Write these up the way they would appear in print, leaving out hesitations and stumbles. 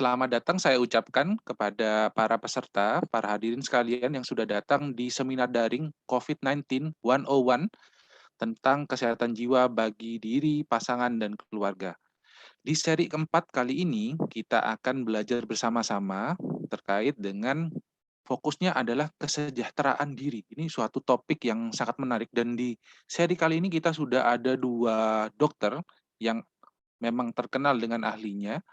Selamat datang saya ucapkan kepada para peserta, para hadirin sekalian yang sudah datang di seminar daring COVID-19 101 tentang kesehatan jiwa bagi diri, pasangan, dan keluarga. Di seri keempat kali ini, kita akan belajar bersama-sama terkait dengan fokusnya adalah kesejahteraan diri. Ini suatu topik yang sangat menarik dan di seri kali ini kita sudah ada dua dokter yang memang terkenal dengan ahlinya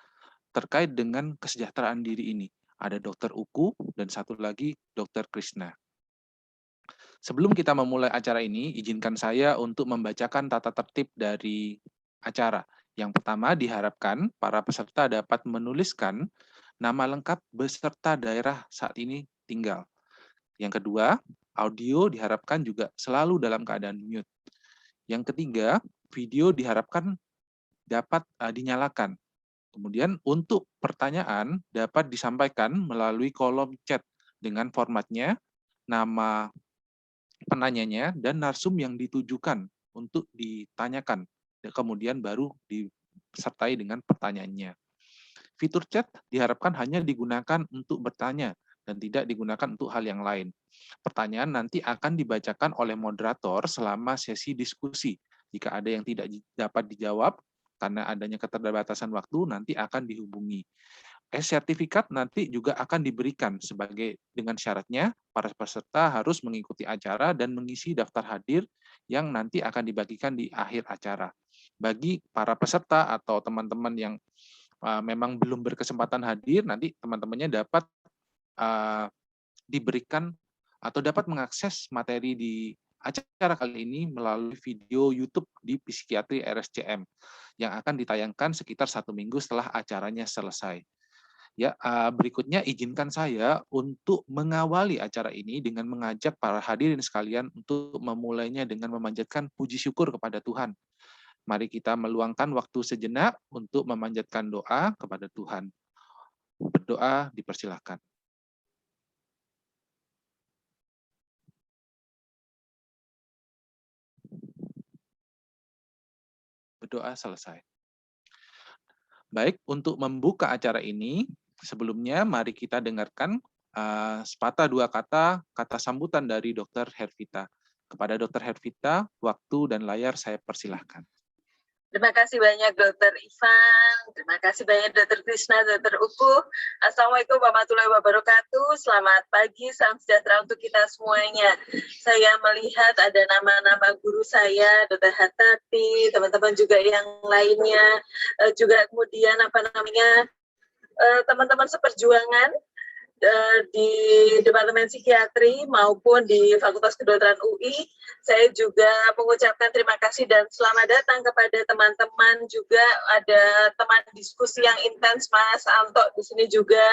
terkait dengan kesejahteraan diri ini. Ada Dokter Uku dan satu lagi Dokter Krishna. Sebelum kita memulai acara ini, izinkan saya untuk membacakan tata tertib dari acara. Yang pertama, diharapkan para peserta dapat menuliskan nama lengkap beserta daerah saat ini tinggal. Yang kedua, audio diharapkan juga selalu dalam keadaan mute. Yang ketiga, video diharapkan dapat dinyalakan. Kemudian untuk pertanyaan dapat disampaikan melalui kolom chat dengan formatnya, nama penanyanya, dan narsum yang ditujukan untuk ditanyakan. Kemudian baru disertai dengan pertanyaannya. Fitur chat diharapkan hanya digunakan untuk bertanya dan tidak digunakan untuk hal yang lain. Pertanyaan nanti akan dibacakan oleh moderator selama sesi diskusi. Jika ada yang tidak dapat dijawab, karena adanya keterbatasan waktu, nanti akan dihubungi. Sertifikat nanti juga akan diberikan sebagai dengan syaratnya para peserta harus mengikuti acara dan mengisi daftar hadir yang nanti akan dibagikan di akhir acara. Bagi para peserta atau teman-teman yang memang belum berkesempatan hadir, nanti teman-temannya dapat diberikan atau dapat mengakses materi di acara kali ini melalui video YouTube di Psikiatri RSCM yang akan ditayangkan sekitar 1 minggu setelah acaranya selesai. Ya, berikutnya izinkan saya untuk mengawali acara ini dengan mengajak para hadirin sekalian untuk memulainya dengan memanjatkan puji syukur kepada Tuhan. Mari kita meluangkan waktu sejenak untuk memanjatkan doa kepada Tuhan. Berdoa dipersilahkan. Berdoa selesai. Baik, untuk membuka acara ini, sebelumnya mari kita dengarkan sepatah dua kata sambutan dari Dr. Hervita. Kepada Dr. Hervita, waktu dan layar saya persilahkan. Terima kasih banyak Dr. Ivan, terima kasih banyak Dr. Krishna, Dr. Uku. Assalamualaikum warahmatullahi wabarakatuh. Selamat pagi, salam sejahtera untuk kita semuanya. Saya melihat ada nama-nama guru saya, Dr. Hatati, teman-teman juga yang lainnya, juga kemudian teman-teman seperjuangan di Departemen Psikiatri maupun di Fakultas Kedokteran UI. Saya juga mengucapkan terima kasih dan selamat datang kepada teman-teman, juga ada teman diskusi yang intens Mas Anto di sini juga.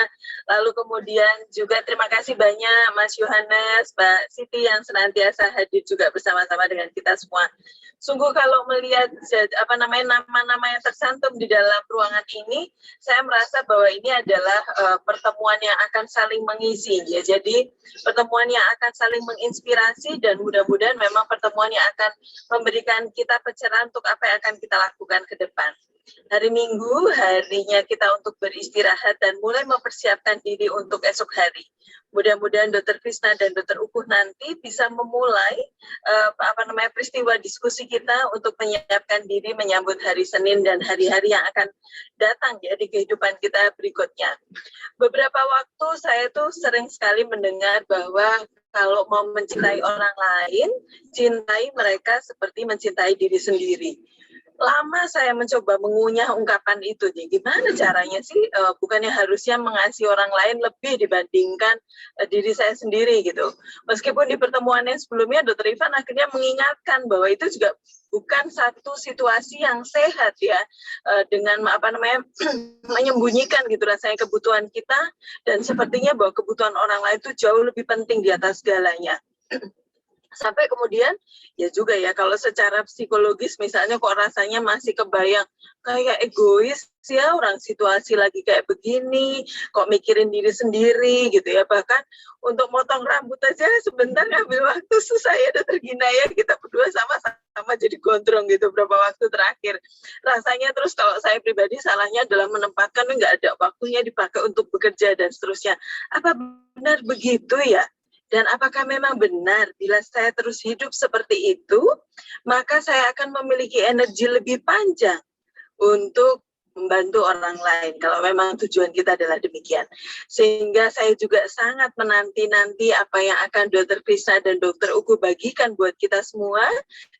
Lalu kemudian juga terima kasih banyak Mas Yohanes, Mbak Siti yang senantiasa hadir juga bersama-sama dengan kita semua. Sungguh kalau melihat nama-nama yang tersantum di dalam ruangan ini, saya merasa bahwa ini adalah pertemuan yang akan saling mengisi, ya. Jadi pertemuan yang akan saling menginspirasi dan mudah-mudahan memang pertemuan yang akan memberikan kita pencerahan untuk apa yang akan kita lakukan ke depan. Hari Minggu, harinya kita untuk beristirahat dan mulai mempersiapkan diri untuk esok hari. Mudah-mudahan Dr. Krishna dan Dr. Uku nanti bisa memulai peristiwa diskusi kita untuk menyiapkan diri menyambut hari Senin dan hari-hari yang akan datang ya di kehidupan kita berikutnya. Beberapa waktu saya tuh sering sekali mendengar bahwa kalau mau mencintai orang lain, cintai mereka seperti mencintai diri sendiri. Lama saya mencoba mengunyah ungkapan itu. Gimana caranya sih? Bukannya harusnya mengasihi orang lain lebih dibandingkan diri saya sendiri gitu. Meskipun di pertemuan yang sebelumnya Dr. Ivan akhirnya mengingatkan bahwa itu juga bukan satu situasi yang sehat ya, dengan menyembunyikan gitu rasanya kebutuhan kita, dan sepertinya bahwa kebutuhan orang lain itu jauh lebih penting di atas segalanya. Sampai kemudian ya juga ya kalau secara psikologis misalnya kok rasanya masih kebayang kayak egois ya orang situasi lagi kayak begini kok mikirin diri sendiri gitu ya, bahkan untuk motong rambut aja sebentar ngambil waktu susah ya Dokter Gina ya, kita berdua sama-sama jadi gondrong gitu beberapa waktu terakhir rasanya. Terus kalau saya pribadi salahnya adalah menempatkan nggak ada waktunya dipakai untuk bekerja dan seterusnya. Apa benar begitu ya? Dan apakah memang benar bila saya terus hidup seperti itu, maka saya akan memiliki energi lebih panjang untuk membantu orang lain kalau memang tujuan kita adalah demikian. Sehingga saya juga sangat menanti-nanti apa yang akan Dr. Krishna dan Dr. Uku bagikan buat kita semua,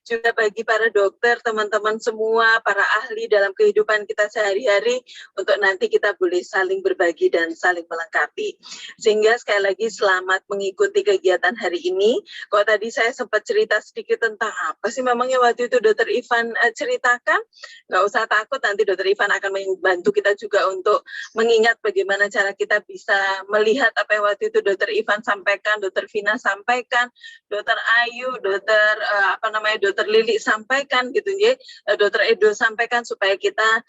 juga bagi para dokter, teman-teman semua, para ahli dalam kehidupan kita sehari-hari, untuk nanti kita boleh saling berbagi dan saling melengkapi. Sehingga sekali lagi selamat mengikuti kegiatan hari ini. Kalau tadi saya sempat cerita sedikit tentang apa sih memangnya waktu itu Dr. Ivan ceritakan, nggak usah takut, nanti Dr. Ivan akan membantu kita juga untuk mengingat bagaimana cara kita bisa melihat apa yang waktu itu Dr. Ivan sampaikan, Dr. Vina sampaikan, Dr. Ayu, Dr. Lili sampaikan gitu ya, Dr. Edo sampaikan, supaya kita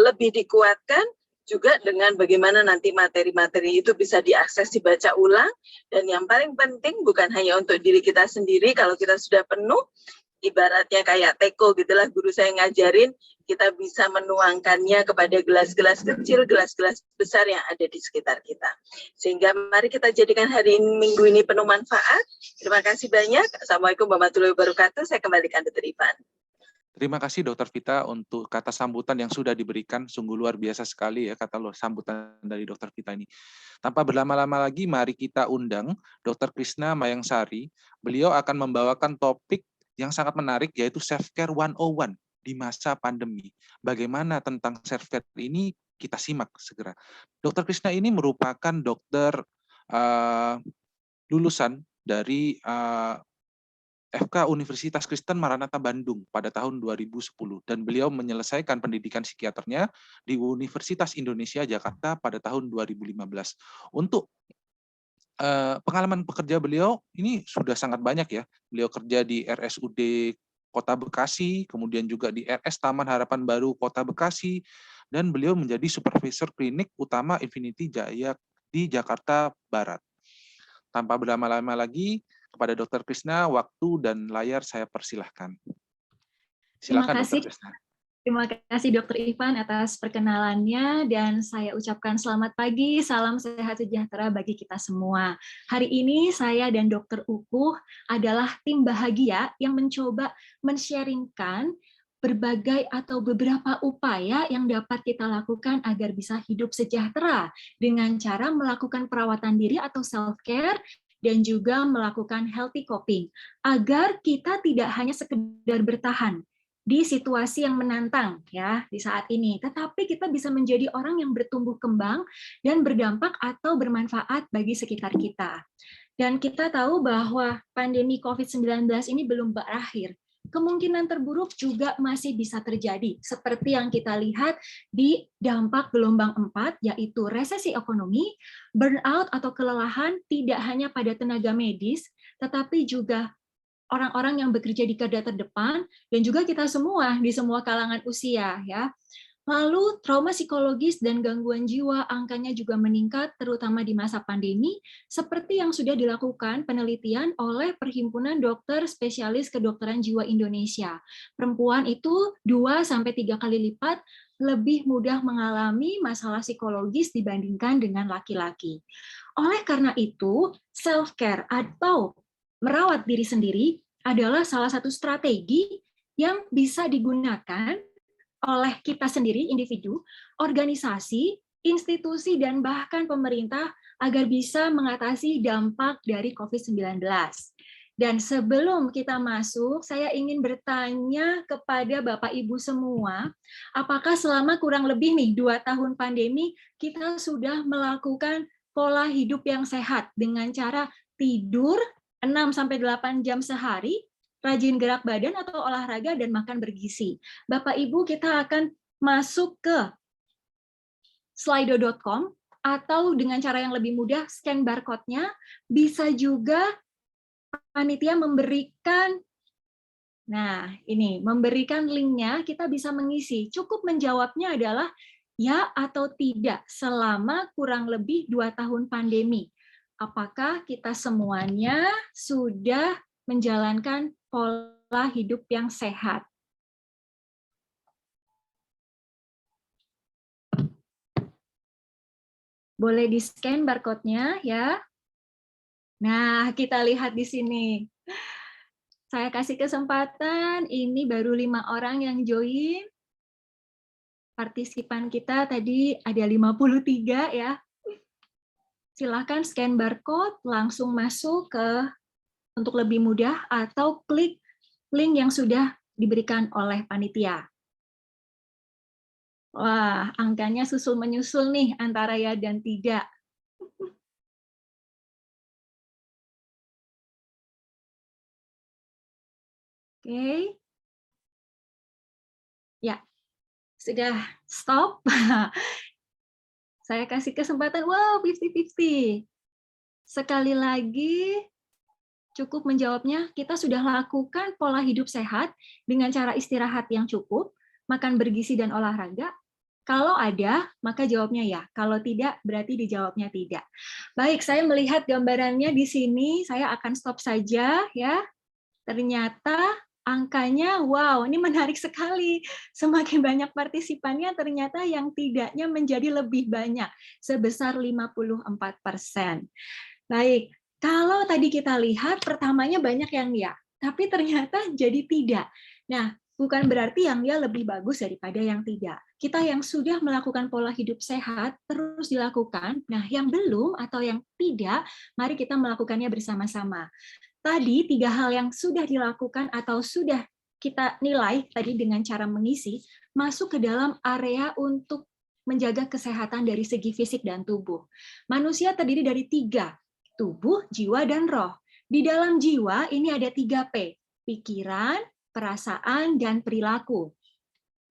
lebih dikuatkan juga dengan bagaimana nanti materi-materi itu bisa diakses, dibaca ulang, dan yang paling penting bukan hanya untuk diri kita sendiri. Kalau kita sudah penuh, ibaratnya kayak teko gitulah, guru saya ngajarin, kita bisa menuangkannya kepada gelas-gelas kecil, gelas-gelas besar yang ada di sekitar kita. Sehingga mari kita jadikan hari ini, minggu ini penuh manfaat. Terima kasih banyak. Assalamualaikum warahmatullahi wabarakatuh. Saya kembalikan Dr. Ivan. Terima kasih Dokter Vita untuk kata sambutan yang sudah diberikan, sungguh luar biasa sekali ya kata sambutan dari Dokter Vita ini. Tanpa berlama-lama lagi, mari kita undang Dokter Krishna Mayangsari. Beliau akan membawakan topik yang sangat menarik, yaitu Self-Care 101 di masa pandemi. Bagaimana tentang self-care ini, kita simak segera. Dokter Krishna ini merupakan dokter lulusan dari FK Universitas Kristen Maranatha Bandung pada tahun 2010, dan beliau menyelesaikan pendidikan psikiaternya di Universitas Indonesia Jakarta pada tahun 2015. Untuk pengalaman pekerja beliau ini sudah sangat banyak ya. Beliau kerja di RSUD Kota Bekasi, kemudian juga di RS Taman Harapan Baru Kota Bekasi, dan beliau menjadi supervisor klinik utama Infinity Jaya di Jakarta Barat. Tanpa berlama-lama lagi, kepada Dr. Krishna, waktu dan layar saya persilahkan. Silakan Dr. Krishna. Terima kasih Dr. Ivan atas perkenalannya, dan saya ucapkan selamat pagi, salam sehat sejahtera bagi kita semua. Hari ini saya dan Dr. Uku adalah tim bahagia yang mencoba men-sharingkan berbagai atau beberapa upaya yang dapat kita lakukan agar bisa hidup sejahtera dengan cara melakukan perawatan diri atau self-care, dan juga melakukan healthy coping, agar kita tidak hanya sekedar bertahan di situasi yang menantang ya di saat ini, tetapi kita bisa menjadi orang yang bertumbuh kembang dan berdampak atau bermanfaat bagi sekitar kita. Dan kita tahu bahwa pandemi COVID-19 ini belum berakhir. Kemungkinan terburuk juga masih bisa terjadi, seperti yang kita lihat di dampak gelombang 4, yaitu resesi ekonomi, burnout atau kelelahan tidak hanya pada tenaga medis, tetapi juga orang-orang yang bekerja di garda terdepan, dan juga kita semua di semua kalangan usia ya. Lalu trauma psikologis dan gangguan jiwa angkanya juga meningkat, terutama di masa pandemi, seperti yang sudah dilakukan penelitian oleh Perhimpunan Dokter Spesialis Kedokteran Jiwa Indonesia. Perempuan itu 2-3 kali lipat lebih mudah mengalami masalah psikologis dibandingkan dengan laki-laki. Oleh karena itu, self-care atau merawat diri sendiri adalah salah satu strategi yang bisa digunakan oleh kita sendiri, individu, organisasi, institusi, dan bahkan pemerintah agar bisa mengatasi dampak dari COVID-19. Dan sebelum kita masuk, saya ingin bertanya kepada Bapak Ibu semua, apakah selama kurang lebih 2 tahun pandemi, kita sudah melakukan pola hidup yang sehat dengan cara tidur 6-8 jam sehari, rajin gerak badan atau olahraga, dan makan bergizi. Bapak Ibu, kita akan masuk ke slido.com atau dengan cara yang lebih mudah scan barcode-nya, bisa juga panitia memberikan, nah ini, memberikan linknya, kita bisa mengisi. Cukup menjawabnya adalah ya atau tidak selama kurang lebih 2 tahun pandemi. Apakah kita semuanya sudah menjalankan pola hidup yang sehat? Boleh di-scan barcode-nya ya. Nah, kita lihat di sini. Saya kasih kesempatan, ini baru 5 orang yang join. Partisipan kita tadi ada 53 ya. Silahkan scan barcode, langsung masuk ke untuk lebih mudah, atau klik link yang sudah diberikan oleh panitia. Wah, angkanya susul-menyusul nih antara ya dan tidak. Oke. Ya, sudah stop. Saya kasih kesempatan, wow, 50-50. Sekali lagi, cukup menjawabnya, kita sudah lakukan pola hidup sehat dengan cara istirahat yang cukup, makan bergizi dan olahraga. Kalau ada, maka jawabnya ya. Kalau tidak, berarti dijawabnya tidak. Baik, saya melihat gambarannya di sini, saya akan stop saja ya. Ternyata angkanya, wow, ini menarik sekali. Semakin banyak partisipannya, ternyata yang tidaknya menjadi lebih banyak, sebesar 54%. Baik, kalau tadi kita lihat, pertamanya banyak yang ya, tapi ternyata jadi tidak. Nah, bukan berarti yang ya lebih bagus daripada yang tidak. Kita yang sudah melakukan pola hidup sehat, terus dilakukan. Nah, yang belum atau yang tidak, mari kita melakukannya bersama-sama. Tadi 3 hal yang sudah dilakukan atau sudah kita nilai tadi dengan cara mengisi, masuk ke dalam area untuk menjaga kesehatan dari segi fisik dan tubuh. Manusia terdiri dari 3, tubuh, jiwa, dan roh. Di dalam jiwa ini ada 3P, pikiran, perasaan, dan perilaku.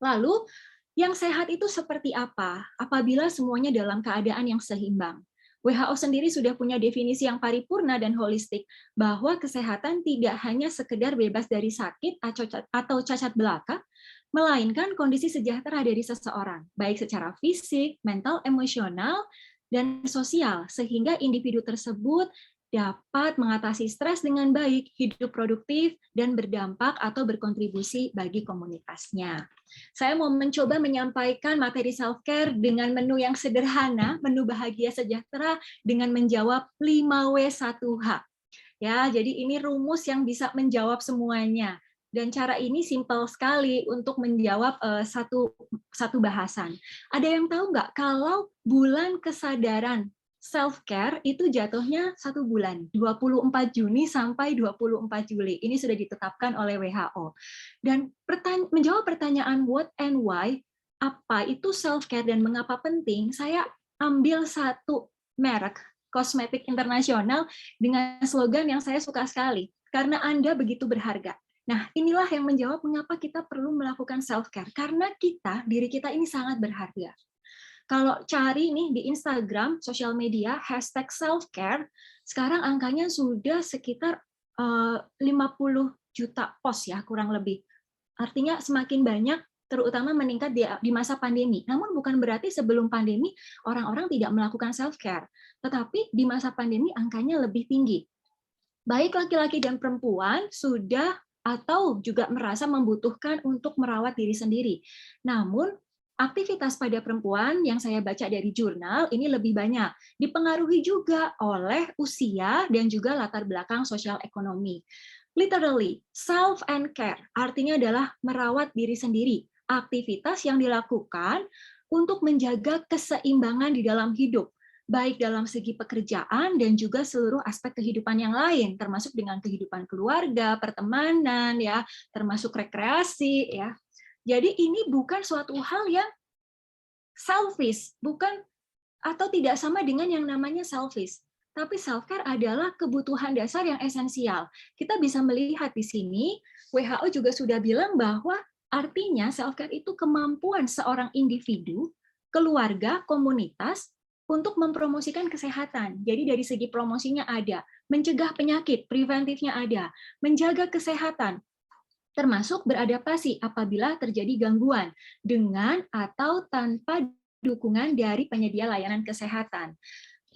Lalu, yang sehat itu seperti apa? Apabila semuanya dalam keadaan yang seimbang. WHO sendiri sudah punya definisi yang paripurna dan holistik, bahwa kesehatan tidak hanya sekedar bebas dari sakit atau cacat belaka, melainkan kondisi sejahtera dari seseorang, baik secara fisik, mental, emosional, dan sosial, sehingga individu tersebut dapat mengatasi stres dengan baik, hidup produktif, dan berdampak atau berkontribusi bagi komunitasnya. Saya mau mencoba menyampaikan materi self-care dengan menu yang sederhana, menu bahagia sejahtera, dengan menjawab 5W1H. Ya, jadi ini rumus yang bisa menjawab semuanya. Dan cara ini simpel sekali untuk menjawab satu bahasan. Ada yang tahu nggak kalau bulan kesadaran self-care itu jatuhnya 1 bulan, 24 Juni sampai 24 Juli. Ini sudah ditetapkan oleh WHO. Dan menjawab pertanyaan what and why, apa itu self-care dan mengapa penting, saya ambil satu merek kosmetik internasional dengan slogan yang saya suka sekali, karena Anda begitu berharga. Nah, inilah yang menjawab mengapa kita perlu melakukan self-care, karena diri kita ini sangat berharga. Kalau cari nih di Instagram, sosial media, hashtag self-care, sekarang angkanya sudah sekitar 50 juta post ya, kurang lebih. Artinya semakin banyak, terutama meningkat di masa pandemi. Namun bukan berarti sebelum pandemi orang-orang tidak melakukan self-care, tetapi di masa pandemi angkanya lebih tinggi. Baik laki-laki dan perempuan sudah atau juga merasa membutuhkan untuk merawat diri sendiri. Namun, aktivitas pada perempuan yang saya baca dari jurnal ini lebih banyak, dipengaruhi juga oleh usia dan juga latar belakang sosial ekonomi. Literally, self and care artinya adalah merawat diri sendiri, aktivitas yang dilakukan untuk menjaga keseimbangan di dalam hidup, baik dalam segi pekerjaan dan juga seluruh aspek kehidupan yang lain, termasuk dengan kehidupan keluarga, pertemanan, ya, termasuk rekreasi, ya. Jadi ini bukan suatu hal yang selfish, bukan atau tidak sama dengan yang namanya selfish. Tapi self-care adalah kebutuhan dasar yang esensial. Kita bisa melihat di sini, WHO juga sudah bilang bahwa artinya self-care itu kemampuan seorang individu, keluarga, komunitas, untuk mempromosikan kesehatan. Jadi dari segi promosinya ada, mencegah penyakit, preventifnya ada, menjaga kesehatan, termasuk beradaptasi apabila terjadi gangguan dengan atau tanpa dukungan dari penyedia layanan kesehatan.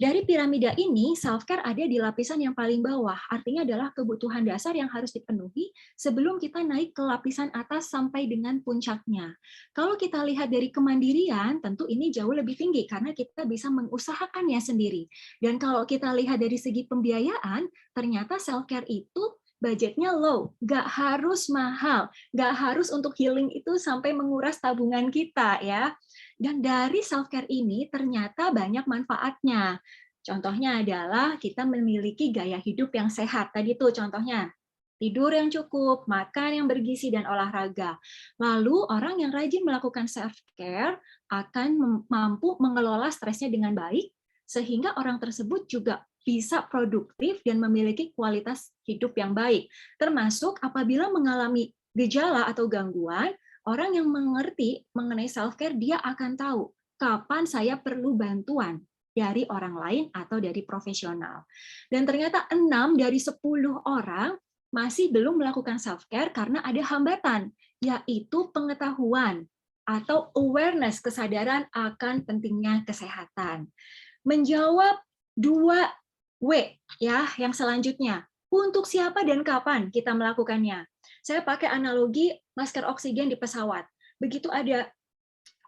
Dari piramida ini, self-care ada di lapisan yang paling bawah, artinya adalah kebutuhan dasar yang harus dipenuhi sebelum kita naik ke lapisan atas sampai dengan puncaknya. Kalau kita lihat dari kemandirian, tentu ini jauh lebih tinggi karena kita bisa mengusahakannya sendiri. Dan kalau kita lihat dari segi pembiayaan, ternyata self-care itu budgetnya low, nggak harus mahal, nggak harus untuk healing itu sampai menguras tabungan kita ya. Dan dari self-care ini ternyata banyak manfaatnya. Contohnya adalah kita memiliki gaya hidup yang sehat. Tadi tuh contohnya, tidur yang cukup, makan yang bergizi, dan olahraga. Lalu orang yang rajin melakukan self-care akan mampu mengelola stresnya dengan baik, sehingga orang tersebut juga bisa produktif dan memiliki kualitas hidup yang baik. Termasuk apabila mengalami gejala atau gangguan, orang yang mengerti mengenai self-care, dia akan tahu kapan saya perlu bantuan dari orang lain atau dari profesional. Dan ternyata 6 dari 10 orang masih belum melakukan self-care karena ada hambatan, yaitu pengetahuan atau awareness, kesadaran akan pentingnya kesehatan. Menjawab 2W ya, yang selanjutnya. Untuk siapa dan kapan kita melakukannya? Saya pakai analogi masker oksigen di pesawat. Begitu ada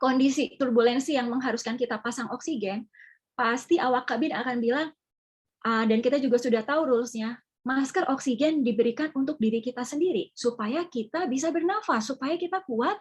kondisi turbulensi yang mengharuskan kita pasang oksigen, pasti awak kabin akan bilang, dan kita juga sudah tahu rules-nya, masker oksigen diberikan untuk diri kita sendiri, supaya kita bisa bernafas, supaya kita kuat,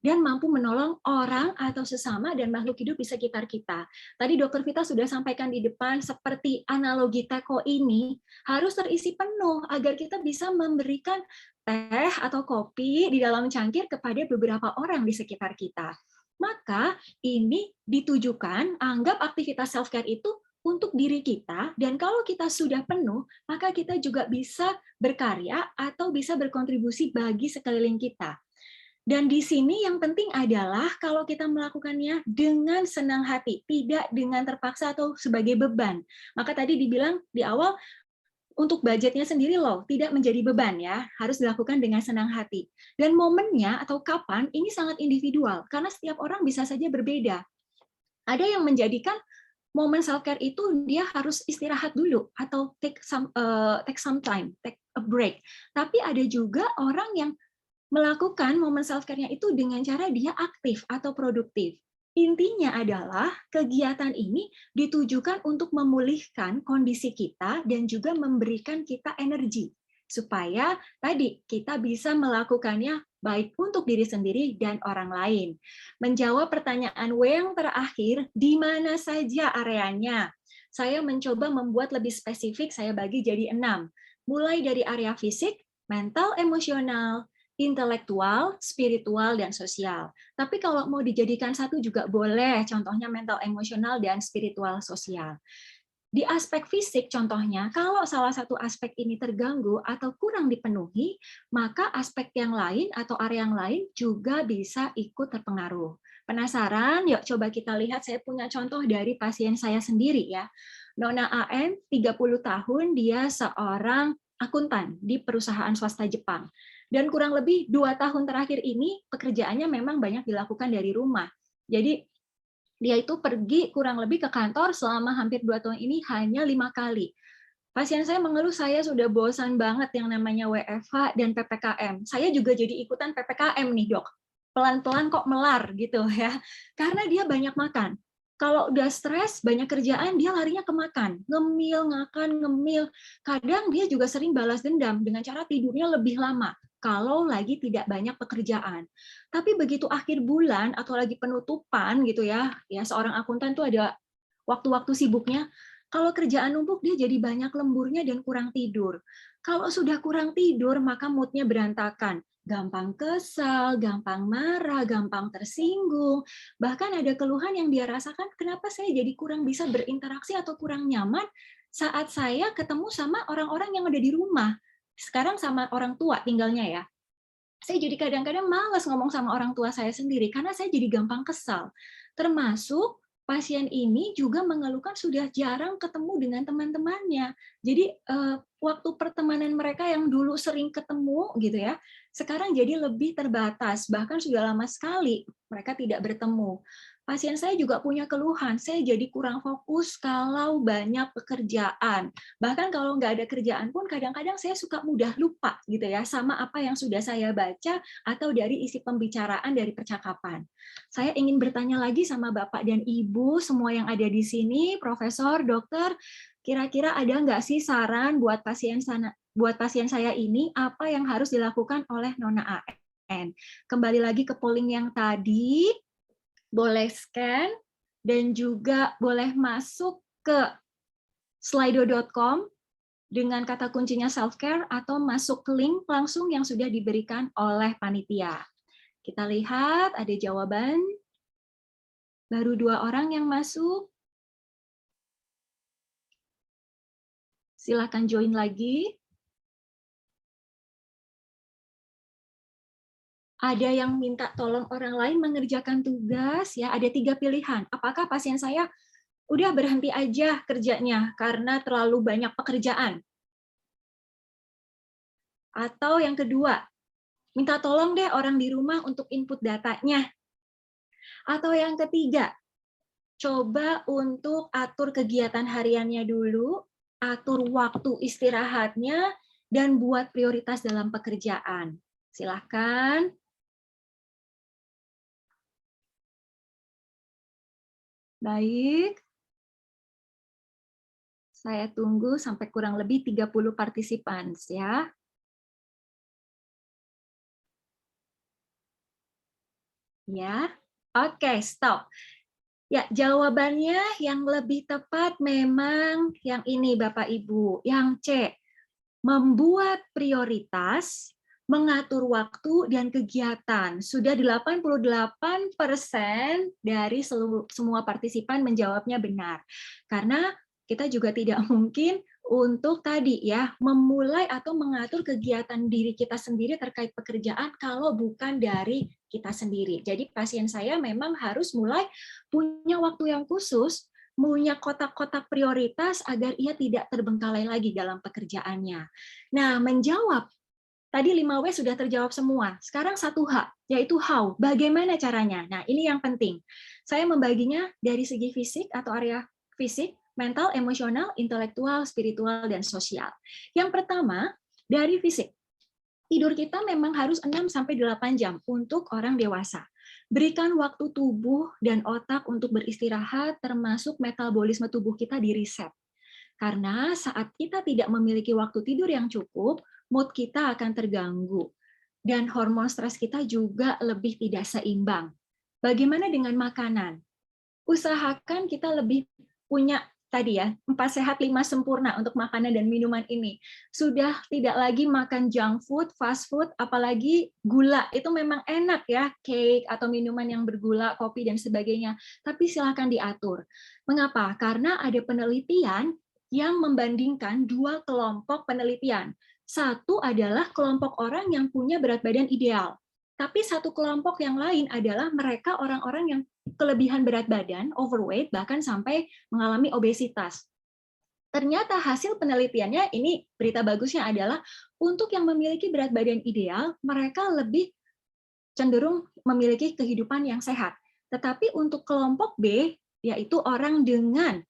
dan mampu menolong orang atau sesama dan makhluk hidup di sekitar kita. Tadi Dr. Vita sudah sampaikan di depan, seperti analogi teko ini, harus terisi penuh agar kita bisa memberikan teh atau kopi di dalam cangkir kepada beberapa orang di sekitar kita. Maka ini ditujukan, anggap aktivitas self-care itu untuk diri kita, dan kalau kita sudah penuh, maka kita juga bisa berkarya atau bisa berkontribusi bagi sekeliling kita. Dan di sini yang penting adalah kalau kita melakukannya dengan senang hati, tidak dengan terpaksa atau sebagai beban. Maka tadi dibilang di awal, untuk budgetnya sendiri loh, tidak menjadi beban ya, harus dilakukan dengan senang hati. Dan momennya atau kapan, ini sangat individual, karena setiap orang bisa saja berbeda. Ada yang menjadikan momen self-care itu dia harus istirahat dulu, atau take some time, take a break. Tapi ada juga orang yang melakukan momen self-care-nya itu dengan cara dia aktif atau produktif. Intinya adalah kegiatan ini ditujukan untuk memulihkan kondisi kita dan juga memberikan kita energi supaya tadi kita bisa melakukannya baik untuk diri sendiri dan orang lain. Menjawab pertanyaan W yang terakhir, di mana saja areanya? Saya mencoba membuat lebih spesifik, saya bagi jadi 6. Mulai dari area fisik, mental, emosional, intelektual, spiritual, dan sosial. Tapi kalau mau dijadikan satu juga boleh, contohnya mental, emosional, dan spiritual, sosial. Di aspek fisik, contohnya, kalau salah satu aspek ini terganggu atau kurang dipenuhi, maka aspek yang lain atau area yang lain juga bisa ikut terpengaruh. Penasaran? Yuk coba kita lihat, saya punya contoh dari pasien saya sendiri ya. Nona AN, 30 tahun, dia seorang akuntan di perusahaan swasta Jepang. Dan kurang lebih 2 tahun terakhir ini pekerjaannya memang banyak dilakukan dari rumah. Jadi dia itu pergi kurang lebih ke kantor selama hampir 2 tahun ini hanya 5 kali. Pasien saya mengeluh, saya sudah bosan banget yang namanya WFH dan PPKM. Saya juga jadi ikutan PPKM nih dok. Pelan-pelan kok melar gitu ya. Karena dia banyak makan. Kalau udah stres, banyak kerjaan, dia larinya ke makan. Ngemil, ngakan, ngemil. Kadang dia juga sering balas dendam dengan cara tidurnya lebih lama kalau lagi tidak banyak pekerjaan. Tapi begitu akhir bulan atau lagi penutupan gitu ya seorang akuntan tuh ada waktu-waktu sibuknya, kalau kerjaan numpuk dia jadi banyak lemburnya dan kurang tidur. Kalau sudah kurang tidur, maka moodnya berantakan. Gampang kesal, gampang marah, gampang tersinggung. Bahkan ada keluhan yang dia rasakan, kenapa saya jadi kurang bisa berinteraksi atau kurang nyaman saat saya ketemu sama orang-orang yang ada di rumah. Sekarang sama orang tua tinggalnya ya. Saya jadi kadang-kadang malas ngomong sama orang tua saya sendiri, karena saya jadi gampang kesal. Termasuk pasien ini juga mengeluhkan sudah jarang ketemu dengan teman-temannya. Jadi waktu pertemanan mereka yang dulu sering ketemu gitu ya, sekarang jadi lebih terbatas, bahkan sudah lama sekali mereka tidak bertemu. Pasien saya juga punya keluhan, saya jadi kurang fokus kalau banyak pekerjaan. Bahkan kalau nggak ada kerjaan pun kadang-kadang saya suka mudah lupa gitu ya, sama apa yang sudah saya baca atau dari isi pembicaraan dari percakapan. Saya ingin bertanya lagi sama Bapak dan Ibu semua yang ada di sini, Profesor, Dokter, kira-kira ada nggak sih saran buat pasien saya ini apa yang harus dilakukan oleh Nona AN? Kembali lagi ke polling yang tadi, boleh scan dan juga boleh masuk ke slido.com dengan kata kuncinya self-care atau masuk ke link langsung yang sudah diberikan oleh panitia. Kita lihat ada jawaban. Baru 2 orang yang masuk. Silakan join lagi. Ada yang minta tolong orang lain mengerjakan tugas, ya ada 3 pilihan. Apakah pasien saya udah berhenti aja kerjanya karena terlalu banyak pekerjaan? Atau yang kedua, minta tolong deh orang di rumah untuk input datanya. Atau yang ketiga, coba untuk atur kegiatan hariannya dulu, atur waktu istirahatnya, dan buat prioritas dalam pekerjaan. Silahkan. Baik. Saya tunggu sampai kurang lebih 30 partisipan ya. Ya. Oke, stop. Ya, jawabannya yang lebih tepat memang yang ini Bapak Ibu, yang C. Membuat prioritas, mengatur waktu dan kegiatan. Sudah 88% dari semua partisipan menjawabnya benar. Karena kita juga tidak mungkin untuk tadi ya memulai atau mengatur kegiatan diri kita sendiri terkait pekerjaan kalau bukan dari kita sendiri. Jadi pasien saya memang harus mulai punya waktu yang khusus, punya kotak-kotak prioritas agar ia tidak terbengkalai lagi dalam pekerjaannya. Nah, menjawab tadi 5W sudah terjawab semua. Sekarang 1H, yaitu how. Bagaimana caranya? Nah, ini yang penting. Saya membaginya dari segi fisik atau area fisik, mental, emosional, intelektual, spiritual, dan sosial. Yang pertama, dari fisik. Tidur kita memang harus 6-8 jam untuk orang dewasa. Berikan waktu tubuh dan otak untuk beristirahat, termasuk metabolisme tubuh kita di reset. Karena saat kita tidak memiliki waktu tidur yang cukup, mood kita akan terganggu. Dan hormon stres kita juga lebih tidak seimbang. Bagaimana dengan makanan? Usahakan kita lebih punya tadi ya, 4 sehat 5 sempurna untuk makanan dan minuman ini. Sudah tidak lagi makan junk food, fast food, apalagi gula. Itu memang enak ya, cake atau minuman yang bergula, kopi dan sebagainya. Tapi silakan diatur. Mengapa? Karena ada penelitian yang membandingkan 2 kelompok penelitian. Satu adalah kelompok orang yang punya berat badan ideal. Tapi satu kelompok yang lain adalah mereka orang-orang yang kelebihan berat badan, overweight, bahkan sampai mengalami obesitas. Ternyata hasil penelitiannya, ini berita bagusnya adalah, untuk yang memiliki berat badan ideal, mereka lebih cenderung memiliki kehidupan yang sehat. Tetapi untuk kelompok B, yaitu orang dengan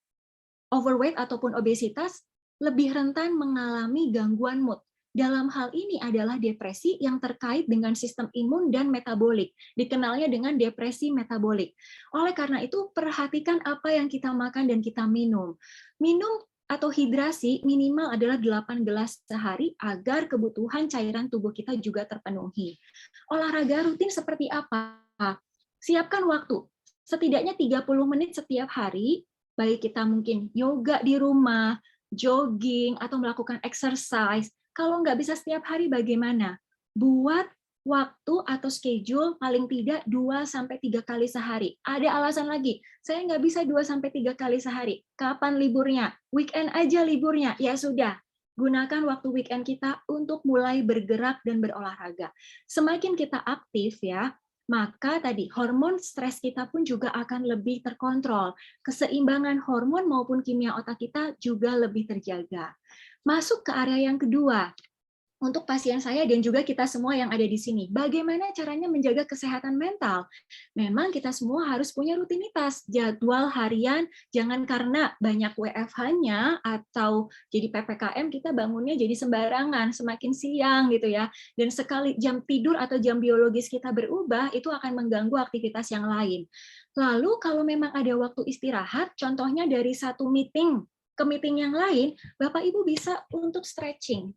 overweight ataupun obesitas, lebih rentan mengalami gangguan mood. Dalam hal ini adalah depresi yang terkait dengan sistem imun dan metabolik. Dikenalnya dengan depresi metabolik. Oleh karena itu, perhatikan apa yang kita makan dan kita minum. Minum atau hidrasi minimal adalah 8 gelas sehari agar kebutuhan cairan tubuh kita juga terpenuhi. Olahraga rutin seperti apa? Siapkan waktu. Setidaknya 30 menit setiap hari, baik kita mungkin yoga di rumah, jogging, atau melakukan exercise. Kalau nggak bisa setiap hari bagaimana? Buat waktu atau schedule paling tidak 2-3 kali sehari. Ada alasan lagi, saya nggak bisa 2-3 kali sehari. Kapan liburnya? Weekend aja liburnya. Ya sudah, gunakan waktu weekend kita untuk mulai bergerak dan berolahraga. Semakin kita aktif ya, maka tadi hormon stres kita pun juga akan lebih terkontrol. Keseimbangan hormon maupun kimia otak kita juga lebih terjaga. Masuk ke area yang kedua, untuk pasien saya dan juga kita semua yang ada di sini. Bagaimana caranya menjaga kesehatan mental? Memang kita semua harus punya rutinitas, jadwal harian, jangan karena banyak WFH-nya atau jadi PPKM kita bangunnya jadi sembarangan, semakin siang gitu ya. Dan sekali jam tidur atau jam biologis kita berubah, itu akan mengganggu aktivitas yang lain. Lalu kalau memang ada waktu istirahat, contohnya dari satu meeting ke meeting yang lain, Bapak Ibu bisa untuk stretching,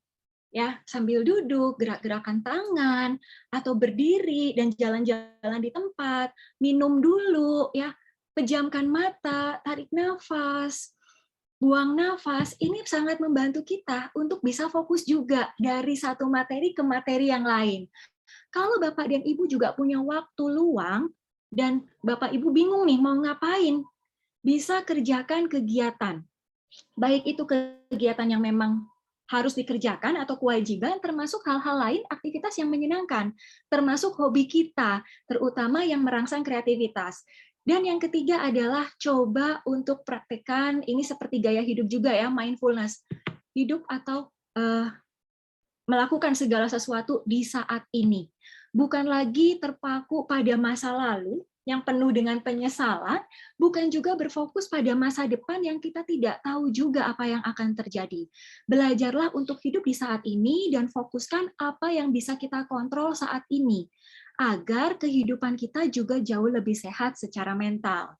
ya, sambil duduk, gerak-gerakan tangan, atau berdiri dan jalan-jalan di tempat, minum dulu, ya, pejamkan mata, tarik nafas, buang nafas. Ini sangat membantu kita untuk bisa fokus juga dari satu materi ke materi yang lain. Kalau Bapak dan Ibu juga punya waktu luang dan Bapak Ibu bingung nih mau ngapain, bisa kerjakan kegiatan. Baik itu kegiatan yang memang harus dikerjakan atau kewajiban, termasuk hal-hal lain, aktivitas yang menyenangkan, termasuk hobi kita, terutama yang merangsang kreativitas. Dan yang ketiga adalah coba untuk praktekkan, ini seperti gaya hidup juga ya, mindfulness. Hidup atau melakukan segala sesuatu di saat ini. Bukan lagi terpaku pada masa lalu, yang penuh dengan penyesalan, bukan juga berfokus pada masa depan yang kita tidak tahu juga apa yang akan terjadi. Belajarlah untuk hidup di saat ini dan fokuskan apa yang bisa kita kontrol saat ini, agar kehidupan kita juga jauh lebih sehat secara mental.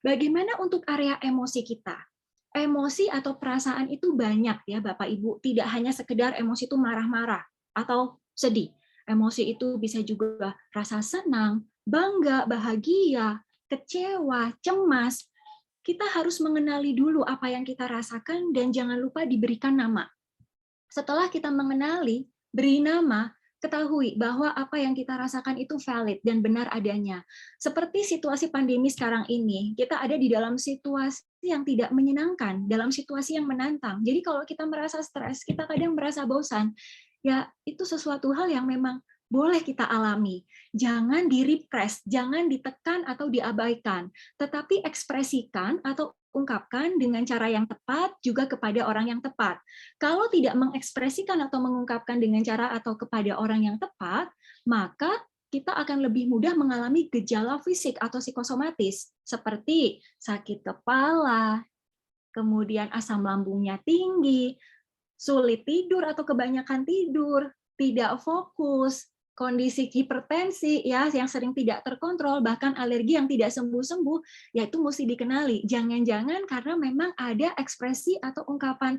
Bagaimana untuk area emosi kita? Emosi atau perasaan itu banyak ya Bapak Ibu, tidak hanya sekedar emosi itu marah-marah atau sedih. Emosi itu bisa juga rasa senang, bangga, bahagia, kecewa, cemas. Kita harus mengenali dulu apa yang kita rasakan dan jangan lupa diberikan nama. Setelah kita mengenali, beri nama, ketahui bahwa apa yang kita rasakan itu valid dan benar adanya. Seperti situasi pandemi sekarang ini, kita ada di dalam situasi yang tidak menyenangkan, dalam situasi yang menantang. Jadi kalau kita merasa stres, kita kadang merasa bosan, ya itu sesuatu hal yang memang boleh kita alami. Jangan di-repress, jangan ditekan atau diabaikan, tetapi ekspresikan atau ungkapkan dengan cara yang tepat juga kepada orang yang tepat. Kalau tidak mengekspresikan atau mengungkapkan dengan cara atau kepada orang yang tepat, maka kita akan lebih mudah mengalami gejala fisik atau psikosomatis, seperti sakit kepala, kemudian asam lambungnya tinggi, sulit tidur atau kebanyakan tidur, tidak fokus, kondisi hipertensi ya yang sering tidak terkontrol, bahkan alergi yang tidak sembuh-sembuh, yaitu mesti dikenali. Jangan-jangan karena memang ada ekspresi atau ungkapan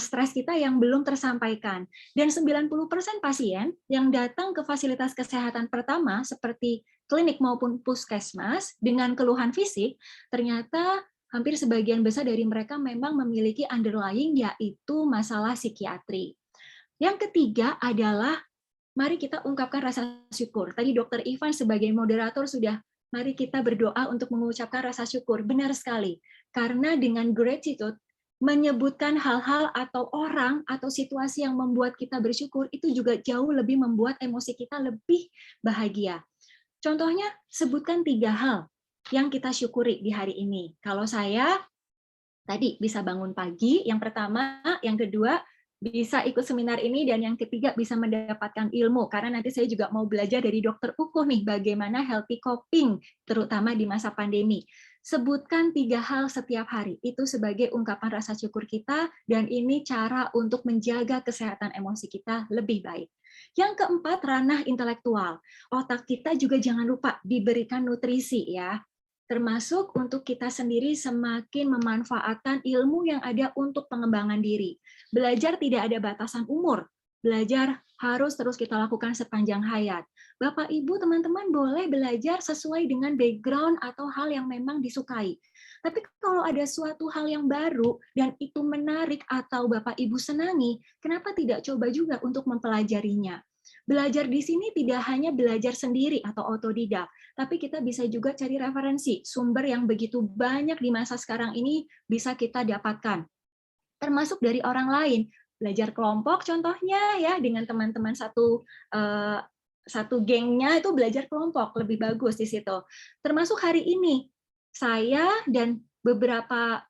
stres kita yang belum tersampaikan. Dan 90% pasien yang datang ke fasilitas kesehatan pertama seperti klinik maupun puskesmas dengan keluhan fisik, ternyata hampir sebagian besar dari mereka memang memiliki underlying, yaitu masalah psikiatri. Yang ketiga adalah mari kita ungkapkan rasa syukur. Tadi Dr. Ivan sebagai moderator sudah, mari kita berdoa untuk mengucapkan rasa syukur. Benar sekali, karena dengan gratitude, menyebutkan hal-hal atau orang atau situasi yang membuat kita bersyukur, itu juga jauh lebih membuat emosi kita lebih bahagia. Contohnya, sebutkan 3 hal yang kita syukuri di hari ini. Kalau saya, tadi bisa bangun pagi, yang pertama, yang kedua, bisa ikut seminar ini, dan yang ketiga bisa mendapatkan ilmu, karena nanti saya juga mau belajar dari Dr. Ukuh nih, bagaimana healthy coping, terutama di masa pandemi. Sebutkan 3 hal setiap hari, itu sebagai ungkapan rasa syukur kita, dan ini cara untuk menjaga kesehatan emosi kita lebih baik. Yang keempat, ranah intelektual. Otak kita juga jangan lupa diberikan nutrisi ya, termasuk untuk kita sendiri semakin memanfaatkan ilmu yang ada untuk pengembangan diri. Belajar tidak ada batasan umur. Belajar harus terus kita lakukan sepanjang hayat. Bapak, Ibu, teman-teman boleh belajar sesuai dengan background atau hal yang memang disukai. Tapi kalau ada suatu hal yang baru dan itu menarik atau Bapak Ibu senangi, kenapa tidak coba juga untuk mempelajarinya? Belajar di sini tidak hanya belajar sendiri atau otodidak, tapi kita bisa juga cari referensi, sumber yang begitu banyak di masa sekarang ini bisa kita dapatkan. Termasuk dari orang lain, belajar kelompok contohnya ya, dengan teman-teman satu satu gengnya itu belajar kelompok, lebih bagus di situ. Termasuk hari ini, saya dan beberapa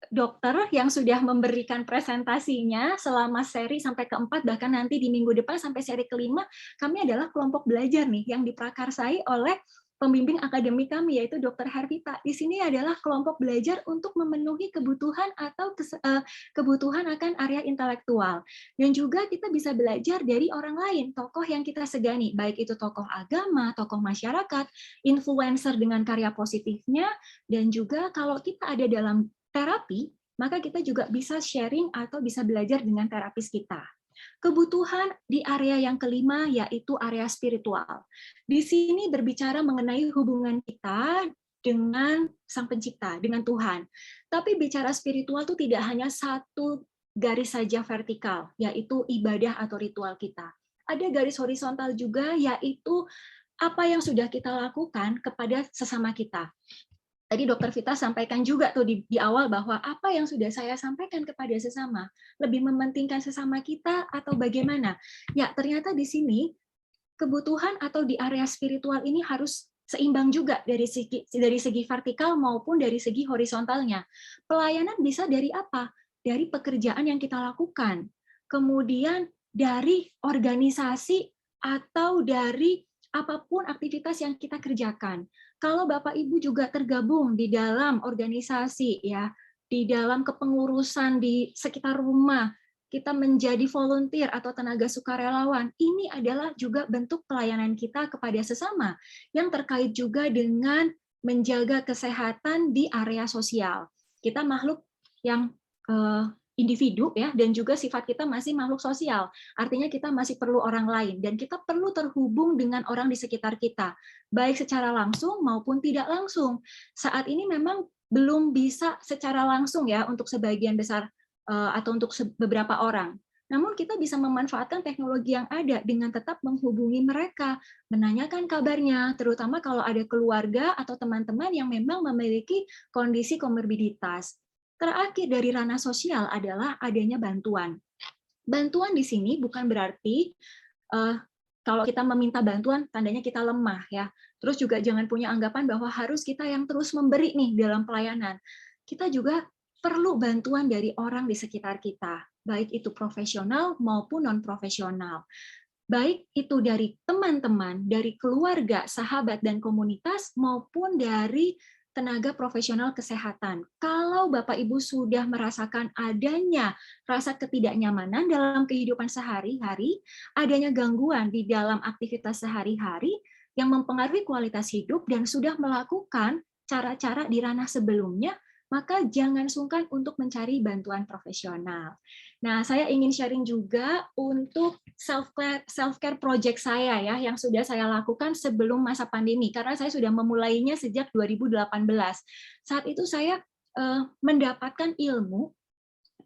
dokter yang sudah memberikan presentasinya selama seri sampai keempat, bahkan nanti di minggu depan sampai seri kelima, kami adalah kelompok belajar nih yang diprakarsai oleh pembimbing akademik kami, yaitu Dr. Hervita. Di sini adalah kelompok belajar untuk memenuhi kebutuhan atau kebutuhan akan area intelektual. Dan juga kita bisa belajar dari orang lain, tokoh yang kita segani, baik itu tokoh agama, tokoh masyarakat, influencer dengan karya positifnya, dan juga kalau kita ada dalam terapi, maka kita juga bisa sharing atau bisa belajar dengan terapis kita. Kebutuhan di area yang kelima yaitu area spiritual. Di sini berbicara mengenai hubungan kita dengan Sang Pencipta, dengan Tuhan. Tapi bicara spiritual itu tidak hanya satu garis saja vertikal, yaitu ibadah atau ritual kita. Ada garis horizontal juga, yaitu apa yang sudah kita lakukan kepada sesama kita. Tadi Dr. Vita sampaikan juga tuh di awal bahwa apa yang sudah saya sampaikan kepada sesama, lebih mementingkan sesama kita atau bagaimana? Ya, ternyata di sini kebutuhan atau di area spiritual ini harus seimbang juga dari segi vertikal maupun dari segi horizontalnya. Pelayanan bisa dari apa? Dari pekerjaan yang kita lakukan. Kemudian dari organisasi atau dari apapun aktivitas yang kita kerjakan. Kalau Bapak Ibu juga tergabung di dalam organisasi, ya, di dalam kepengurusan di sekitar rumah, kita menjadi volunteer atau tenaga sukarelawan, ini adalah juga bentuk pelayanan kita kepada sesama yang terkait juga dengan menjaga kesehatan di area sosial. Kita makhluk yang individu, ya, dan juga sifat kita masih makhluk sosial. Artinya kita masih perlu orang lain dan kita perlu terhubung dengan orang di sekitar kita, baik secara langsung maupun tidak langsung. Saat ini memang belum bisa secara langsung, ya, untuk sebagian besar atau untuk beberapa orang. Namun kita bisa memanfaatkan teknologi yang ada dengan tetap menghubungi mereka, menanyakan kabarnya, terutama kalau ada keluarga atau teman-teman yang memang memiliki kondisi komorbiditas. Terakhir dari ranah sosial adalah adanya bantuan. Bantuan di sini bukan berarti kalau kita meminta bantuan tandanya kita lemah, ya. Terus juga jangan punya anggapan bahwa harus kita yang terus memberi nih dalam pelayanan. Kita juga perlu bantuan dari orang di sekitar kita, baik itu profesional maupun non-profesional. Baik itu dari teman-teman, dari keluarga, sahabat, dan komunitas, maupun dari tenaga profesional kesehatan. Kalau Bapak Ibu sudah merasakan adanya rasa ketidaknyamanan dalam kehidupan sehari-hari, adanya gangguan di dalam aktivitas sehari-hari yang mempengaruhi kualitas hidup dan sudah melakukan cara-cara di ranah sebelumnya, maka jangan sungkan untuk mencari bantuan profesional. Nah, saya ingin sharing juga untuk self-care project saya, ya, yang sudah saya lakukan sebelum masa pandemi, karena saya sudah memulainya sejak 2018. Saat itu saya mendapatkan ilmu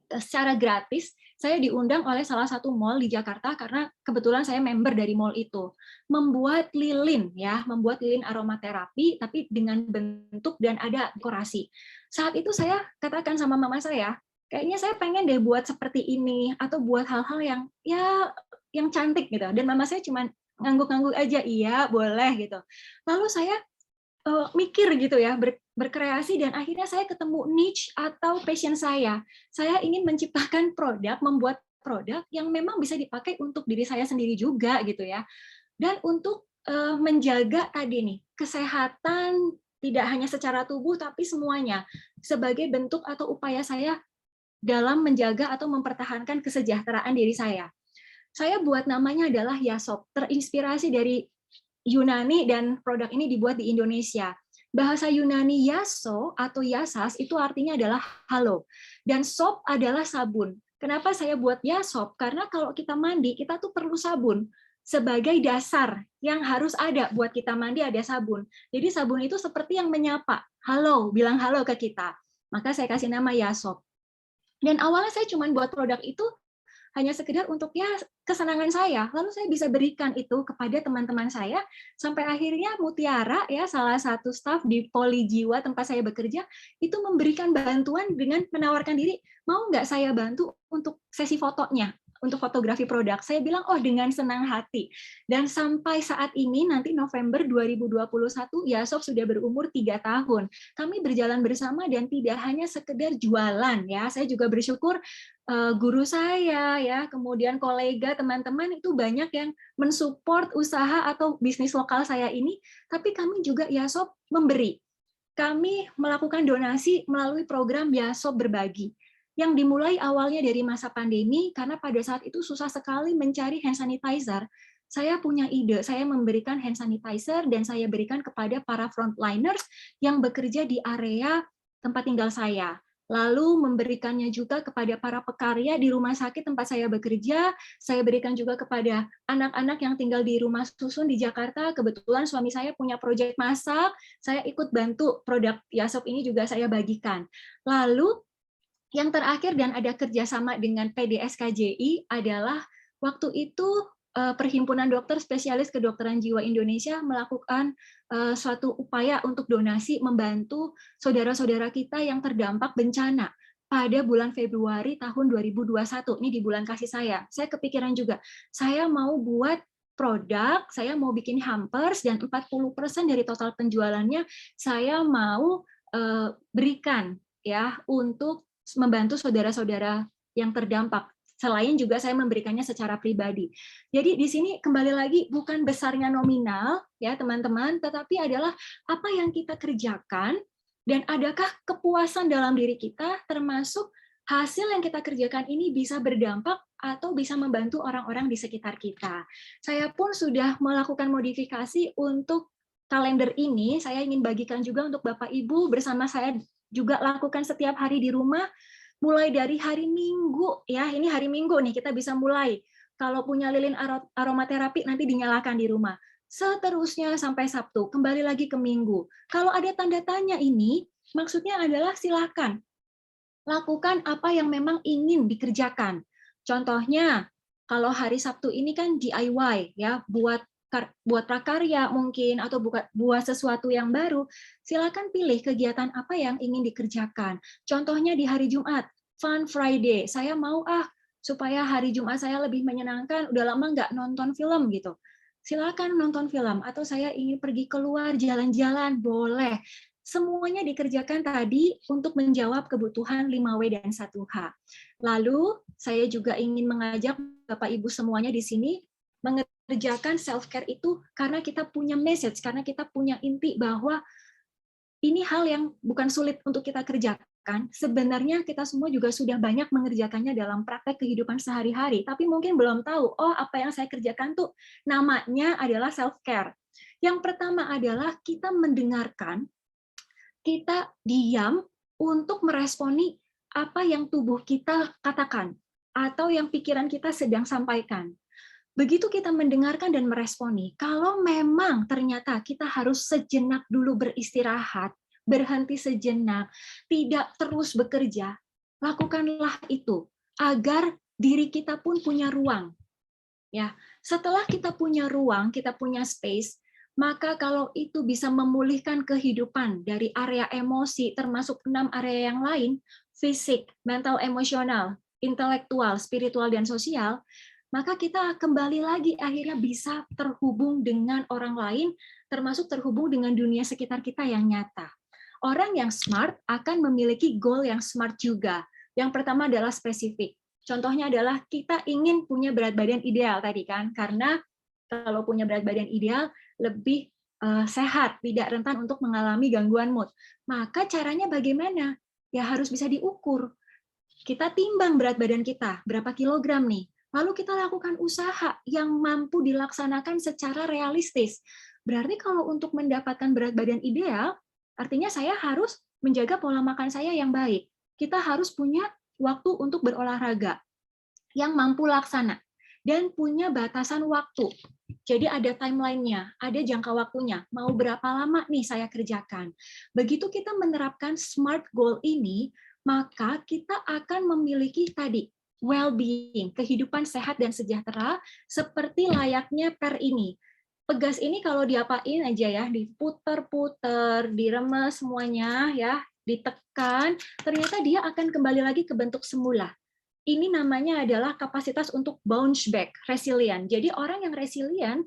secara gratis. Saya diundang oleh salah satu mall di Jakarta karena kebetulan saya member dari mall itu, membuat lilin, ya, membuat lilin aromaterapi tapi dengan bentuk dan ada dekorasi. Saat itu saya katakan sama mama saya, kayaknya saya pengen deh buat seperti ini atau buat hal-hal yang, ya, yang cantik gitu. Dan mama saya cuma ngangguk-ngangguk aja, iya boleh gitu. Lalu saya mikir gitu, ya, berkreasi, dan akhirnya saya ketemu niche atau passion saya. Saya ingin menciptakan produk, membuat produk yang memang bisa dipakai untuk diri saya sendiri juga gitu, ya. Dan untuk menjaga tadi nih kesehatan tidak hanya secara tubuh tapi semuanya sebagai bentuk atau upaya saya dalam menjaga atau mempertahankan kesejahteraan diri saya. Saya buat namanya adalah Yasop, terinspirasi dari Yunani dan produk ini dibuat di Indonesia. Bahasa Yunani yaso atau yasas itu artinya adalah halo. Dan sop adalah sabun. Kenapa saya buat yasop? Karena kalau kita mandi, kita tuh perlu sabun. Sebagai dasar yang harus ada buat kita mandi ada sabun. Jadi sabun itu seperti yang menyapa. Halo, bilang halo ke kita. Maka saya kasih nama yasop. Dan awalnya saya cuma buat produk itu hanya sekedar untuk, ya, kesenangan saya. Lalu saya bisa berikan itu kepada teman-teman saya sampai akhirnya Mutiara, ya, salah satu staf di Poli Jiwa tempat saya bekerja, itu memberikan bantuan dengan menawarkan diri, mau nggak saya bantu untuk sesi fotonya. untuk fotografi produk. Saya bilang, oh dengan senang hati. Dan sampai saat ini, nanti November 2021, Yasop sudah berumur 3 tahun. Kami berjalan bersama dan tidak hanya sekedar jualan. Ya, saya juga bersyukur guru saya, ya, kemudian kolega, teman-teman itu banyak yang mensupport usaha atau bisnis lokal saya ini, tapi kami juga Yasop memberi. Kami melakukan donasi melalui program Yasop Berbagi, yang dimulai awalnya dari masa pandemi, karena pada saat itu susah sekali mencari hand sanitizer. Saya punya ide, saya memberikan hand sanitizer dan saya berikan kepada para frontliners yang bekerja di area tempat tinggal saya. Lalu memberikannya juga kepada para pekarya di rumah sakit tempat saya bekerja. Saya berikan juga kepada anak-anak yang tinggal di rumah susun di Jakarta. Kebetulan suami saya punya proyek masak, saya ikut bantu produk Yasop ini juga saya bagikan. Lalu yang terakhir dan ada kerjasama dengan PDSKJI adalah waktu itu Perhimpunan Dokter Spesialis Kedokteran Jiwa Indonesia melakukan suatu upaya untuk donasi membantu saudara-saudara kita yang terdampak bencana pada bulan Februari tahun 2021. Ini di bulan kasih saya. Saya kepikiran juga, saya mau buat produk, saya mau bikin hampers dan 40% dari total penjualannya saya mau berikan ya untuk membantu saudara-saudara yang terdampak. Selain juga saya memberikannya secara pribadi. Jadi di sini kembali lagi bukan besarnya nominal ya teman-teman, tetapi adalah apa yang kita kerjakan dan adakah kepuasan dalam diri kita termasuk hasil yang kita kerjakan ini bisa berdampak atau bisa membantu orang-orang di sekitar kita. Saya pun sudah melakukan modifikasi untuk kalender ini, saya ingin bagikan juga untuk Bapak Ibu bersama saya juga lakukan setiap hari di rumah, mulai dari hari Minggu, ya ini hari Minggu nih kita bisa mulai. Kalau punya lilin aromaterapi nanti dinyalakan di rumah. Seterusnya sampai Sabtu, kembali lagi ke Minggu. Kalau ada tanda tanya ini, maksudnya adalah silakan lakukan apa yang memang ingin dikerjakan. Contohnya, kalau hari Sabtu ini kan DIY, ya buat prakarya mungkin atau buat sesuatu yang baru, silakan pilih kegiatan apa yang ingin dikerjakan. Contohnya di hari Jumat, Fun Friday. Saya mau supaya hari Jumat saya lebih menyenangkan, udah lama nggak nonton film gitu. Silakan nonton film atau saya ingin pergi keluar jalan-jalan, boleh. Semuanya dikerjakan tadi untuk menjawab kebutuhan 5W dan 1H. Lalu saya juga ingin mengajak Bapak Ibu semuanya di sini mengerjakan self-care itu karena kita punya message, karena kita punya inti bahwa ini hal yang bukan sulit untuk kita kerjakan. Sebenarnya kita semua juga sudah banyak mengerjakannya dalam praktek kehidupan sehari-hari, tapi mungkin belum tahu, oh apa yang saya kerjakan tuh namanya adalah self-care. Yang pertama adalah kita mendengarkan, kita diam untuk meresponi apa yang tubuh kita katakan atau yang pikiran kita sedang sampaikan. Begitu kita mendengarkan dan meresponi, kalau memang ternyata kita harus sejenak dulu beristirahat, berhenti sejenak, tidak terus bekerja, lakukanlah itu agar diri kita pun punya ruang. Ya, setelah kita punya ruang, kita punya space, maka kalau itu bisa memulihkan kehidupan dari area emosi, termasuk 6 area yang lain, fisik, mental, emosional, intelektual, spiritual, dan sosial, maka kita kembali lagi akhirnya bisa terhubung dengan orang lain, termasuk terhubung dengan dunia sekitar kita yang nyata. Orang yang smart akan memiliki goal yang smart juga. Yang pertama adalah spesifik. Contohnya adalah kita ingin punya berat badan ideal tadi kan, karena kalau punya berat badan ideal lebih sehat, tidak rentan untuk mengalami gangguan mood. Maka caranya bagaimana? Ya harus bisa diukur. Kita timbang berat badan kita, berapa kilogram nih. Lalu kita lakukan usaha yang mampu dilaksanakan secara realistis. Berarti kalau untuk mendapatkan berat badan ideal, artinya saya harus menjaga pola makan saya yang baik. Kita harus punya waktu untuk berolahraga yang mampu laksana dan punya batasan waktu. Jadi ada timeline-nya, ada jangka waktunya. Mau berapa lama nih saya kerjakan. Begitu kita menerapkan SMART goal ini, maka kita akan memiliki tadi well-being, kehidupan sehat dan sejahtera seperti layaknya per ini. Pegas ini kalau diapain aja ya, diputer-puter, diremes semuanya ya, ditekan, ternyata dia akan kembali lagi ke bentuk semula. ini namanya adalah kapasitas untuk bounce back, resilient. Jadi orang yang resilient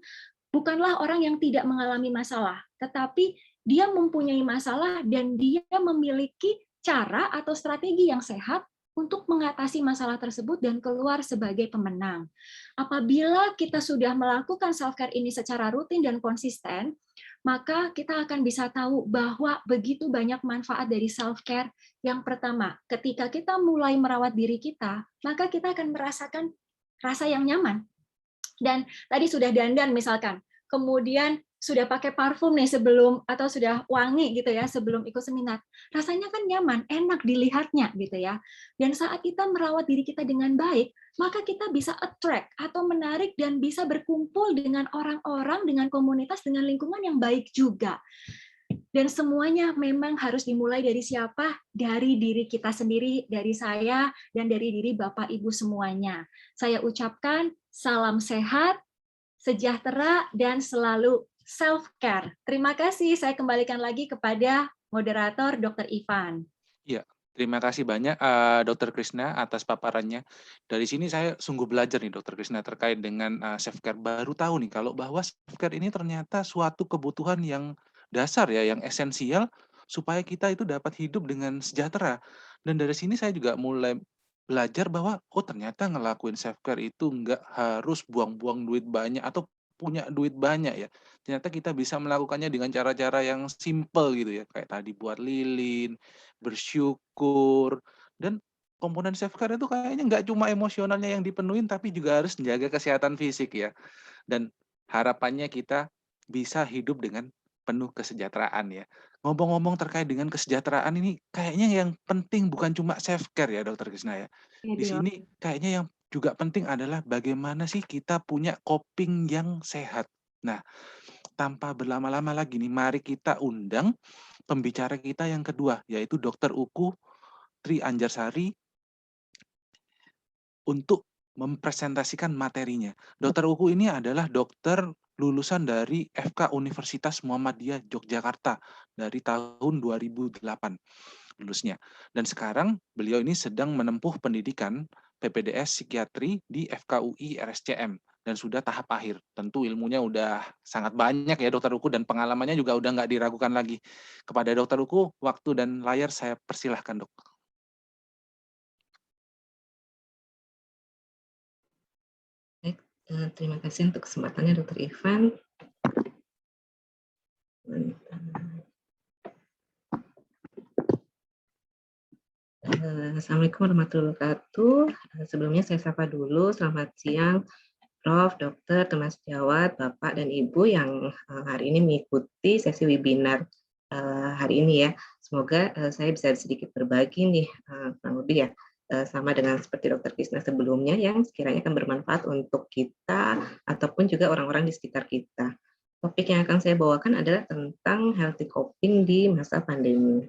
bukanlah orang yang tidak mengalami masalah, tetapi dia mempunyai masalah dan dia memiliki cara atau strategi yang sehat untuk mengatasi masalah tersebut dan keluar sebagai pemenang. Apabila kita sudah melakukan self-care ini secara rutin dan konsisten, maka kita akan bisa tahu bahwa begitu banyak manfaat dari self-care. Yang pertama, ketika kita mulai merawat diri kita, maka kita akan merasakan rasa yang nyaman. Dan tadi sudah dandan misalkan, kemudian sudah pakai parfum nih sebelum, atau sudah wangi gitu ya sebelum ikut seminar, rasanya kan nyaman, enak dilihatnya gitu ya. Dan saat kita merawat diri kita dengan baik, maka kita bisa attract atau menarik dan bisa berkumpul dengan orang-orang, dengan komunitas, dengan lingkungan yang baik juga. Dan semuanya memang harus dimulai dari siapa? Dari diri kita sendiri, dari saya, dan dari diri Bapak Ibu semuanya. Saya ucapkan salam sehat, sejahtera, dan selalu self-care. Terima kasih, saya kembalikan lagi kepada moderator Dr. Ivan. Ya, terima kasih banyak Dr. Krishna atas paparannya. Dari sini saya sungguh belajar nih Dr. Krishna terkait dengan self-care. Baru tahu nih kalau bahwa self-care ini ternyata suatu kebutuhan yang dasar ya, yang esensial supaya kita itu dapat hidup dengan sejahtera. Dan dari sini saya juga mulai belajar bahwa oh ternyata ngelakuin self-care itu nggak harus buang-buang duit banyak atau punya duit banyak ya. Ternyata kita bisa melakukannya dengan cara-cara yang simple gitu ya. Kayak tadi buat lilin, bersyukur, dan komponen self-care itu kayaknya nggak cuma emosionalnya yang dipenuhin, tapi juga harus menjaga kesehatan fisik ya. Dan harapannya kita bisa hidup dengan penuh kesejahteraan ya. Ngomong-ngomong terkait dengan kesejahteraan ini, kayaknya yang penting bukan cuma self-care ya Dokter Krisna ya. Di sini kayaknya yang juga penting adalah bagaimana sih kita punya coping yang sehat. Nah, tanpa berlama-lama lagi nih, mari kita undang pembicara kita yang kedua, yaitu Dr. Uku Tri Anjarsari untuk mempresentasikan materinya. Dr. Uku ini adalah dokter lulusan dari FK Universitas Muhammadiyah Yogyakarta dari tahun 2008 lulusnya. Dan sekarang beliau ini sedang menempuh pendidikan PPDS Psikiatri di FKUI RSCM dan sudah tahap akhir. Tentu ilmunya udah sangat banyak ya Dokter Uku dan pengalamannya juga udah nggak diragukan lagi. Kepada Dokter Uku, waktu dan layar saya persilahkan Dok. Baik, terima kasih untuk kesempatannya Dr. Ivan. Assalamualaikum warahmatullahi wabarakatuh. Sebelumnya saya sapa dulu, selamat siang Prof, Dokter, teman sejawat, Bapak dan Ibu yang hari ini mengikuti sesi webinar hari ini ya. Semoga saya bisa sedikit berbagi nih, kurang lebih ya, sama dengan seperti Dr. Krisna sebelumnya yang sekiranya akan bermanfaat untuk kita ataupun juga orang-orang di sekitar kita. Topik yang akan saya bawakan adalah tentang healthy coping di masa pandemi.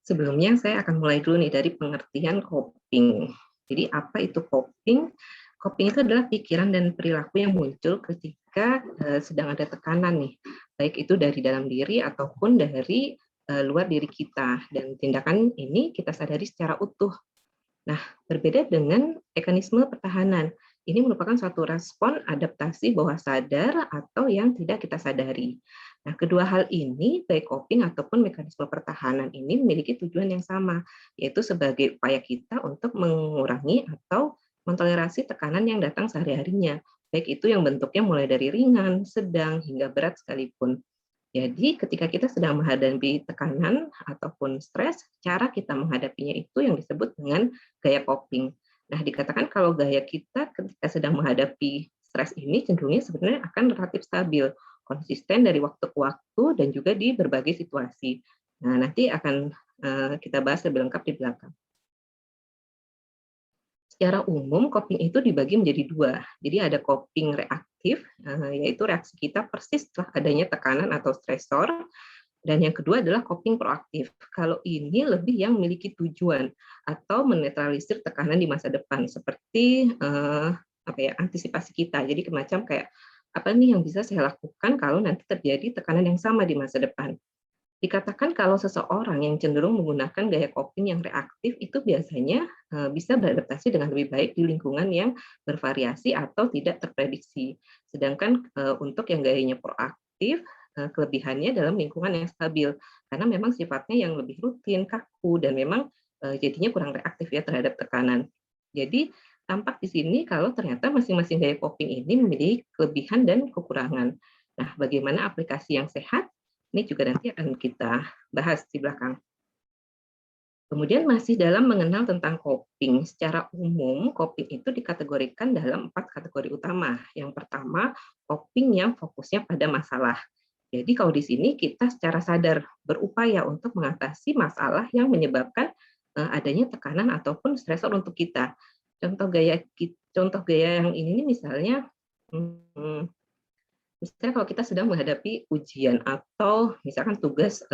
Sebelumnya saya akan mulai dulu nih dari pengertian coping. Jadi apa itu coping? Coping itu adalah pikiran dan perilaku yang muncul ketika sedang ada tekanan nih, baik itu dari dalam diri ataupun dari luar diri kita. Dan tindakan ini kita sadari secara utuh. Nah, berbeda dengan mekanisme pertahanan. Ini merupakan suatu respon adaptasi bawah sadar atau yang tidak kita sadari. Nah, kedua hal ini, baik coping ataupun mekanisme pertahanan ini memiliki tujuan yang sama, yaitu sebagai upaya kita untuk mengurangi atau mentolerasi tekanan yang datang sehari-harinya, baik itu yang bentuknya mulai dari ringan, sedang, hingga berat sekalipun. Jadi ketika kita sedang menghadapi tekanan ataupun stres, cara kita menghadapinya itu yang disebut dengan gaya coping. Nah, dikatakan kalau gaya kita ketika sedang menghadapi stres ini cenderungnya sebenarnya akan relatif stabil, konsisten dari waktu ke waktu dan juga di berbagai situasi. Nah, nanti akan kita bahas lebih lengkap di belakang. Secara umum, coping itu dibagi menjadi dua. Jadi ada coping reaktif, yaitu reaksi kita persis setelah adanya tekanan atau stresor, dan yang kedua adalah coping proaktif. Kalau ini lebih yang memiliki tujuan atau menetralisir tekanan di masa depan, seperti antisipasi kita. Jadi macam kayak apa nih yang bisa saya lakukan kalau nanti terjadi tekanan yang sama di masa depan. Dikatakan kalau seseorang yang cenderung menggunakan gaya coping yang reaktif itu biasanya bisa beradaptasi dengan lebih baik di lingkungan yang bervariasi atau tidak terprediksi. Sedangkan untuk yang gayanya proaktif, kelebihannya dalam lingkungan yang stabil, karena memang sifatnya yang lebih rutin, kaku, dan memang jadinya kurang reaktif ya terhadap tekanan. Jadi tampak di sini kalau ternyata masing-masing gaya coping ini memiliki kelebihan dan kekurangan. Nah, bagaimana aplikasi yang sehat? Ini juga nanti akan kita bahas di belakang. Kemudian masih dalam mengenal tentang coping. Secara umum, coping itu dikategorikan dalam 4 kategori utama. Yang pertama, coping yang fokusnya pada masalah. Jadi kalau di sini kita secara sadar berupaya untuk mengatasi masalah yang menyebabkan adanya tekanan ataupun stresor untuk kita. Contoh gaya yang ini misalnya misalnya kalau kita sedang menghadapi ujian atau misalkan tugas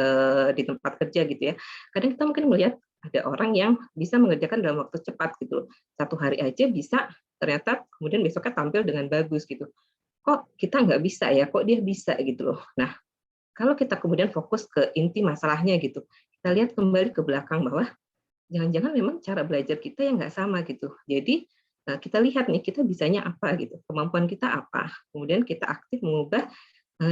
di tempat kerja gitu ya, kadang kita mungkin melihat ada orang yang bisa mengerjakan dalam waktu cepat gitu. 1 hari aja bisa, ternyata kemudian besoknya tampil dengan bagus gitu. Kok kita nggak bisa ya? Kok dia bisa gitu loh. Nah, kalau kita kemudian fokus ke inti masalahnya gitu, kita lihat kembali ke belakang bahwa jangan-jangan memang cara belajar kita yang nggak sama gitu. Jadi kita lihat nih kita bisanya apa gitu, kemampuan kita apa, kemudian kita aktif mengubah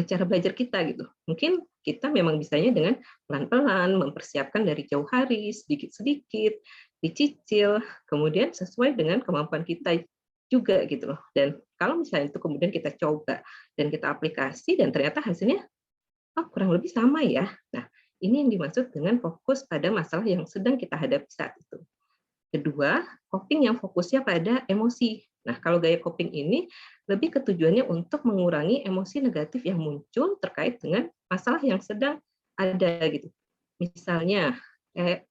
cara belajar kita gitu. Mungkin kita memang bisanya dengan pelan-pelan mempersiapkan dari jauh hari, sedikit-sedikit, dicicil, kemudian sesuai dengan kemampuan kita juga gitu loh. Dan kalau misalnya itu kemudian kita coba dan kita aplikasi dan ternyata hasilnya oh kurang lebih sama ya. Nah, ini yang dimaksud dengan fokus pada masalah yang sedang kita hadapi saat itu. Kedua, coping yang fokusnya pada emosi. Nah, kalau gaya coping ini lebih ke tujuannya untuk mengurangi emosi negatif yang muncul terkait dengan masalah yang sedang ada gitu. Misalnya,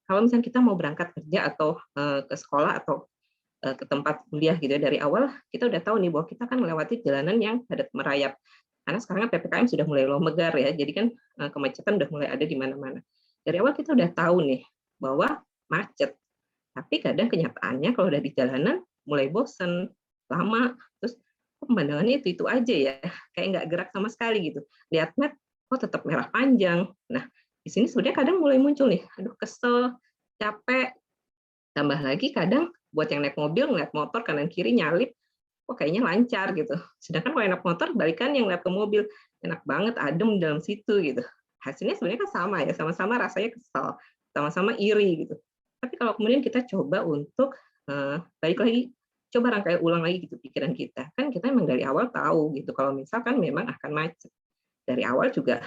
kalau misalnya kita mau berangkat kerja atau ke sekolah atau ke tempat kuliah gitu ya, dari awal kita udah tahu nih bahwa kita akan melewati jalanan yang padat merayap. Karena sekarang kan PPKM sudah mulai longgar ya, jadi kan kemacetan udah mulai ada di mana-mana. Dari awal kita udah tahu nih bahwa macet. Tapi kadang kenyataannya kalau udah di jalanan mulai bosen, lama, terus kok pemandangannya itu-itu aja ya, kayak nggak gerak sama sekali gitu. Lihat map, kok tetap merah panjang. Nah, di sini sebenarnya kadang mulai muncul nih, aduh kesel, capek, tambah lagi kadang buat yang naik mobil ngeliat motor kanan kiri nyalip, kok kayaknya lancar gitu. Sedangkan kalau yang naik motor balikan yang lihat ke mobil, enak banget adem di dalam situ gitu. Hasilnya sebenarnya kan sama ya, sama-sama rasanya kesel, sama-sama iri gitu. Tapi kalau kemudian kita coba untuk balik lagi, coba rangkai ulang lagi gitu pikiran kita. Kan kita memang dari awal tahu gitu kalau misalkan memang akan macet. Dari awal juga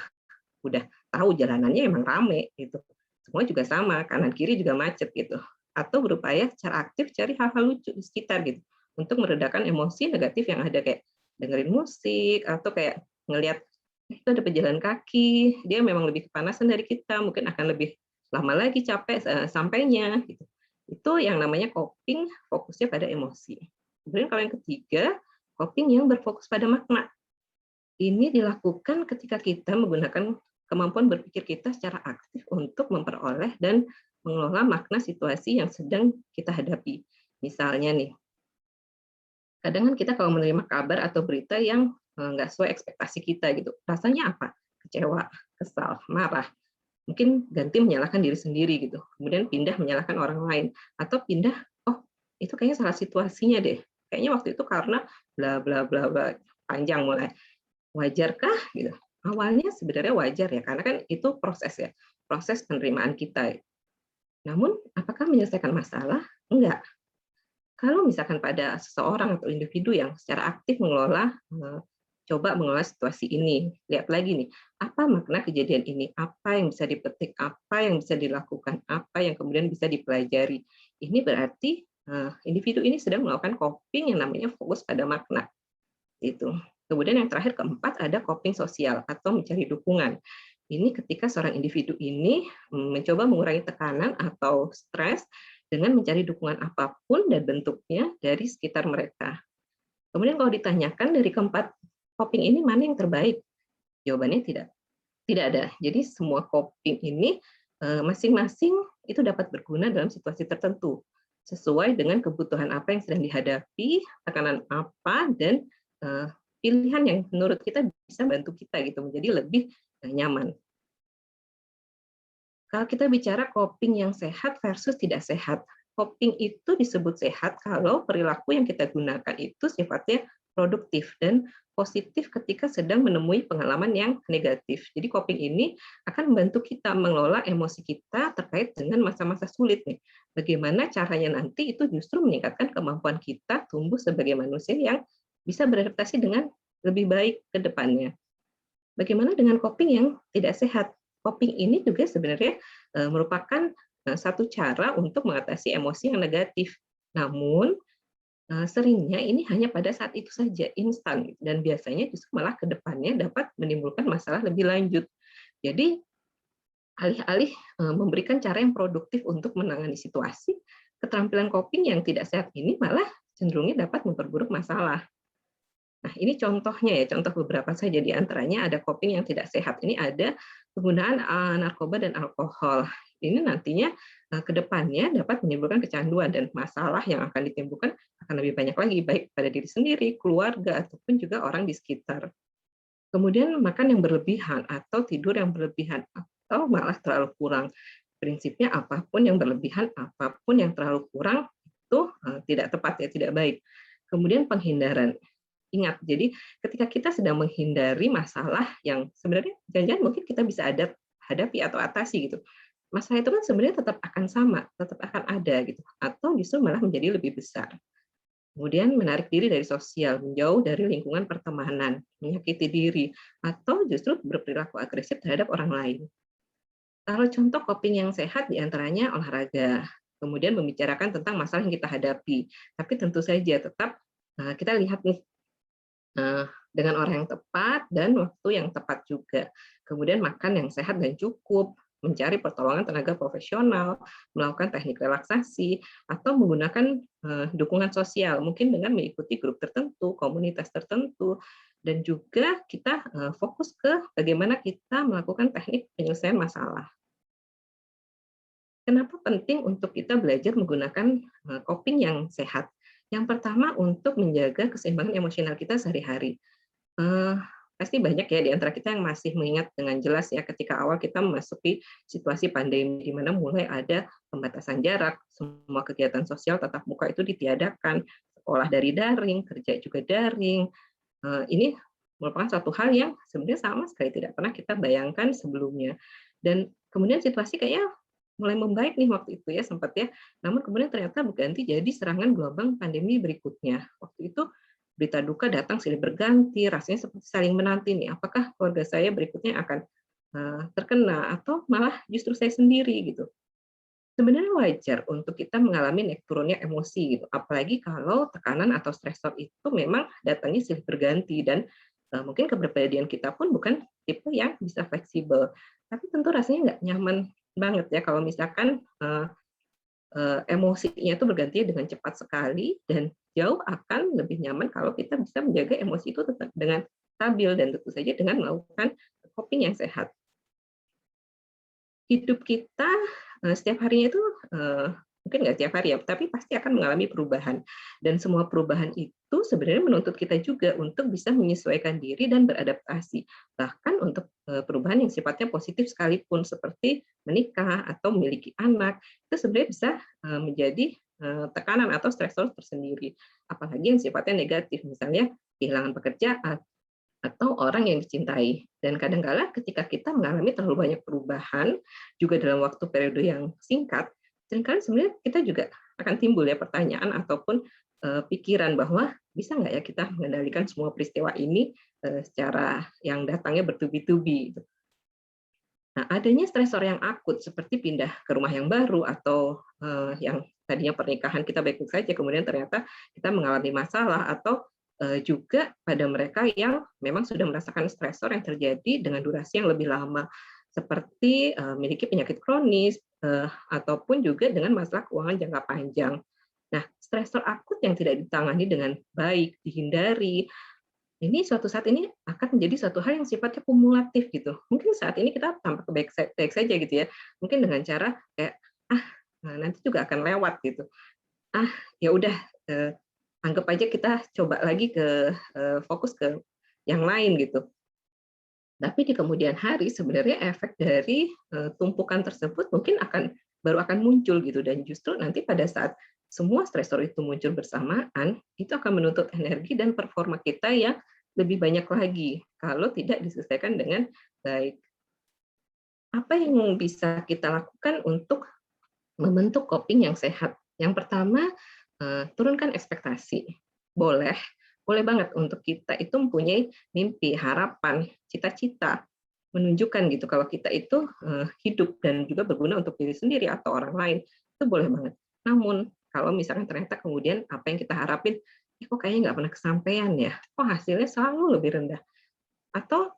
udah tahu jalanannya emang rame gitu. Semua juga sama, kanan kiri juga macet gitu. Atau berupaya secara aktif cari hal-hal lucu di sekitar gitu untuk meredakan emosi negatif yang ada kayak dengerin musik atau kayak ngelihat itu ada pejalan kaki, dia memang lebih kepanasan dari kita, mungkin akan lebih lama lagi capek sampainya gitu. Itu yang namanya coping fokusnya pada emosi. Kemudian kalau yang ketiga, coping yang berfokus pada makna. Ini dilakukan ketika kita menggunakan kemampuan berpikir kita secara aktif untuk memperoleh dan mengelola makna situasi yang sedang kita hadapi. Misalnya nih, kadang kan kita kalau menerima kabar atau berita yang nggak sesuai ekspektasi kita gitu, rasanya apa? Kecewa, kesal, marah. Mungkin ganti menyalahkan diri sendiri gitu, kemudian pindah menyalahkan orang lain, atau pindah, oh itu kayaknya salah situasinya deh, kayaknya waktu itu karena bla bla bla bla, panjang mulai. Wajarkah gitu? Awalnya sebenarnya wajar ya, karena kan itu proses ya, proses penerimaan kita. Namun apakah menyelesaikan masalah? Enggak. Kalau misalkan pada seseorang atau individu yang secara aktif mengelola, coba mengelola situasi ini, lihat lagi nih, apa makna kejadian ini, apa yang bisa dipetik, apa yang bisa dilakukan, apa yang kemudian bisa dipelajari. Ini berarti individu ini sedang melakukan coping yang namanya fokus pada makna. Itu. Kemudian yang terakhir keempat ada coping sosial atau mencari dukungan. Ini ketika seorang individu ini mencoba mengurangi tekanan atau stres dengan mencari dukungan apapun dan bentuknya dari sekitar mereka. Kemudian kalau ditanyakan dari keempat coping ini mana yang terbaik? Jawabannya tidak ada. Jadi semua coping ini masing-masing itu dapat berguna dalam situasi tertentu sesuai dengan kebutuhan apa yang sedang dihadapi, tekanan apa, dan pilihan yang menurut kita bisa bantu kita gitu menjadi lebih nyaman. Kalau kita bicara coping yang sehat versus tidak sehat, coping itu disebut sehat kalau perilaku yang kita gunakan itu sifatnya produktif dan positif ketika sedang menemui pengalaman yang negatif. Jadi coping ini akan membantu kita mengelola emosi kita terkait dengan masa-masa sulit nih. Bagaimana caranya nanti itu justru meningkatkan kemampuan kita tumbuh sebagai manusia yang bisa beradaptasi dengan lebih baik ke depannya. Bagaimana dengan coping yang tidak sehat? Coping ini juga sebenarnya merupakan satu cara untuk mengatasi emosi yang negatif. Namun seringnya ini hanya pada saat itu saja, instan, dan biasanya justru malah ke depannya dapat menimbulkan masalah lebih lanjut. Jadi alih-alih memberikan cara yang produktif untuk menangani situasi, keterampilan coping yang tidak sehat ini malah cenderungnya dapat memperburuk masalah. Nah, ini contohnya ya, contoh beberapa saja di antaranya ada coping yang tidak sehat. Ini ada penggunaan narkoba dan alkohol. Ini nantinya ke depannya dapat menimbulkan kecanduan dan masalah yang akan ditimbulkan akan lebih banyak lagi, baik pada diri sendiri, keluarga, ataupun juga orang di sekitar. Kemudian makan yang berlebihan atau tidur yang berlebihan atau malah terlalu kurang. Prinsipnya apapun yang berlebihan, apapun yang terlalu kurang itu tidak tepat ya, tidak baik. Kemudian penghindaran. Ingat, jadi ketika kita sedang menghindari masalah yang sebenarnya jangan-jangan mungkin kita bisa hadapi atau atasi gitu. Masalah itu kan sebenarnya tetap akan sama, tetap akan ada gitu, atau justru malah menjadi lebih besar. Kemudian menarik diri dari sosial, menjauh dari lingkungan pertemanan, menyakiti diri, atau justru berperilaku agresif terhadap orang lain. Kalau contoh coping yang sehat diantaranya olahraga, kemudian membicarakan tentang masalah yang kita hadapi, tapi tentu saja tetap kita lihat nih dengan orang yang tepat dan waktu yang tepat juga. Kemudian makan yang sehat dan cukup, mencari pertolongan tenaga profesional, melakukan teknik relaksasi, atau menggunakan dukungan sosial, mungkin dengan mengikuti grup tertentu, komunitas tertentu, dan juga kita fokus ke bagaimana kita melakukan teknik penyelesaian masalah. Kenapa penting untuk kita belajar menggunakan coping yang sehat? Yang pertama untuk menjaga keseimbangan emosional kita sehari-hari. Pasti banyak ya di antara kita yang masih mengingat dengan jelas ya ketika awal kita memasuki situasi pandemi di mana mulai ada pembatasan jarak, semua kegiatan sosial tatap muka itu ditiadakan, sekolah dari daring, kerja juga daring. Ini merupakan satu hal yang sebenarnya sama sekali tidak pernah kita bayangkan sebelumnya. Dan kemudian situasi kayaknya mulai membaik nih waktu itu ya sempat ya. Namun kemudian ternyata berganti jadi serangan gelombang pandemi berikutnya. Waktu itu berita duka datang silih berganti, rasanya seperti saling menanti nih. Apakah keluarga saya berikutnya akan terkena atau malah justru saya sendiri gitu. Sebenarnya wajar untuk kita mengalami naik turunnya emosi gitu. Apalagi kalau tekanan atau stresor itu memang datangnya silih berganti dan mungkin kepribadian kita pun bukan tipe yang bisa fleksibel. Tapi tentu rasanya nggak nyaman banget ya kalau misalkan emosinya itu berganti dengan cepat sekali dan jauh akan lebih nyaman kalau kita bisa menjaga emosi itu tetap dengan stabil dan tentu saja dengan melakukan coping yang sehat. Hidup kita setiap harinya itu mungkin nggak setiap hari ya, tapi pasti akan mengalami perubahan. Dan semua perubahan itu sebenarnya menuntut kita juga untuk bisa menyesuaikan diri dan beradaptasi. Bahkan untuk perubahan yang sifatnya positif sekalipun, seperti menikah atau memiliki anak, itu sebenarnya bisa menjadi tekanan atau stresor tersendiri. Apalagi yang sifatnya negatif, misalnya kehilangan pekerjaan, atau orang yang dicintai. Dan kadang-kala ketika kita mengalami terlalu banyak perubahan, juga dalam waktu periode yang singkat, seringkali sebenarnya kita juga akan timbul ya pertanyaan ataupun pikiran bahwa bisa nggak ya kita mengendalikan semua peristiwa ini secara yang datangnya bertubi-tubi. Nah, adanya stresor yang akut seperti pindah ke rumah yang baru atau yang tadinya pernikahan kita baik-baik saja, kemudian ternyata kita mengalami masalah, atau juga pada mereka yang memang sudah merasakan stresor yang terjadi dengan durasi yang lebih lama, seperti memiliki penyakit kronis, ataupun juga dengan masalah keuangan jangka panjang. Nah, stresor akut yang tidak ditangani dengan baik, dihindari, ini suatu saat ini akan menjadi suatu hal yang sifatnya kumulatif gitu. Mungkin saat ini kita tampak baik saja gitu ya. Mungkin dengan cara kayak nanti juga akan lewat gitu. Ya udah anggap aja kita coba lagi ke fokus ke yang lain gitu. Tapi di kemudian hari sebenarnya efek dari tumpukan tersebut mungkin baru akan muncul gitu, dan justru nanti pada saat semua stresor itu muncul bersamaan, itu akan menuntut energi dan performa kita yang lebih banyak lagi kalau tidak diselesaikan dengan baik. Apa yang bisa kita lakukan untuk membentuk coping yang sehat? Yang pertama, turunkan ekspektasi. Boleh banget untuk kita itu mempunyai mimpi, harapan, cita-cita, menunjukkan gitu kalau kita itu hidup dan juga berguna untuk diri sendiri atau orang lain, itu boleh banget. Namun kalau misalkan ternyata kemudian apa yang kita harapin, kok kayaknya nggak pernah kesampaian ya, kok hasilnya selalu lebih rendah, atau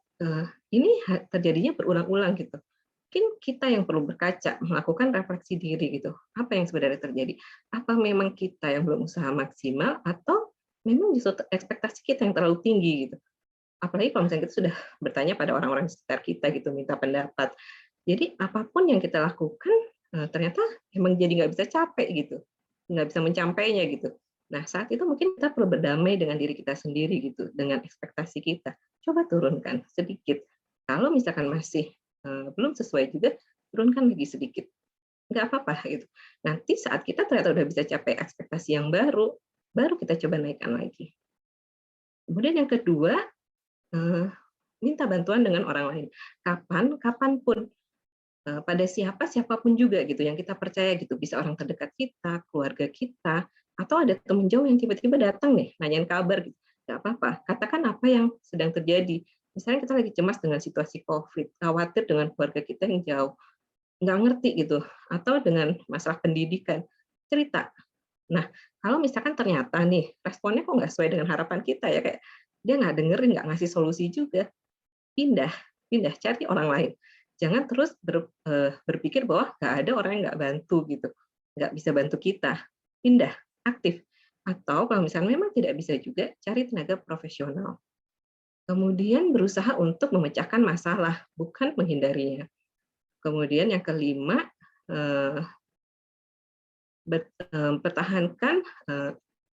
ini terjadinya berulang-ulang gitu. Mungkin kita yang perlu berkaca, melakukan refleksi diri gitu. Apa yang sebenarnya terjadi? Apa memang kita yang belum usaha maksimal, atau memang justru ekspektasi kita yang terlalu tinggi gitu. Apalagi kalau misalnya kita sudah bertanya pada orang-orang di sekitar kita gitu, minta pendapat. Jadi apapun yang kita lakukan ternyata emang jadi nggak bisa capek gitu, nggak bisa mencapainya gitu. Nah saat itu mungkin kita perlu berdamai dengan diri kita sendiri gitu, dengan ekspektasi kita. Coba turunkan sedikit. Kalau misalkan masih belum sesuai juga, turunkan lagi sedikit. Nggak apa-apa gitu. Nanti saat kita ternyata udah bisa capai ekspektasi yang baru kita coba naikkan lagi. Kemudian yang kedua, minta bantuan dengan orang lain. Kapanpun, pada siapapun juga gitu yang kita percaya gitu, bisa orang terdekat kita, keluarga kita, atau ada teman jauh yang tiba-tiba datang nih nanyain kabar gitu. Nggak apa-apa, katakan apa yang sedang terjadi. Misalnya kita lagi cemas dengan situasi COVID, khawatir dengan keluarga kita yang jauh, nggak ngerti gitu, atau dengan masalah pendidikan, cerita. Nah, kalau misalkan ternyata nih responnya kok nggak sesuai dengan harapan kita ya, kayak dia nggak dengerin, nggak ngasih solusi juga, pindah, cari orang lain. Jangan terus berpikir bahwa nggak ada orang yang nggak bantu gitu, nggak bisa bantu kita. Pindah, aktif. Atau kalau misalnya memang tidak bisa juga, cari tenaga profesional. Kemudian berusaha untuk memecahkan masalah, bukan menghindarinya. Kemudian yang kelima, pertahankan,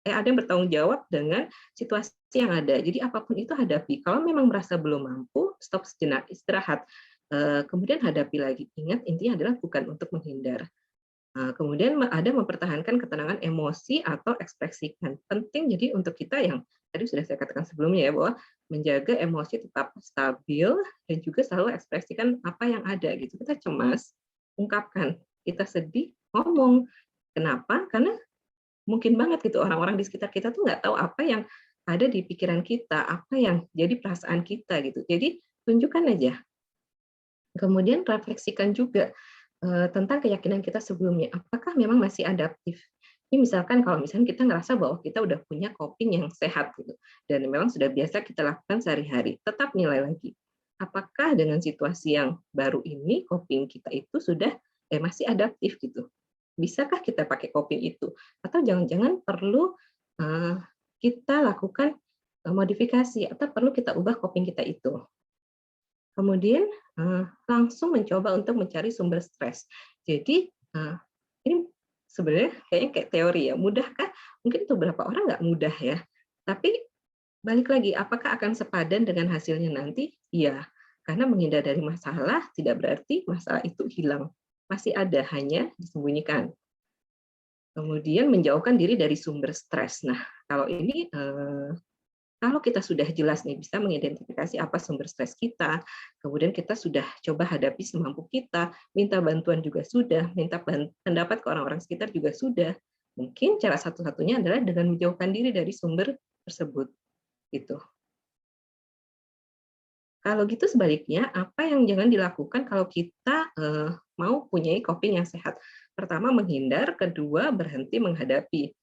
ada yang bertanggung jawab dengan situasi yang ada. Jadi apapun itu hadapi. Kalau memang merasa belum mampu, stop sejenak, istirahat. Kemudian hadapi lagi. Ingat, intinya adalah bukan untuk menghindar. Kemudian ada mempertahankan ketenangan emosi atau ekspresikan. Penting jadi untuk kita yang tadi sudah saya katakan sebelumnya ya, bahwa menjaga emosi tetap stabil dan juga selalu ekspresikan apa yang ada gitu. Kita cemas, ungkapkan. Kita sedih, ngomong. Kenapa? Karena mungkin banget gitu orang-orang di sekitar kita tuh nggak tahu apa yang ada di pikiran kita, apa yang jadi perasaan kita gitu. Jadi tunjukkan aja. Kemudian refleksikan juga tentang keyakinan kita sebelumnya. Apakah memang masih adaptif? Ini misalkan kalau misalnya kita ngerasa bahwa kita udah punya coping yang sehat gitu, dan memang sudah biasa kita lakukan sehari-hari, tetap nilai lagi. Apakah dengan situasi yang baru ini coping kita itu sudah masih adaptif gitu? Bisakah kita pakai coping itu? Atau jangan-jangan perlu kita lakukan modifikasi atau perlu kita ubah coping kita itu? Kemudian langsung mencoba untuk mencari sumber stres. Jadi ini sebenarnya kayaknya kayak teori ya, mudahkah? Mungkin untuk beberapa orang nggak mudah ya. Tapi balik lagi, apakah akan sepadan dengan hasilnya nanti? Iya, karena menghindar dari masalah tidak berarti masalah itu hilang. Masih ada, hanya disembunyikan. Kemudian menjauhkan diri dari sumber stres. Nah, kalau ini kalau kita sudah jelas nih bisa mengidentifikasi apa sumber stres kita, kemudian kita sudah coba hadapi semampu kita, minta bantuan juga sudah, minta pendapat ke orang-orang sekitar juga sudah. Mungkin cara satu-satunya adalah dengan menjauhkan diri dari sumber tersebut. Gitu. Kalau gitu sebaliknya, apa yang jangan dilakukan kalau kita mau punya coping yang sehat? Pertama, menghindar. Kedua, berhenti menghadapi.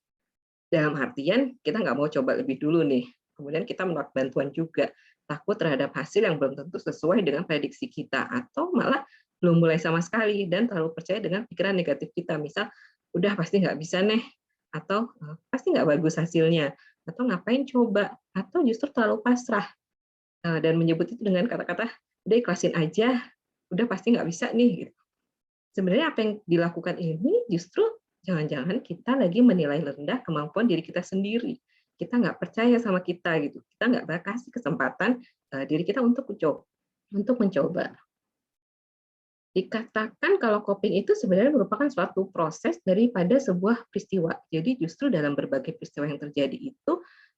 Dalam artian, kita nggak mau coba lebih dulu nih. Kemudian kita menolak bantuan juga. Takut terhadap hasil yang belum tentu sesuai dengan prediksi kita. Atau malah belum mulai sama sekali dan terlalu percaya dengan pikiran negatif kita. Misal, udah pasti nggak bisa nih. Atau pasti nggak bagus hasilnya. Atau ngapain coba. Atau justru terlalu pasrah. Dan menyebut itu dengan kata-kata, udah ikhlasin aja. Udah pasti nggak bisa nih. Gitu. Sebenarnya apa yang dilakukan ini justru jangan-jangan kita lagi menilai rendah kemampuan diri kita sendiri. Kita nggak percaya sama kita gitu. Kita nggak kasih kesempatan diri kita untuk untuk mencoba. Dikatakan kalau coping itu sebenarnya merupakan suatu proses daripada sebuah peristiwa. Jadi justru dalam berbagai peristiwa yang terjadi itu,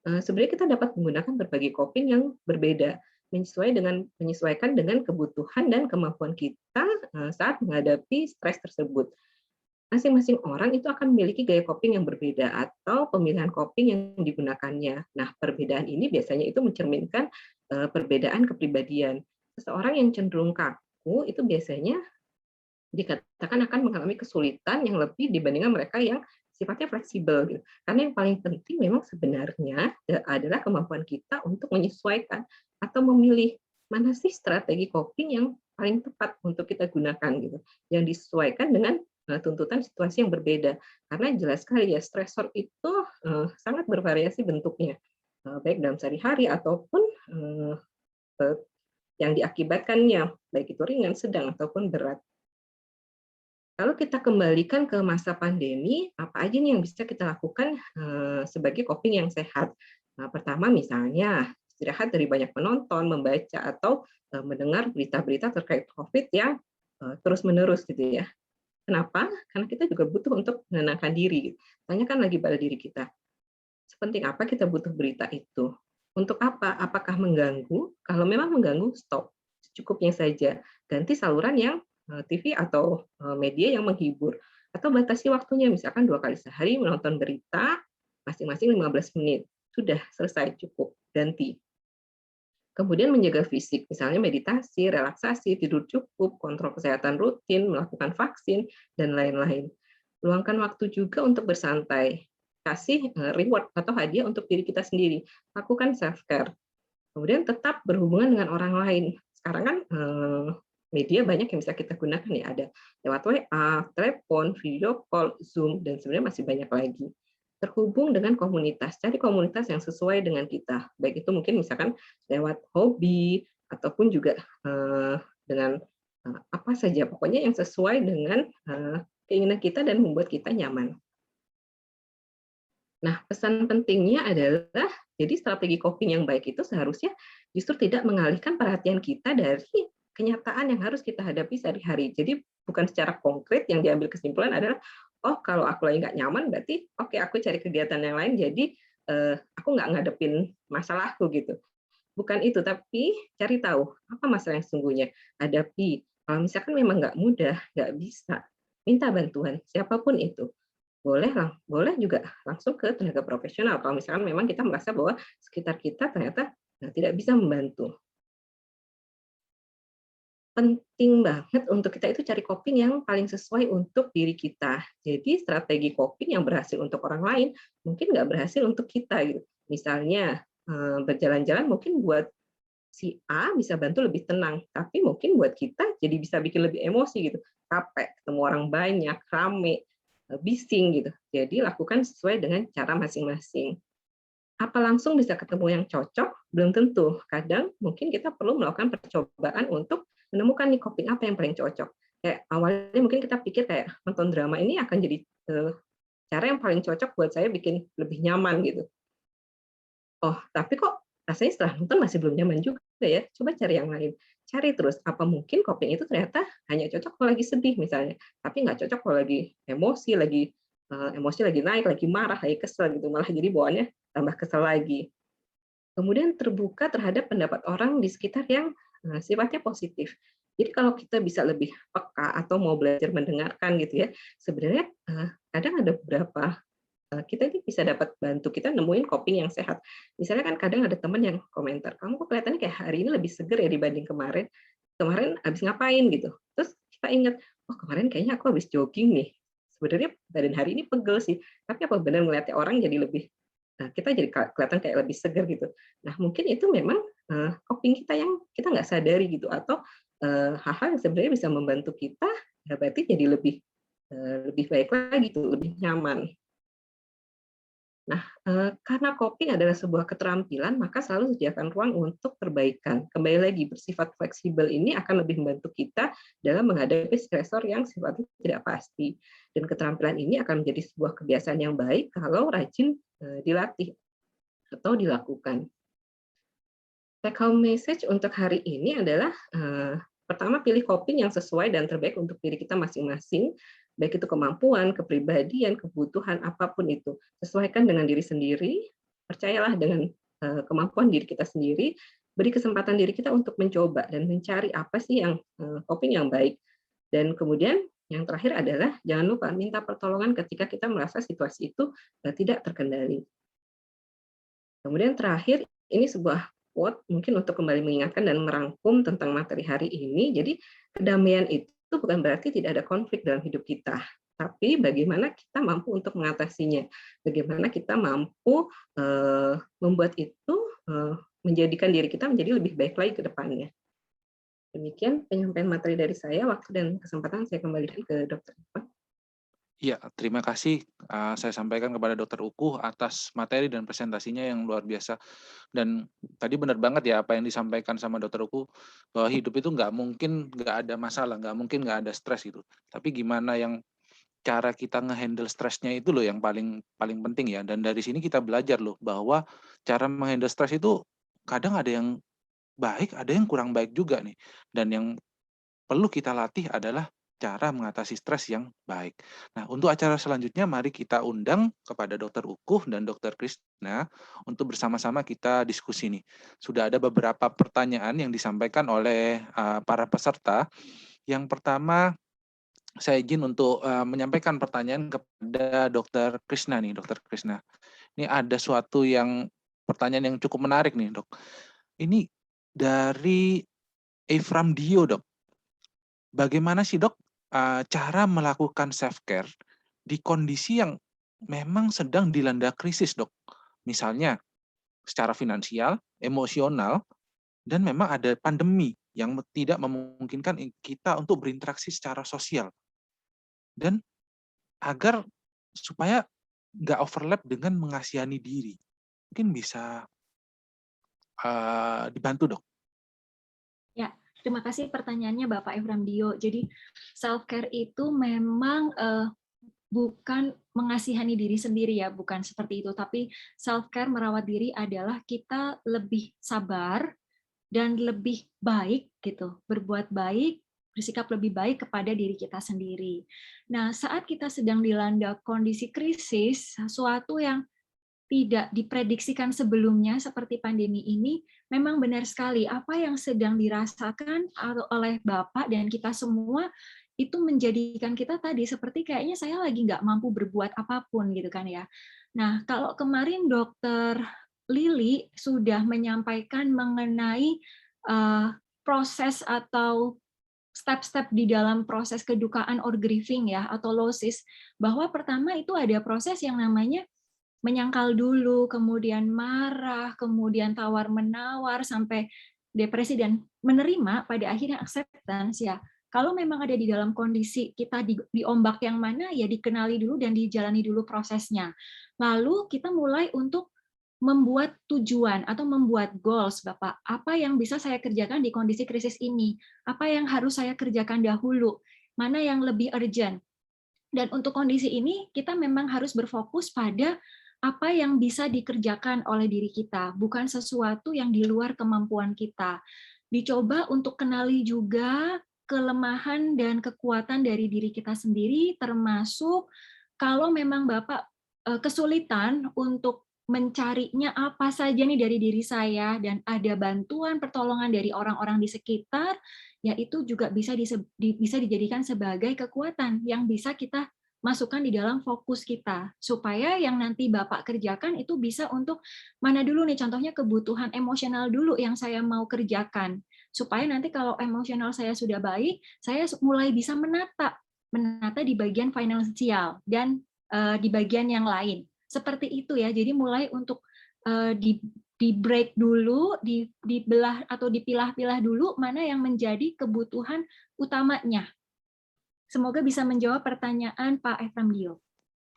sebenarnya kita dapat menggunakan berbagai coping yang berbeda, menyesuaikan dengan kebutuhan dan kemampuan kita saat menghadapi stres tersebut. Masing-masing orang itu akan memiliki gaya coping yang berbeda atau pemilihan coping yang digunakannya. Nah, perbedaan ini biasanya itu mencerminkan perbedaan kepribadian. Seseorang yang cenderung kaku itu biasanya dikatakan akan mengalami kesulitan yang lebih dibandingkan mereka yang sifatnya fleksibel gitu. Karena yang paling penting memang sebenarnya adalah kemampuan kita untuk menyesuaikan atau memilih mana sih strategi coping yang paling tepat untuk kita gunakan gitu, yang disesuaikan dengan tuntutan situasi yang berbeda. Karena jelas sekali ya, stresor itu sangat bervariasi bentuknya, baik dalam sehari-hari ataupun yang diakibatkannya, baik itu ringan, sedang, ataupun berat. Kalau kita kembalikan ke masa pandemi, apa aja nih yang bisa kita lakukan sebagai coping yang sehat? Nah, pertama misalnya istirahat dari banyak menonton, membaca, atau mendengar berita-berita terkait COVID yang terus-menerus gitu ya. Kenapa? Karena kita juga butuh untuk menenangkan diri. Tanyakan lagi pada diri kita, sepenting apa kita butuh berita itu? Untuk apa? Apakah mengganggu? Kalau memang mengganggu, stop. Secukupnya saja. Ganti saluran yang TV atau media yang menghibur. Atau batasi waktunya, misalkan 2 kali sehari menonton berita, masing-masing 15 menit. Sudah, selesai, cukup. Ganti. Kemudian menjaga fisik, misalnya meditasi, relaksasi, tidur cukup, kontrol kesehatan rutin, melakukan vaksin, dan lain-lain. Luangkan waktu juga untuk bersantai. Kasih reward atau hadiah untuk diri kita sendiri. Lakukan self-care. Kemudian tetap berhubungan dengan orang lain. Sekarang kan media banyak yang bisa kita gunakan ya, ada lewat WA, telepon, video call, Zoom, dan sebenarnya masih banyak lagi. Terhubung dengan komunitas, cari komunitas yang sesuai dengan kita. Baik itu mungkin misalkan lewat hobi, ataupun juga dengan apa saja, pokoknya yang sesuai dengan keinginan kita dan membuat kita nyaman. Nah, pesan pentingnya adalah, jadi strategi coping yang baik itu seharusnya justru tidak mengalihkan perhatian kita dari kenyataan yang harus kita hadapi sehari-hari. Jadi bukan secara konkret yang diambil kesimpulan adalah, oh kalau aku lagi nggak nyaman berarti oke aku cari kegiatan yang lain, jadi aku nggak ngadepin masalahku gitu. Bukan itu, tapi cari tahu apa masalah yang sesungguhnya. Hadapi. Kalau misalkan memang nggak mudah, nggak bisa, minta bantuan siapapun itu. Boleh juga langsung ke tenaga profesional kalau misalkan memang kita merasa bahwa sekitar kita ternyata tidak bisa membantu. Penting banget untuk kita itu cari coping yang paling sesuai untuk diri kita. Jadi strategi coping yang berhasil untuk orang lain mungkin nggak berhasil untuk kita gitu. Misalnya berjalan-jalan mungkin buat si A bisa bantu lebih tenang, tapi mungkin buat kita jadi bisa bikin lebih emosi gitu. Capek, ketemu orang banyak, rame, bising gitu. Jadi lakukan sesuai dengan cara masing-masing. Apa langsung bisa ketemu yang cocok? Belum tentu. Kadang mungkin kita perlu melakukan percobaan untuk menemukan nih coping apa yang paling cocok. Kayak awalnya mungkin kita pikir kayak nonton drama ini akan jadi cara yang paling cocok buat saya bikin lebih nyaman gitu. Oh, tapi kok rasanya setelah nonton masih belum nyaman juga ya, coba cari yang lain. Cari terus, apa mungkin coping itu ternyata hanya cocok kalau lagi sedih misalnya, tapi nggak cocok kalau lagi emosi lagi naik, lagi marah, lagi kesel gitu, malah jadi bawaannya tambah kesel lagi. Kemudian terbuka terhadap pendapat orang di sekitar yang sifatnya positif. Jadi kalau kita bisa lebih peka atau mau belajar mendengarkan gitu ya, sebenarnya kadang ada beberapa kita ini bisa dapat bantu kita nemuin coping yang sehat. Misalnya kan kadang ada teman yang komentar, "Kamu kok kelihatannya kayak hari ini lebih seger ya dibanding kemarin. Kemarin habis ngapain?" gitu. Terus kita ingat, "Oh, kemarin kayaknya aku habis jogging nih. Sebenarnya badan hari ini pegel sih, tapi apa benar melihatnya orang jadi lebih kita jadi kelihatan kayak lebih seger gitu." Nah, mungkin itu memang coping kita yang kita nggak sadari gitu, atau hal-hal yang sebenarnya bisa membantu kita, ya berarti jadi lebih baik lagi tuh, lebih nyaman. Nah, karena coping adalah sebuah keterampilan, maka selalu sediakan ruang untuk perbaikan. Kembali lagi, bersifat fleksibel ini akan lebih membantu kita dalam menghadapi stresor yang sifatnya tidak pasti. Dan keterampilan ini akan menjadi sebuah kebiasaan yang baik kalau rajin dilatih atau dilakukan. Take home message untuk hari ini adalah pertama, pilih coping yang sesuai dan terbaik untuk diri kita masing-masing, baik itu kemampuan, kepribadian, kebutuhan, apapun itu. Sesuaikan dengan diri sendiri, percayalah dengan kemampuan diri kita sendiri, beri kesempatan diri kita untuk mencoba dan mencari apa sih yang coping yang baik. Dan kemudian yang terakhir adalah jangan lupa minta pertolongan ketika kita merasa situasi itu tidak terkendali. Kemudian terakhir, ini sebuah quote mungkin untuk kembali mengingatkan dan merangkum tentang materi hari ini. Jadi kedamaian itu bukan berarti tidak ada konflik dalam hidup kita, tapi bagaimana kita mampu untuk mengatasinya, bagaimana kita mampu membuat itu menjadikan diri kita menjadi lebih baik lagi ke depannya. Demikian penyampaian materi dari saya. Waktu dan kesempatan saya kembalikan ke Dr. Ivan. Iya, terima kasih saya sampaikan kepada Dr. Ukuh atas materi dan presentasinya yang luar biasa. Dan tadi benar banget ya apa yang disampaikan sama Dr. Ukuh, bahwa hidup itu nggak mungkin nggak ada masalah, nggak mungkin nggak ada stres gitu. Tapi gimana yang cara kita ngehandle stresnya itu loh yang paling penting ya. Dan dari sini kita belajar loh bahwa cara menghandle stres itu kadang ada yang baik, ada yang kurang baik juga nih. Dan yang perlu kita latih adalah cara mengatasi stres yang baik. Nah, untuk acara selanjutnya mari kita undang kepada Dr. Ukuh dan Dr. Krishna untuk bersama-sama kita diskusi nih. Sudah ada beberapa pertanyaan yang disampaikan oleh para peserta. Yang pertama, saya izin untuk menyampaikan pertanyaan kepada Dr. Krishna nih, Dr. Krishna. Ini ada suatu pertanyaan yang cukup menarik nih, Dok. Ini dari Efram Dio, Dok. Bagaimana sih, Dok, cara melakukan self-care di kondisi yang memang sedang dilanda krisis, Dok? Misalnya secara finansial, emosional, dan memang ada pandemi yang tidak memungkinkan kita untuk berinteraksi secara sosial. Dan agar supaya nggak overlap dengan mengasihani diri. Mungkin bisa dibantu, Dok. Ya, terima kasih pertanyaannya Bapak Efram Dio. Jadi self-care itu memang bukan mengasihani diri sendiri ya, bukan seperti itu. Tapi self-care merawat diri adalah kita lebih sabar dan lebih baik gitu, berbuat baik, bersikap lebih baik kepada diri kita sendiri. Nah, saat kita sedang dilanda kondisi krisis, sesuatu yang tidak diprediksikan sebelumnya seperti pandemi ini, memang benar sekali apa yang sedang dirasakan oleh Bapak dan kita semua itu menjadikan kita tadi seperti kayaknya saya lagi nggak mampu berbuat apapun gitu kan ya. Nah, kalau kemarin Dokter Lili sudah menyampaikan mengenai proses atau step-step di dalam proses kedukaan or grieving ya atau losis, bahwa pertama itu ada proses yang namanya menyangkal dulu, kemudian marah, kemudian tawar-menawar, sampai depresi, dan menerima pada akhirnya acceptance ya. Kalau memang ada di dalam kondisi kita di ombak yang mana, ya dikenali dulu dan dijalani dulu prosesnya. Lalu kita mulai untuk membuat tujuan atau membuat goals, Bapak. Apa yang bisa saya kerjakan di kondisi krisis ini? Apa yang harus saya kerjakan dahulu? Mana yang lebih urgent? Dan untuk kondisi ini, kita memang harus berfokus pada apa yang bisa dikerjakan oleh diri kita, bukan sesuatu yang di luar kemampuan kita. Dicoba untuk kenali juga kelemahan dan kekuatan dari diri kita sendiri, termasuk kalau memang Bapak kesulitan untuk mencarinya apa saja nih dari diri saya, dan ada bantuan pertolongan dari orang-orang di sekitar, ya itu juga bisa dijadikan sebagai kekuatan yang bisa kita masukkan di dalam fokus kita, supaya yang nanti Bapak kerjakan itu bisa untuk mana dulu nih, contohnya kebutuhan emosional dulu yang saya mau kerjakan, supaya nanti kalau emosional saya sudah baik, saya mulai bisa menata di bagian finansial dan di bagian yang lain. Seperti itu ya, jadi mulai untuk di break dulu, dibelah atau dipilah-pilah dulu mana yang menjadi kebutuhan utamanya. Semoga bisa menjawab pertanyaan Pak Efram Dio.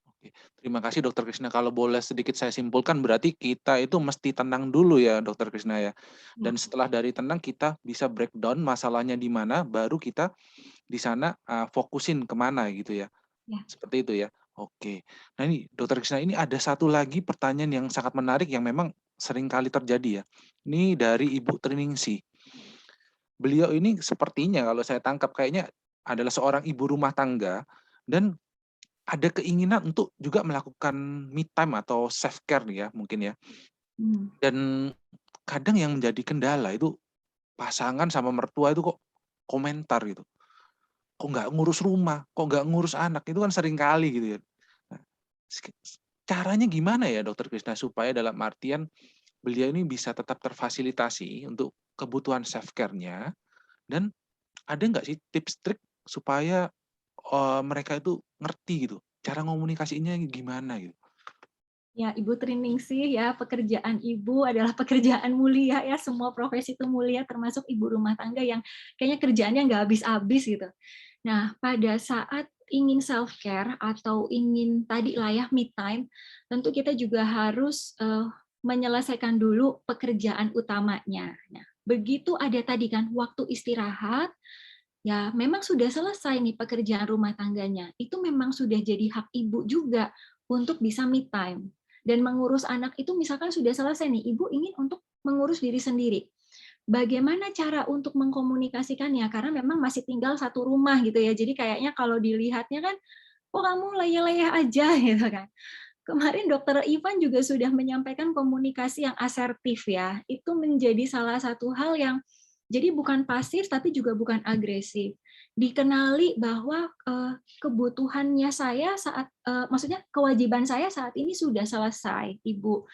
Oke, terima kasih Dr. Krishna. Kalau boleh sedikit saya simpulkan, berarti kita itu mesti tenang dulu ya Dr. Krishna ya. Dan setelah dari tenang kita bisa breakdown masalahnya di mana, baru kita di sana fokusin kemana gitu ya. Seperti itu ya. Oke. Nah ini Dr. Krishna, ini ada satu lagi pertanyaan yang sangat menarik yang memang sering kali terjadi ya. Ini dari Ibu Triningsih. Beliau ini sepertinya kalau saya tangkap kayaknya adalah seorang ibu rumah tangga dan ada keinginan untuk juga melakukan me time atau self care nih ya mungkin ya. Dan kadang yang menjadi kendala itu pasangan sama mertua itu kok komentar gitu. Kok nggak ngurus rumah, kok nggak ngurus anak, itu kan sering kali gitu ya. Nah, caranya gimana ya Dokter Krisna supaya dalam artian beliau ini bisa tetap terfasilitasi untuk kebutuhan self care-nya dan ada nggak sih tips trik supaya mereka itu ngerti gitu, cara komunikasinya gimana gitu? Ya, Ibu Triningsih ya, pekerjaan ibu adalah pekerjaan mulia ya, semua profesi itu mulia termasuk ibu rumah tangga yang kayaknya kerjaannya nggak habis-habis gitu. Nah, pada saat ingin self care atau ingin tadi lah ya me time, tentu kita juga harus menyelesaikan dulu pekerjaan utamanya. Nah, begitu ada tadi kan waktu istirahat, ya memang sudah selesai nih pekerjaan rumah tangganya. Itu memang sudah jadi hak ibu juga untuk bisa me time. Dan mengurus anak itu misalkan sudah selesai nih, ibu ingin untuk mengurus diri sendiri. Bagaimana cara untuk mengkomunikasikannya? Karena memang masih tinggal satu rumah gitu ya. Jadi kayaknya kalau dilihatnya kan, kok kamu leyeh-leyeh aja gitu kan. Kemarin Dokter Ivan juga sudah menyampaikan komunikasi yang asertif ya. Itu menjadi salah satu hal yang jadi bukan pasif tapi juga bukan agresif. Dikenali bahwa kebutuhannya saya saat maksudnya kewajiban saya saat ini sudah selesai, Ibu.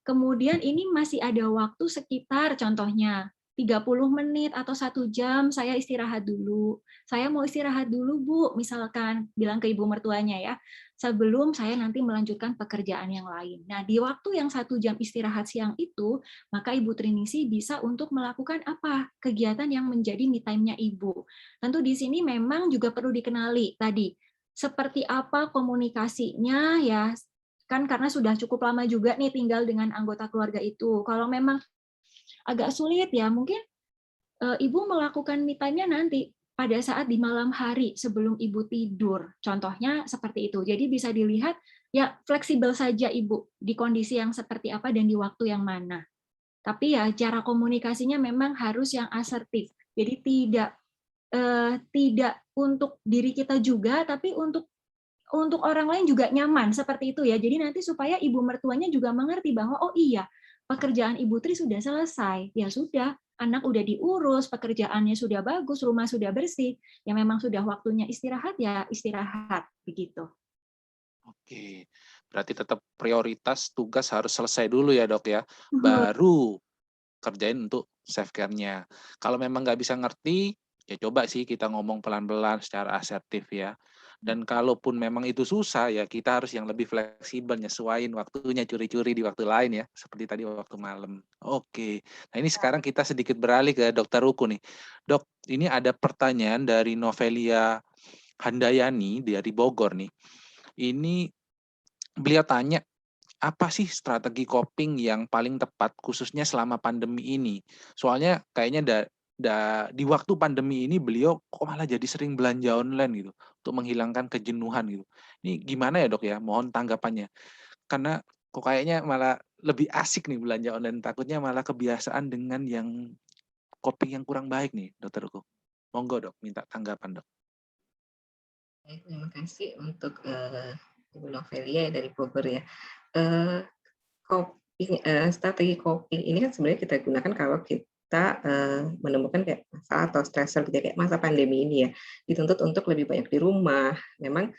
Kemudian ini masih ada waktu sekitar contohnya 30 menit atau 1 jam saya istirahat dulu. Saya mau istirahat dulu, Bu, misalkan bilang ke ibu mertuanya ya, sebelum saya nanti melanjutkan pekerjaan yang lain. Nah, di waktu yang 1 jam istirahat siang itu, maka Ibu Triningsih bisa untuk melakukan apa? Kegiatan yang menjadi me time-nya Ibu. Tentu di sini memang juga perlu dikenali tadi, seperti apa komunikasinya ya, kan karena sudah cukup lama juga nih tinggal dengan anggota keluarga itu. Kalau memang agak sulit ya mungkin ibu melakukan me time-nya nanti pada saat di malam hari sebelum ibu tidur. Contohnya seperti itu. Jadi bisa dilihat ya fleksibel saja ibu di kondisi yang seperti apa dan di waktu yang mana. Tapi ya cara komunikasinya memang harus yang asertif. Jadi tidak untuk diri kita juga tapi untuk orang lain juga nyaman seperti itu ya. Jadi nanti supaya ibu mertuanya juga mengerti bahwa oh iya, pekerjaan Ibu Tri sudah selesai. Ya sudah, anak udah diurus, pekerjaannya sudah bagus, rumah sudah bersih. Ya memang sudah waktunya istirahat ya istirahat begitu. Oke, berarti tetap prioritas tugas harus selesai dulu ya Dok ya, baru kerjain untuk self care-nya. Kalau memang nggak bisa ngerti, ya coba sih kita ngomong pelan-pelan secara asertif ya. Dan kalaupun memang itu susah, ya kita harus yang lebih fleksibel, nyesuaiin waktunya, curi-curi di waktu lain ya, seperti tadi waktu malam. Oke, nah ini sekarang kita sedikit beralih ke Dokter Uku nih. Dok, ini ada pertanyaan dari Novelia Handayani dari Bogor nih. Ini beliau tanya, apa sih strategi coping yang paling tepat khususnya selama pandemi ini? Soalnya kayaknya di waktu pandemi ini beliau kok malah jadi sering belanja online gitu untuk menghilangkan kejenuhan gitu. Ini gimana ya Dok ya? Mohon tanggapannya. Karena kok kayaknya malah lebih asik nih belanja online. Takutnya malah kebiasaan dengan yang coping yang kurang baik nih Dokterku. Monggo Dok, minta tanggapan Dok. Terima kasih untuk Ibu Novelia dari Bogor ya. Strategi coping ini kan sebenarnya kita gunakan kalau kita menemukan kayak masalah atau stressor gitu ya, kayak masa pandemi ini ya, dituntut untuk lebih banyak di rumah. Memang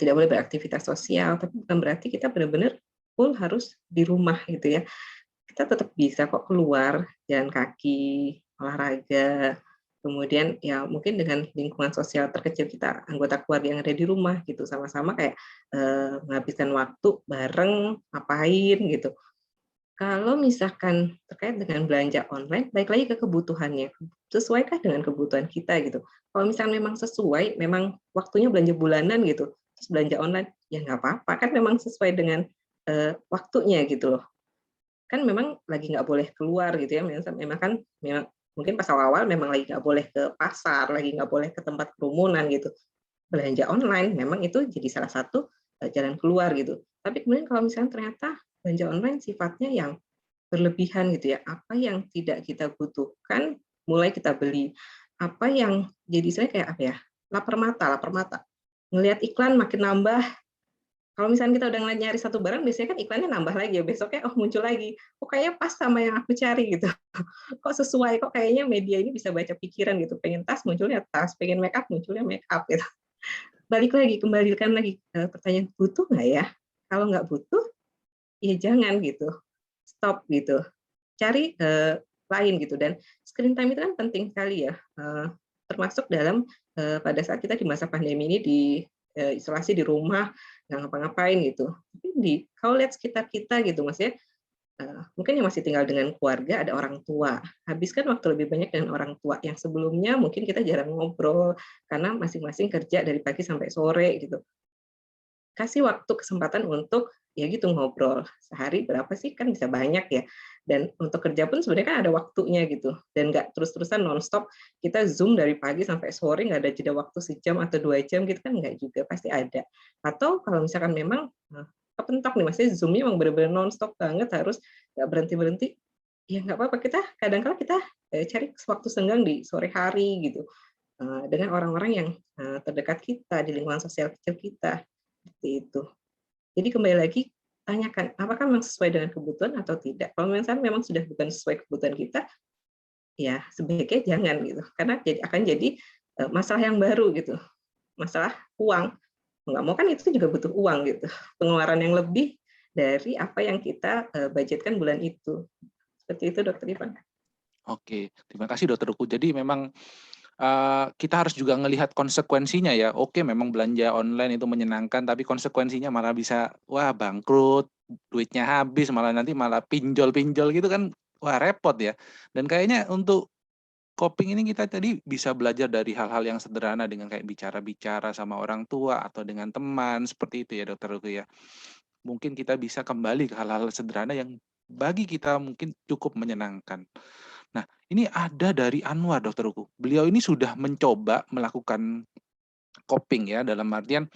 tidak boleh beraktivitas sosial, tapi bukan berarti kita benar-benar full harus di rumah gitu ya. Kita tetap bisa kok keluar, jalan kaki, olahraga, kemudian ya mungkin dengan lingkungan sosial terkecil kita, anggota keluarga yang ada di rumah gitu, sama-sama kayak menghabiskan waktu bareng, ngapain gitu. Kalau misalkan terkait dengan belanja online, balik lagi ke kebutuhannya, sesuaikah dengan kebutuhan kita gitu. Kalau misalnya memang sesuai, memang waktunya belanja bulanan gitu, terus belanja online, ya nggak apa-apa, kan memang sesuai dengan waktunya gitu loh. Kan memang lagi nggak boleh keluar gitu ya, memang mungkin pas awal-awal memang lagi nggak boleh ke pasar, lagi nggak boleh ke tempat kerumunan gitu. Belanja online memang itu jadi salah satu jalan keluar gitu. Tapi kemudian kalau misalnya ternyata belanja online sifatnya yang berlebihan gitu ya. Apa yang tidak kita butuhkan mulai kita beli. Apa yang jadi istilahnya kayak apa ya? Lapar mata. Ngelihat iklan makin nambah. Kalau misalnya kita udah nyari satu barang, biasanya kan iklannya nambah lagi ya. Besoknya muncul lagi. Kok kayaknya pas sama yang aku cari gitu. Kok sesuai, kok kayaknya media ini bisa baca pikiran gitu. Pengen tas munculnya tas, pengen make up munculnya make up gitu. Kembalikan lagi pertanyaan, butuh nggak ya? Kalau nggak butuh, ya jangan gitu. Stop gitu. Cari lain gitu. Dan screen time itu kan penting sekali ya. Termasuk dalam pada saat kita di masa pandemi ini di isolasi di rumah, nggak ngapa-ngapain gitu. Tapi kalau lihat sekitar kita gitu, maksudnya mungkin yang masih tinggal dengan keluarga ada orang tua. Habiskan waktu lebih banyak dengan orang tua yang sebelumnya mungkin kita jarang ngobrol karena masing-masing kerja dari pagi sampai sore gitu. Kasih waktu kesempatan untuk ya gitu ngobrol. Sehari berapa sih, kan bisa banyak ya. Dan untuk kerja pun sebenarnya kan ada waktunya gitu. Dan nggak terus-terusan nonstop kita Zoom dari pagi sampai sore, nggak ada jeda waktu sejam atau 2 jam gitu kan, nggak juga, pasti ada. Atau kalau misalkan memang kepentok nih, maksudnya Zoom-nya memang benar-benar nonstop banget, harus nggak berhenti-berhenti, ya nggak apa-apa, kita kadang-kala kita cari waktu senggang di sore hari gitu, dengan orang-orang yang terdekat kita, di lingkungan sosial kecil kita. Seperti itu. Jadi kembali lagi, tanyakan apakah memang sesuai dengan kebutuhan atau tidak. Kalau misalnya memang sudah bukan sesuai kebutuhan kita, ya sebaiknya jangan gitu. Karena akan jadi masalah yang baru gitu. Masalah uang. Nggak mau kan itu juga butuh uang gitu. Pengeluaran yang lebih dari apa yang kita budgetkan bulan itu. Seperti itu, Dokter Ivan. Oke, terima kasih Dokter Uku. Jadi memang kita harus juga ngelihat konsekuensinya ya. Oke, memang belanja online itu menyenangkan, tapi konsekuensinya malah bisa bangkrut, duitnya habis, malah pinjol-pinjol gitu kan, repot ya. Dan kayaknya untuk coping ini kita tadi bisa belajar dari hal-hal yang sederhana dengan kayak bicara-bicara sama orang tua atau dengan teman, seperti itu ya Dokter Uku ya. Mungkin kita bisa kembali ke hal-hal sederhana yang bagi kita mungkin cukup menyenangkan. Nah, ini ada dari Anwar, Dokter Uku. Beliau ini sudah mencoba melakukan coping ya, dalam artian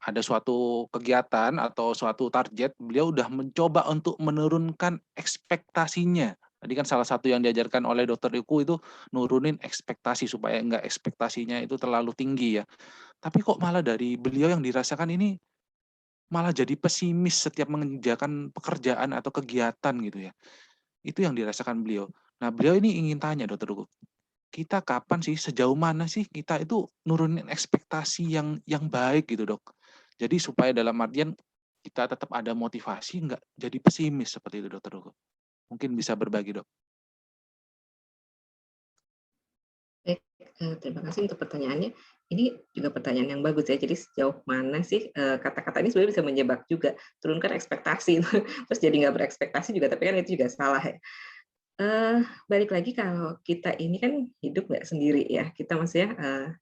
ada suatu kegiatan atau suatu target, beliau udah mencoba untuk menurunkan ekspektasinya. Tadi kan salah satu yang diajarkan oleh Dokter Uku itu nurunin ekspektasi supaya enggak ekspektasinya itu terlalu tinggi ya. Tapi kok malah dari beliau yang dirasakan ini malah jadi pesimis setiap mengerjakan pekerjaan atau kegiatan gitu ya. Itu yang dirasakan beliau. Nah, beliau ini ingin tanya Dokter Uku, kita kapan sih, sejauh mana sih kita itu nurunin ekspektasi yang baik gitu Dok? Jadi supaya dalam artian kita tetap ada motivasi, nggak jadi pesimis seperti itu Dokter Uku. Mungkin bisa berbagi Dok. Baik, terima kasih untuk pertanyaannya. Ini juga pertanyaan yang bagus ya. Jadi sejauh mana sih kata-kata ini sebenarnya bisa menjebak juga. Turunkan ekspektasi, terus jadi nggak berekspektasi juga, tapi kan itu juga salah ya. Balik lagi, kalau kita ini kan hidup nggak sendiri ya. Kita maksudnya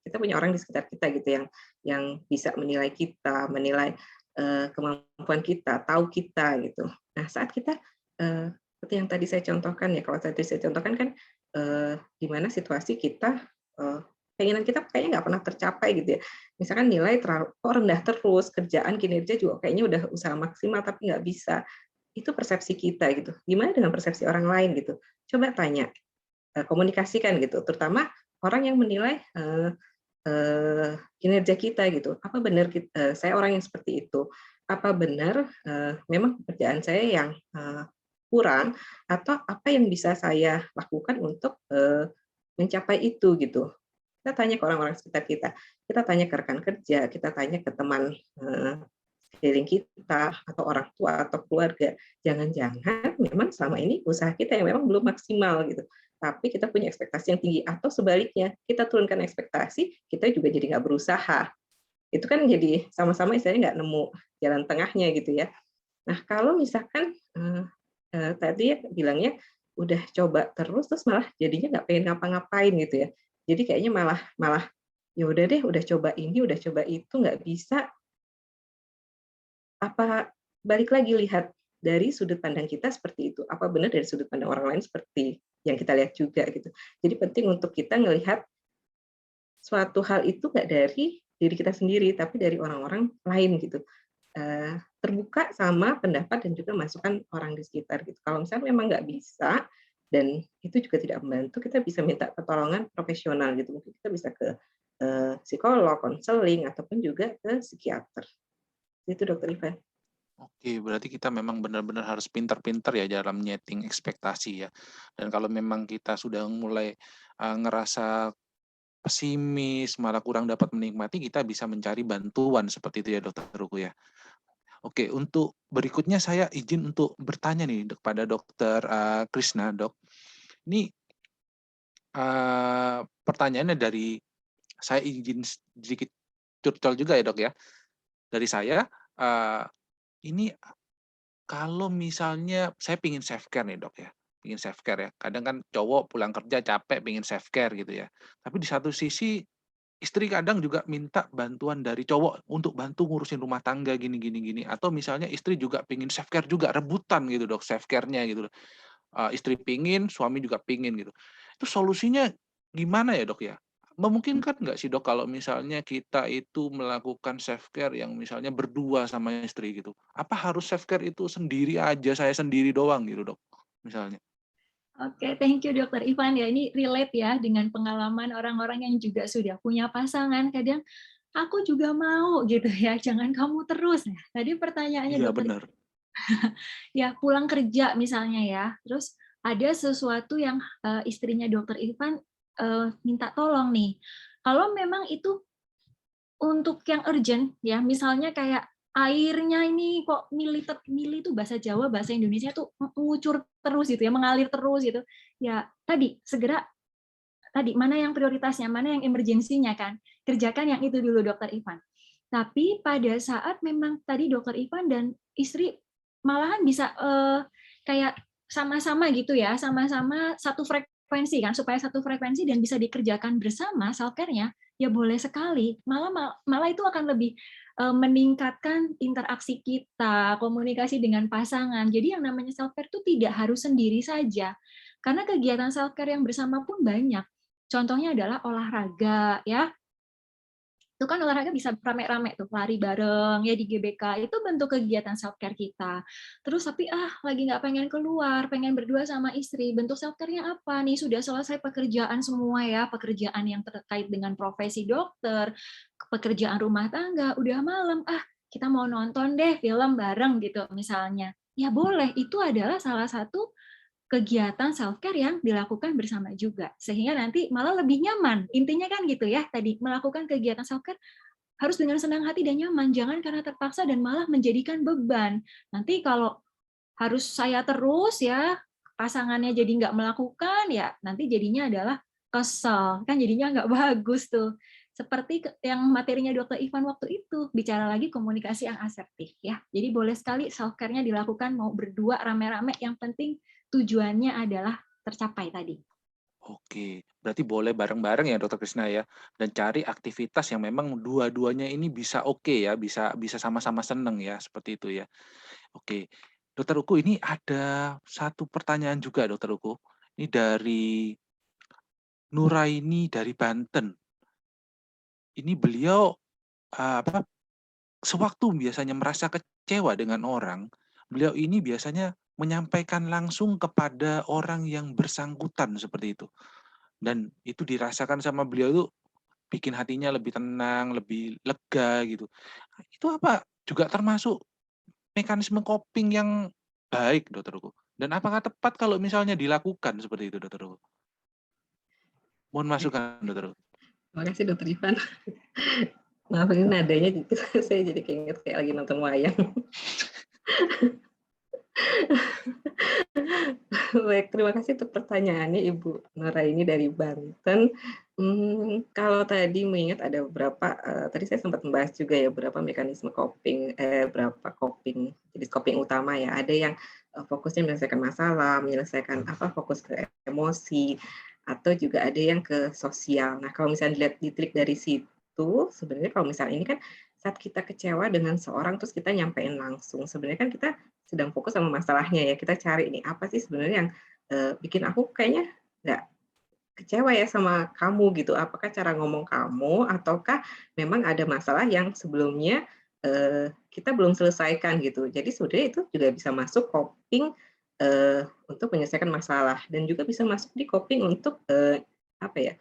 kita punya orang di sekitar kita gitu yang bisa menilai kita, menilai kemampuan kita, tahu kita gitu. Nah, saat kita seperti yang tadi saya contohkan ya, kalau tadi saya contohkan kan di mana situasi kita keinginan kita kayaknya nggak pernah tercapai gitu ya. Misalkan nilai terlalu rendah terus, kerjaan kinerja juga kayaknya udah usaha maksimal tapi nggak bisa. Itu persepsi kita gitu. Gimana dengan persepsi orang lain gitu? Coba tanya, komunikasikan gitu, terutama orang yang menilai kinerja kita gitu. Apa benar saya orang yang seperti itu? Apa benar memang pekerjaan saya yang kurang, atau apa yang bisa saya lakukan untuk mencapai itu gitu? Kita tanya ke orang-orang sekitar kita, kita tanya ke rekan kerja, kita tanya ke teman sekeliling kita, atau orang tua atau keluarga. Jangan-jangan memang selama ini usaha kita yang memang belum maksimal gitu. Tapi kita punya ekspektasi yang tinggi, atau sebaliknya kita turunkan ekspektasi, kita juga jadi nggak berusaha. Itu kan jadi sama-sama istilahnya nggak nemu jalan tengahnya gitu ya. Nah, kalau misalkan tadi ya bilangnya udah coba terus malah jadinya nggak pengen ngapa-ngapain gitu ya. Jadi kayaknya malah ya udah deh, udah coba ini, udah coba itu nggak bisa. Apa balik lagi lihat dari sudut pandang kita seperti itu. Apa benar dari sudut pandang orang lain seperti yang kita lihat juga gitu. Jadi penting untuk kita ngelihat suatu hal itu nggak dari diri kita sendiri, tapi dari orang-orang lain gitu. terbuka sama pendapat dan juga masukan orang di sekitar gitu. Kalau misalnya memang nggak bisa dan itu juga tidak membantu, kita bisa minta pertolongan profesional gitu. Mungkin kita bisa ke psikolog, konseling, ataupun juga ke psikiater. Itu Dokter Ivan. Oke, berarti kita memang benar-benar harus pintar-pintar ya dalam nyeting ekspektasi ya. Dan kalau memang kita sudah mulai ngerasa pesimis, malah kurang dapat menikmati, kita bisa mencari bantuan seperti itu ya Dokter Ruku ya. Oke, untuk berikutnya saya izin untuk bertanya nih kepada Dokter Krishna, Dok. Ini pertanyaannya dari saya izin sedikit curcol juga ya Dok ya. Dari saya, ini kalau misalnya saya pingin self care nih Dok ya, pingin self care ya. Kadang kan cowok pulang kerja capek pingin self care gitu ya. Tapi di satu sisi istri kadang juga minta bantuan dari cowok untuk bantu ngurusin rumah tangga gini gini gini. Atau misalnya istri juga pingin self care juga, rebutan gitu Dok self care-nya gitu. Istri pingin, suami juga pingin gitu. Itu solusinya gimana ya Dok ya? Memungkinkan nggak sih Dok kalau misalnya kita itu melakukan self care yang misalnya berdua sama istri gitu? Apa harus self care itu sendiri aja, saya sendiri doang gitu Dok, misalnya? Oke, thank you Dokter Ivan ya. Ini relate ya dengan pengalaman orang-orang yang juga sudah punya pasangan. Kadang aku juga mau gitu ya, jangan kamu terus. Nah, tadi pertanyaannya Iya Dokter, benar. ya pulang kerja misalnya ya, terus ada sesuatu yang istrinya Dokter Ivan minta tolong nih. Kalau memang itu untuk yang urgent ya, misalnya kayak airnya ini kok mili itu bahasa Jawa, bahasa Indonesia tuh mengucur terus gitu ya, mengalir terus gitu. Ya tadi segera tadi mana yang prioritasnya, mana yang emergensinya kan. Kerjakan yang itu dulu Dokter Ivan. Tapi pada saat memang tadi Dokter Ivan dan istri malahan bisa kayak sama-sama gitu ya, sama-sama satu frekuensi kan, supaya satu frekuensi dan bisa dikerjakan bersama self care-nya, ya boleh sekali. Malah itu akan lebih meningkatkan interaksi kita, komunikasi dengan pasangan. Jadi yang namanya self care itu tidak harus sendiri saja. Karena kegiatan self care yang bersama pun banyak. Contohnya adalah olahraga ya. Itu kan olahraga bisa rame-rame tuh, lari bareng ya di GBK, itu bentuk kegiatan self care kita. Terus tapi lagi nggak pengen keluar, pengen berdua sama istri, bentuk self care-nya apa nih? Sudah selesai pekerjaan semua ya, pekerjaan yang terkait dengan profesi dokter, pekerjaan rumah tangga, udah malam, kita mau nonton deh film bareng gitu misalnya. Ya boleh, itu adalah salah satu kegiatan self care yang dilakukan bersama juga, sehingga nanti malah lebih nyaman. Intinya kan gitu ya, tadi melakukan kegiatan self care harus dengan senang hati dan nyaman, jangan karena terpaksa dan malah menjadikan beban. Nanti kalau harus saya terus ya, pasangannya jadi nggak melakukan ya, nanti jadinya adalah kesel, kan jadinya nggak bagus tuh. Seperti yang materinya Dokter Ivan waktu itu, bicara lagi komunikasi yang asertif ya. Jadi boleh sekali self care-nya dilakukan mau berdua rame-rame, yang penting tujuannya adalah tercapai tadi. Oke, berarti boleh bareng-bareng ya Dokter Krisna ya, dan cari aktivitas yang memang dua-duanya ini bisa oke ya, bisa bisa sama-sama seneng ya, seperti itu ya. Oke, Dokter Uku ini ada satu pertanyaan juga Dokter Uku. Ini dari Nuraini dari Banten. Ini beliau sewaktu biasanya merasa kecewa dengan orang, beliau ini biasanya menyampaikan langsung kepada orang yang bersangkutan seperti itu. Dan itu dirasakan sama beliau itu bikin hatinya lebih tenang, lebih lega gitu. Itu apa juga termasuk mekanisme coping yang baik, Dokterku? Dan apakah tepat kalau misalnya dilakukan seperti itu, Dokterku? Mohon masukan, Dokterku. Terima kasih Dokter Ivan. Maaf ini nadanya saya jadi keinget kayak lagi nonton wayang. Baik, terima kasih untuk pertanyaannya Ibu Nuraini dari Banten. Kalau tadi mengingat ada beberapa, tadi saya sempat membahas juga ya beberapa mekanisme coping, berapa coping, jenis coping utama ya. Ada yang fokusnya menyelesaikan masalah, menyelesaikan fokus ke emosi, atau juga ada yang ke sosial. Nah, kalau misalnya ditilik dari situ, sebenarnya kalau misalnya ini kan saat kita kecewa dengan seorang terus kita nyampein langsung, sebenarnya kan kita sedang fokus sama masalahnya ya, kita cari nih apa sih sebenarnya yang bikin aku kayaknya nggak kecewa ya sama kamu gitu, apakah cara ngomong kamu ataukah memang ada masalah yang sebelumnya kita belum selesaikan gitu. Jadi sebenarnya itu juga bisa masuk coping untuk menyelesaikan masalah, dan juga bisa masuk di coping untuk apa ya,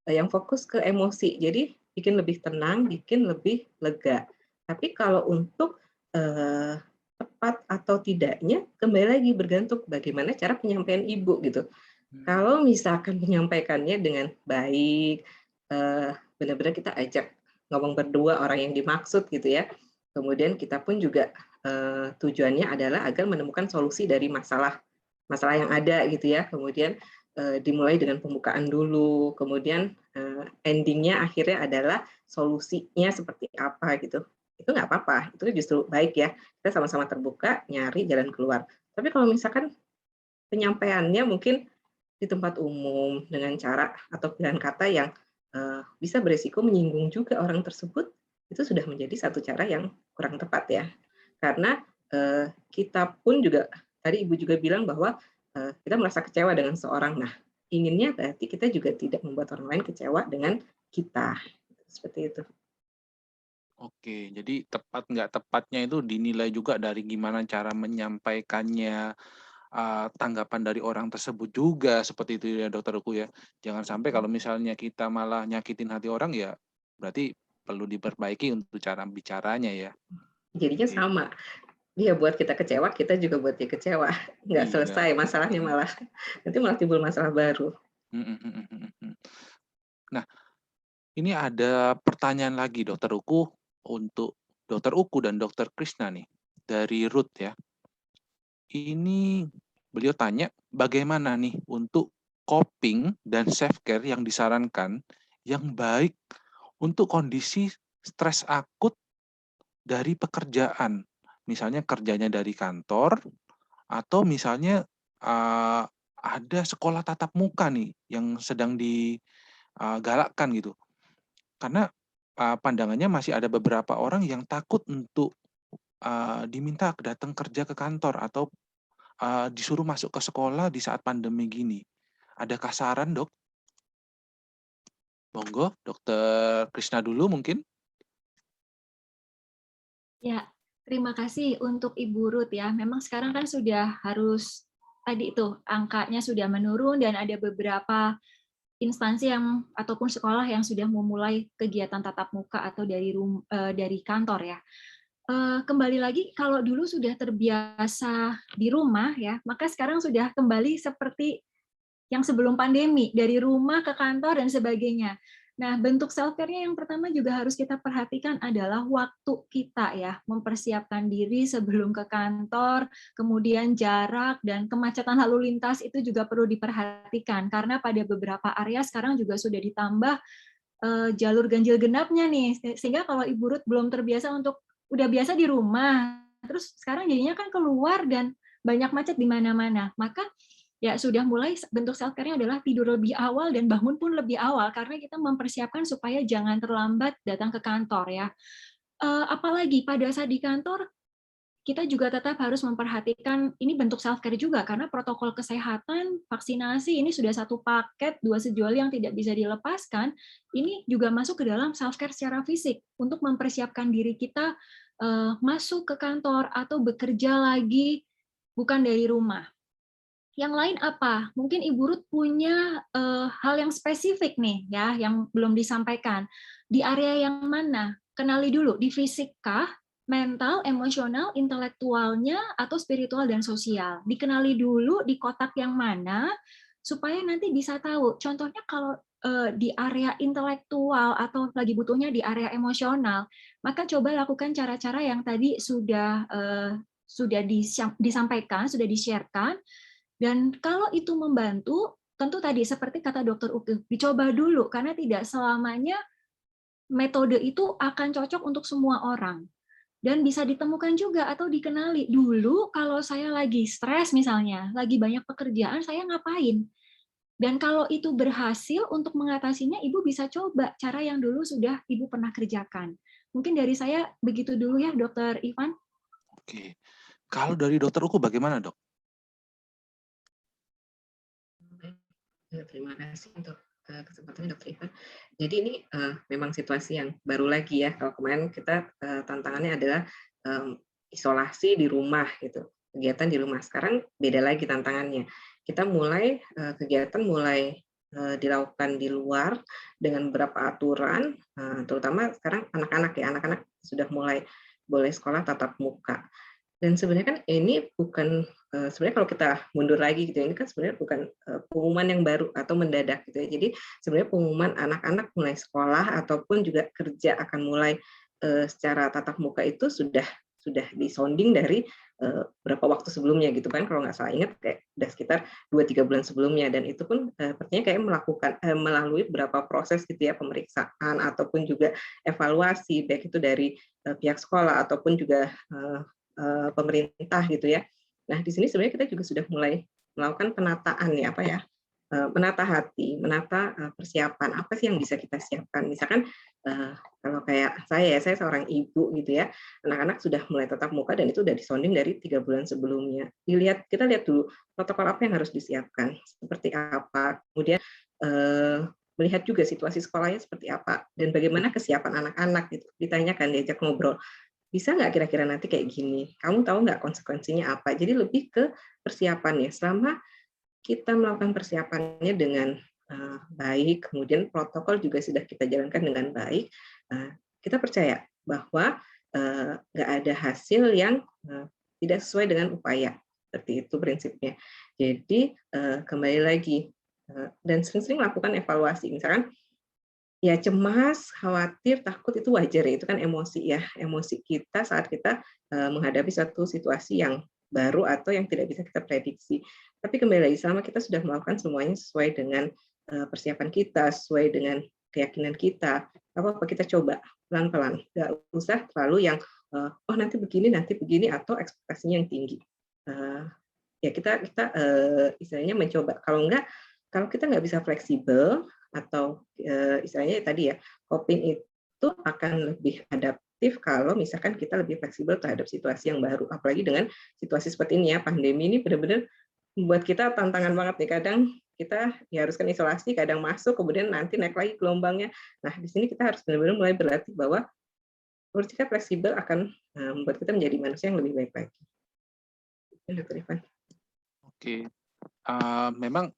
yang fokus ke emosi. Jadi bikin lebih tenang, bikin lebih lega. Tapi kalau untuk tepat atau tidaknya kembali lagi bergantung bagaimana cara penyampaian ibu gitu. Kalau misalkan menyampaikannya dengan baik, benar-benar kita ajak ngomong berdua orang yang dimaksud gitu ya. Kemudian kita pun juga tujuannya adalah agar menemukan solusi dari masalah yang ada gitu ya. Kemudian dimulai dengan pembukaan dulu, kemudian endingnya akhirnya adalah solusinya seperti apa gitu. Itu nggak apa-apa, itu justru baik ya. Kita sama-sama terbuka, nyari jalan keluar. Tapi kalau misalkan penyampaiannya mungkin di tempat umum dengan cara atau pilihan kata yang bisa beresiko menyinggung juga orang tersebut, itu sudah menjadi satu cara yang kurang tepat ya. Karena kita pun juga, tadi Ibu juga bilang bahwa kita merasa kecewa dengan seorang. Nah, inginnya berarti kita juga tidak membuat orang lain kecewa dengan kita. Seperti itu. Oke, jadi tepat nggak tepatnya itu dinilai juga dari gimana cara menyampaikannya, tanggapan dari orang tersebut juga, seperti itu ya Dokter Uku ya. Jangan sampai kalau misalnya kita malah nyakitin hati orang ya, berarti perlu diperbaiki untuk cara bicaranya ya. Jadinya Oke. sama. Dia buat kita kecewa, kita juga buat dia kecewa. Nggak Iya. selesai masalahnya malah. Nanti malah timbul masalah baru. Nah, ini ada pertanyaan lagi Dokter Uku untuk Dokter Uku dan Dokter Krishna nih dari Ruth ya. Ini beliau tanya bagaimana nih untuk coping dan self care yang disarankan yang baik untuk kondisi stres akut dari pekerjaan. Misalnya kerjanya dari kantor atau misalnya ada sekolah tatap muka nih yang sedang digalakkan gitu. Karena pandangannya masih ada beberapa orang yang takut untuk diminta datang kerja ke kantor atau disuruh masuk ke sekolah di saat pandemi gini. Adakah saran, Dok? Monggo, Dokter Krishna dulu mungkin. Ya, terima kasih untuk Ibu Ruth ya. Memang sekarang kan sudah harus tadi itu angkanya sudah menurun dan ada beberapa instansi yang ataupun sekolah yang sudah memulai kegiatan tatap muka atau dari kantor ya. Kembali lagi kalau dulu sudah terbiasa di rumah ya, maka sekarang sudah kembali seperti yang sebelum pandemi, dari rumah ke kantor dan sebagainya. Nah, bentuk self-care-nya yang pertama juga harus kita perhatikan adalah waktu kita ya, mempersiapkan diri sebelum ke kantor, kemudian jarak dan kemacetan lalu lintas itu juga perlu diperhatikan karena pada beberapa area sekarang juga sudah ditambah jalur ganjil genapnya nih, sehingga kalau Ibu Ruth belum terbiasa untuk udah biasa di rumah, terus sekarang jadinya kan keluar dan banyak macet di mana-mana, maka ya sudah mulai bentuk self care-nya adalah tidur lebih awal dan bangun pun lebih awal karena kita mempersiapkan supaya jangan terlambat datang ke kantor ya. Apalagi pada saat di kantor kita juga tetap harus memperhatikan ini bentuk self care juga karena protokol kesehatan, vaksinasi ini sudah satu paket dua sejoli yang tidak bisa dilepaskan. Ini juga masuk ke dalam self care secara fisik untuk mempersiapkan diri kita masuk ke kantor atau bekerja lagi bukan dari rumah. Yang lain apa? Mungkin Ibu Ruth punya hal yang spesifik nih ya, yang belum disampaikan. Di area yang mana? Kenali dulu, di fisik kah, mental, emosional, intelektualnya, atau spiritual dan sosial. Dikenali dulu di kotak yang mana, supaya nanti bisa tahu. Contohnya kalau di area intelektual atau lagi butuhnya di area emosional, maka coba lakukan cara-cara yang tadi sudah disampaikan, sudah di-sharekan, dan kalau itu membantu, tentu tadi seperti kata Dokter Uke, dicoba dulu karena tidak selamanya metode itu akan cocok untuk semua orang. Dan bisa ditemukan juga atau dikenali. Dulu kalau saya lagi stres misalnya, lagi banyak pekerjaan, saya ngapain? Dan kalau itu berhasil untuk mengatasinya, Ibu bisa coba cara yang dulu sudah Ibu pernah kerjakan. Mungkin dari saya begitu dulu ya, Dokter Ivan. Oke. Kalau dari Dokter Uku bagaimana, Dok? Terima kasih untuk kesempatannya Dr. Ivan. Jadi ini memang situasi yang baru lagi ya. Kalau kemarin kita tantangannya adalah isolasi di rumah gitu, kegiatan di rumah. Sekarang beda lagi tantangannya. Kita mulai kegiatan mulai dilakukan di luar dengan beberapa aturan, terutama sekarang anak-anak ya, anak-anak sudah mulai boleh sekolah tatap muka. Dan sebenarnya kan ini bukan sebenarnya kalau kita mundur lagi gitu, ini kan sebenarnya bukan pengumuman yang baru atau mendadak gitu ya. Jadi sebenarnya pengumuman anak-anak mulai sekolah ataupun juga kerja akan mulai secara tatap muka itu sudah disonding dari berapa waktu sebelumnya gitu kan, kalau nggak salah ingat kayak udah sekitar 2-3 bulan sebelumnya, dan itu pun sepertinya kayak melakukan melalui beberapa proses gitu ya, pemeriksaan ataupun juga evaluasi baik itu dari pihak sekolah ataupun juga pemerintah gitu ya. Nah, di sini sebenarnya kita juga sudah mulai melakukan penataan ya, apa ya, menata hati, menata persiapan, apa sih yang bisa kita siapkan. Misalkan kalau kayak saya seorang ibu gitu ya, anak-anak sudah mulai tatap muka dan itu udah disonding dari 3 bulan sebelumnya. Kita lihat dulu protokol apa yang harus disiapkan, seperti apa, kemudian melihat juga situasi sekolahnya seperti apa, dan bagaimana kesiapan anak-anak gitu, ditanyakan, diajak ngobrol. Bisa nggak kira-kira nanti kayak gini? Kamu tahu nggak konsekuensinya apa? Jadi lebih ke persiapan ya. Selama kita melakukan persiapannya dengan baik, kemudian protokol juga sudah kita jalankan dengan baik, kita percaya bahwa nggak ada hasil yang tidak sesuai dengan upaya. Seperti itu prinsipnya. Jadi kembali lagi, dan sering-sering melakukan evaluasi. Misalkan ya cemas, khawatir, takut itu wajar ya, itu kan emosi ya, emosi kita saat kita menghadapi satu situasi yang baru atau yang tidak bisa kita prediksi. Tapi kembali lagi, selama kita sudah melakukan semuanya sesuai dengan persiapan kita, sesuai dengan keyakinan kita, apa-apa kita coba pelan-pelan, nggak usah terlalu yang oh nanti begini, atau ekspektasinya yang tinggi. Ya kita istilahnya mencoba. Kalau kita nggak bisa fleksibel, atau istilahnya tadi ya, coping itu akan lebih adaptif kalau misalkan kita lebih fleksibel terhadap situasi yang baru, apalagi dengan situasi seperti ini ya, pandemi ini benar-benar membuat kita tantangan banget nih. Kadang kita diharuskan isolasi, kadang masuk, kemudian nanti naik lagi gelombangnya. Nah, di sini kita harus benar-benar mulai berlatih bahwa bersikap fleksibel akan membuat kita menjadi manusia yang lebih baik lagi. Dr. Ivan. Oke, memang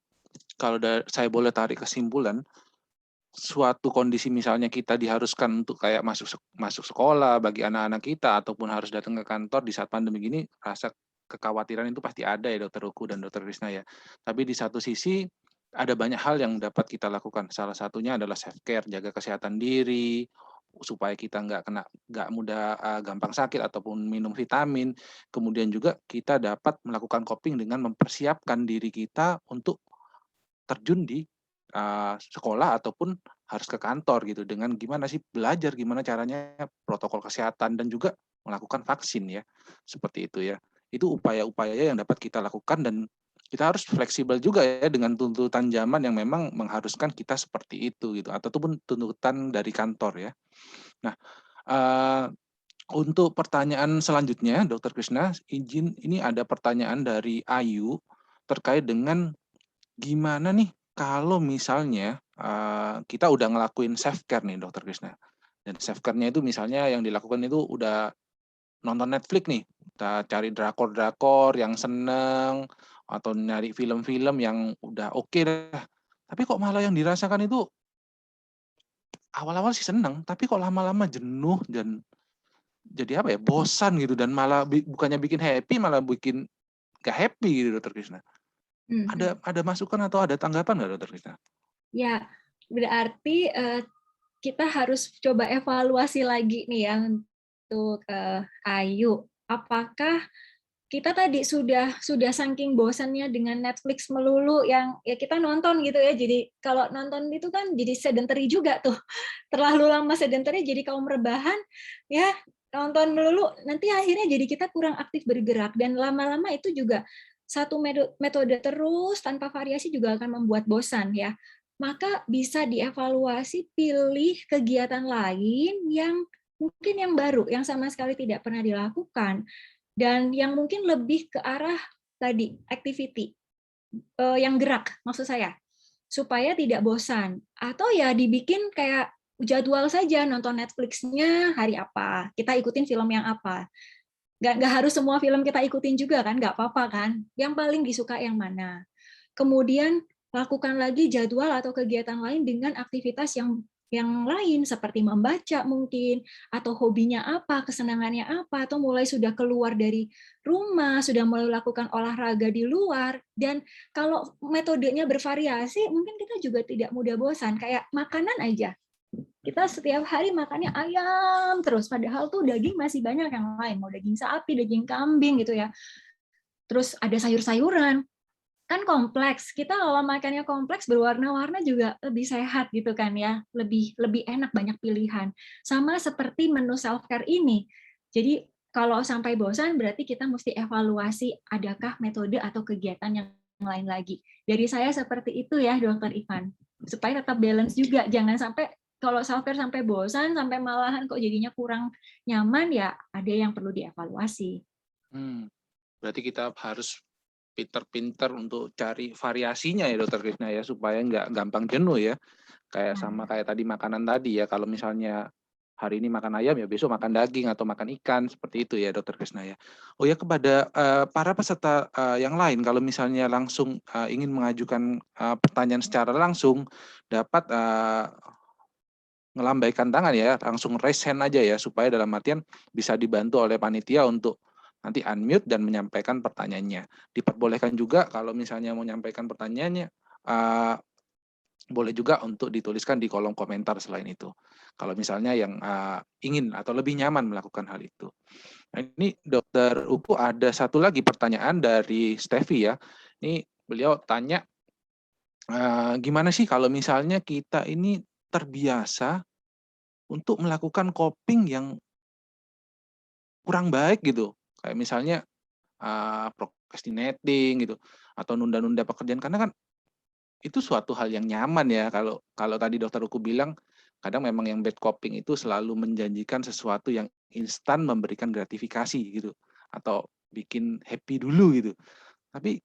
kalau saya boleh tarik kesimpulan, suatu kondisi misalnya kita diharuskan untuk kayak masuk sekolah bagi anak-anak kita ataupun harus datang ke kantor di saat pandemi gini, rasa kekhawatiran itu pasti ada ya Dokter Uku dan Dokter Krisna ya. Tapi di satu sisi ada banyak hal yang dapat kita lakukan. Salah satunya adalah self care, jaga kesehatan diri supaya kita nggak mudah gampang sakit ataupun minum vitamin. Kemudian juga kita dapat melakukan coping dengan mempersiapkan diri kita untuk terjun di sekolah ataupun harus ke kantor gitu, dengan gimana sih belajar gimana caranya protokol kesehatan dan juga melakukan vaksin ya, seperti itu ya. Itu upaya-upaya yang dapat kita lakukan dan kita harus fleksibel juga ya dengan tuntutan zaman yang memang mengharuskan kita seperti itu gitu, ataupun tuntutan dari kantor ya. Nah, untuk pertanyaan selanjutnya Dokter Krisna, ini ada pertanyaan dari Ayu terkait dengan gimana nih kalau misalnya kita udah ngelakuin self care nih Dokter Krisna. Dan self care-nya itu misalnya yang dilakukan itu udah nonton Netflix nih, kita cari drakor-drakor yang seneng atau nyari film-film yang udah oke dah. Tapi kok malah yang dirasakan itu awal-awal sih seneng, tapi kok lama-lama jenuh dan jadi apa ya, bosan gitu, dan malah bukannya bikin happy malah bikin gak happy gitu Dokter Krisna. Ada masukan atau ada tanggapan nggak Dokter Krisna? Ya, berarti kita harus coba evaluasi lagi nih ya untuk Ayu. Apakah kita tadi sudah saking bosannya dengan Netflix melulu yang ya kita nonton gitu ya. Jadi kalau nonton itu kan jadi sedentary juga tuh. Terlalu lama sedentary jadi kaum rebahan ya, nonton melulu nanti akhirnya jadi kita kurang aktif bergerak, dan lama-lama itu juga satu metode terus tanpa variasi juga akan membuat bosan ya. Maka bisa dievaluasi, pilih kegiatan lain yang mungkin yang baru, yang sama sekali tidak pernah dilakukan, dan yang mungkin lebih ke arah tadi activity yang gerak, maksud saya supaya tidak bosan. Atau ya dibikin kayak jadwal saja, nonton Netflix-nya hari apa, kita ikutin film yang apa. Nggak harus semua film kita ikutin juga kan, nggak apa-apa kan. Yang paling disuka yang mana. Kemudian lakukan lagi jadwal atau kegiatan lain dengan aktivitas yang lain seperti membaca mungkin, atau hobinya apa, kesenangannya apa, atau mulai sudah keluar dari rumah, sudah mulai lakukan olahraga di luar. Dan kalau metodenya bervariasi, mungkin kita juga tidak mudah bosan. Kayak makanan aja. Kita setiap hari makannya ayam terus, padahal tuh daging masih banyak yang lain, mau daging sapi, daging kambing gitu ya. Terus ada sayur-sayuran, kan kompleks. Kita kalau makannya kompleks berwarna-warna juga lebih sehat gitu kan ya, lebih enak, banyak pilihan. Sama seperti menu self care ini. Jadi kalau sampai bosan berarti kita mesti evaluasi adakah metode atau kegiatan yang lain lagi. Dari saya seperti itu ya, Dokter Ivan. Supaya tetap balance juga, jangan sampai kalau self care sampai bosan, sampai malahan kok jadinya kurang nyaman, ya ada yang perlu dievaluasi. Berarti kita harus pinter-pinter untuk cari variasinya ya Dokter Krisna ya, supaya nggak gampang jenuh ya. Kayak sama kayak tadi makanan tadi ya, kalau misalnya hari ini makan ayam ya besok makan daging atau makan ikan, seperti itu ya Dokter Krisna ya. Oh ya, kepada para peserta yang lain, kalau misalnya langsung ingin mengajukan pertanyaan secara langsung, dapat ngelambaikan tangan ya, langsung raise hand aja ya, supaya dalam artian bisa dibantu oleh panitia untuk nanti unmute dan menyampaikan pertanyaannya. Diperbolehkan juga kalau misalnya mau menyampaikan pertanyaannya, boleh juga untuk dituliskan di kolom komentar selain itu. Kalau misalnya yang ingin atau lebih nyaman melakukan hal itu. Nah, ini Dokter Upu ada satu lagi pertanyaan dari Steffi ya. Ini beliau tanya, gimana sih kalau misalnya kita ini terbiasa untuk melakukan coping yang kurang baik gitu. Kayak misalnya procrastinating gitu, atau nunda-nunda pekerjaan, karena kan itu suatu hal yang nyaman ya. Kalau tadi Dokter Uku bilang kadang memang yang bad coping itu selalu menjanjikan sesuatu yang instan, memberikan gratifikasi gitu, atau bikin happy dulu gitu. Tapi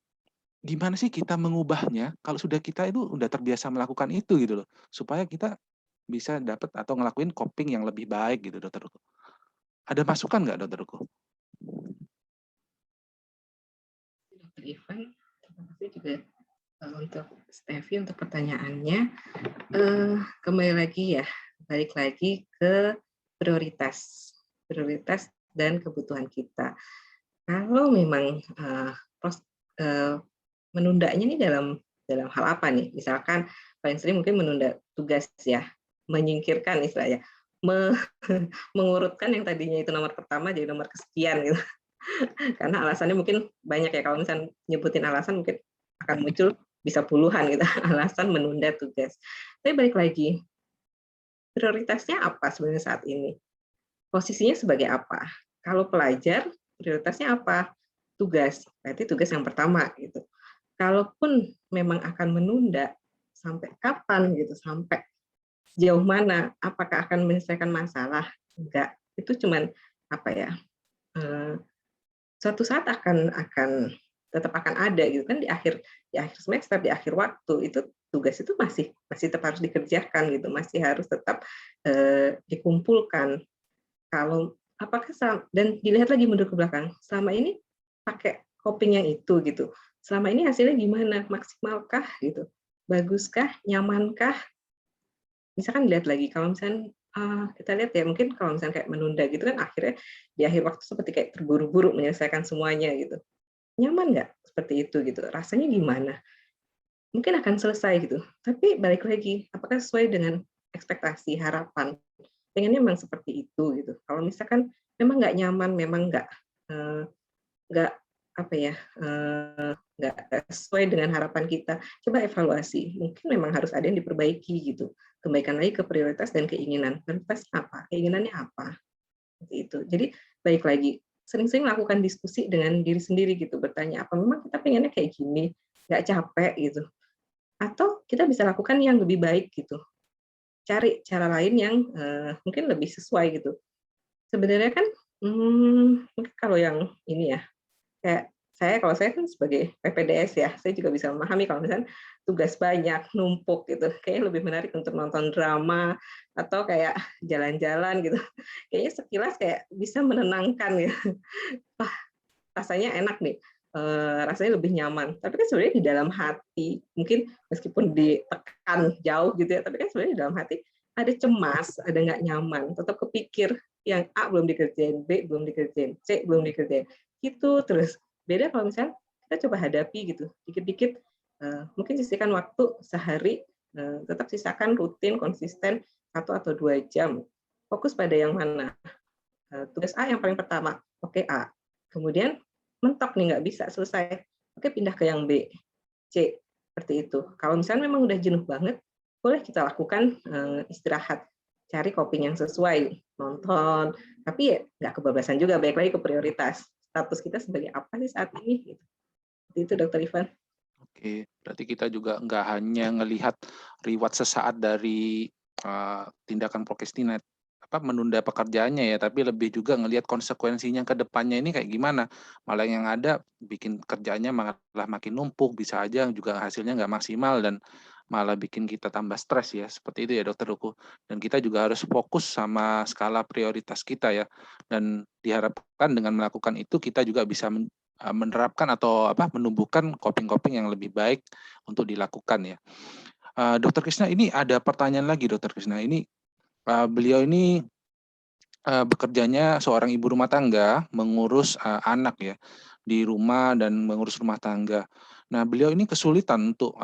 gimana sih kita mengubahnya kalau sudah kita itu udah terbiasa melakukan itu gitu loh, supaya kita bisa dapat atau ngelakuin coping yang lebih baik gitu, Dokter Uku. Ada masukan nggak, Dokter Uku? Dokter Ivan, terima kasih juga untuk Steffi untuk pertanyaannya. Kembali lagi ya, balik lagi ke prioritas dan kebutuhan kita. Kalau memang menundanya ini dalam hal apa nih? Misalkan paling sering mungkin menunda tugas ya, menyingkirkan istilahnya, mengurutkan yang tadinya itu nomor pertama jadi nomor kesekian gitu. Karena alasannya mungkin banyak ya, kalau misalnya nyebutin alasan mungkin akan muncul bisa puluhan gitu alasan menunda tugas. Tapi balik lagi, prioritasnya apa sebenarnya saat ini? Posisinya sebagai apa? Kalau pelajar, prioritasnya apa? Tugas, berarti tugas yang pertama gitu. Kalaupun memang akan menunda, sampai kapan gitu, sampai sejauh mana? Apakah akan menyelesaikan masalah? Enggak, itu cuman apa ya? Suatu saat akan tetap akan ada gitu kan, di akhir semester, di akhir waktu itu tugas itu masih tetap harus dikerjakan gitu, masih harus tetap dikumpulkan. Kalau apakah dan dilihat lagi mundur ke belakang, selama ini pakai coping yang itu gitu, selama ini hasilnya gimana, maksimalkah gitu, baguskah, nyamankah? Misalkan dilihat lagi, kalau misalnya kita lihat ya, mungkin kalau misalnya kayak menunda gitu kan, akhirnya di akhir waktu seperti kayak terburu-buru menyelesaikan semuanya gitu. Nyaman nggak seperti itu gitu? Rasanya gimana? Mungkin akan selesai gitu. Tapi balik lagi, apakah sesuai dengan ekspektasi, harapan? Pengennya memang seperti itu gitu. Kalau misalkan memang nggak nyaman, memang nggak nggak sesuai dengan harapan kita, coba evaluasi. Mungkin memang harus ada yang diperbaiki gitu. Kembalikan lagi ke prioritas dan keinginan. Prioritas apa? Keinginannya apa? Seperti itu. Jadi baik lagi, sering-sering lakukan diskusi dengan diri sendiri gitu, bertanya apa memang kita pengennya kayak gini, nggak capek gitu, atau kita bisa lakukan yang lebih baik gitu, cari cara lain yang mungkin lebih sesuai gitu. Sebenarnya kan mungkin kalau yang ini ya, kayak kalau saya kan sebagai PPDS ya, saya juga bisa memahami kalau misalnya tugas banyak, numpuk gitu, kayaknya lebih menarik untuk nonton drama atau kayak jalan-jalan gitu. Kayaknya sekilas kayak bisa menenangkan ya. Wah, rasanya enak nih, rasanya lebih nyaman. Tapi kan sebenarnya di dalam hati, mungkin meskipun ditekan jauh gitu ya, tapi kan sebenarnya di dalam hati ada cemas, ada nggak nyaman, tetap kepikir yang A belum dikerjain, B belum dikerjain, C belum dikerjain, gitu terus. Beda kalau misalnya kita coba hadapi gitu, dikit-dikit, mungkin sisihkan waktu sehari, tetap sisakan rutin, konsisten 1 atau 2 jam, fokus pada yang mana. Tugas A yang paling pertama, oke A. Kemudian mentok nih nggak bisa selesai, oke pindah ke yang B, C, seperti itu. Kalau misalnya memang udah jenuh banget, boleh kita lakukan istirahat, cari coping yang sesuai, nonton, tapi ya nggak kebablasan juga, balik lagi ke prioritas. Status kita sebagai apa sih saat ini? Gitu. Seperti itu, Dokter Ivan. Oke, berarti kita juga nggak hanya ngelihat reward sesaat dari tindakan prokrastinat, menunda pekerjaannya ya, tapi lebih juga ngelihat konsekuensinya ke depannya ini kayak gimana. Malah yang ada bikin kerjaannya malah makin numpuk, bisa aja juga hasilnya nggak maksimal dan malah bikin kita tambah stres ya, seperti itu ya Dokter Uku. Dan kita juga harus fokus sama skala prioritas kita ya, dan diharapkan dengan melakukan itu kita juga bisa menerapkan atau menumbuhkan coping-coping yang lebih baik untuk dilakukan ya. Dokter Krisna, ini ada pertanyaan lagi Dokter Krisna. Ini beliau ini bekerjanya seorang ibu rumah tangga, mengurus anak ya di rumah dan mengurus rumah tangga. Nah, beliau ini kesulitan untuk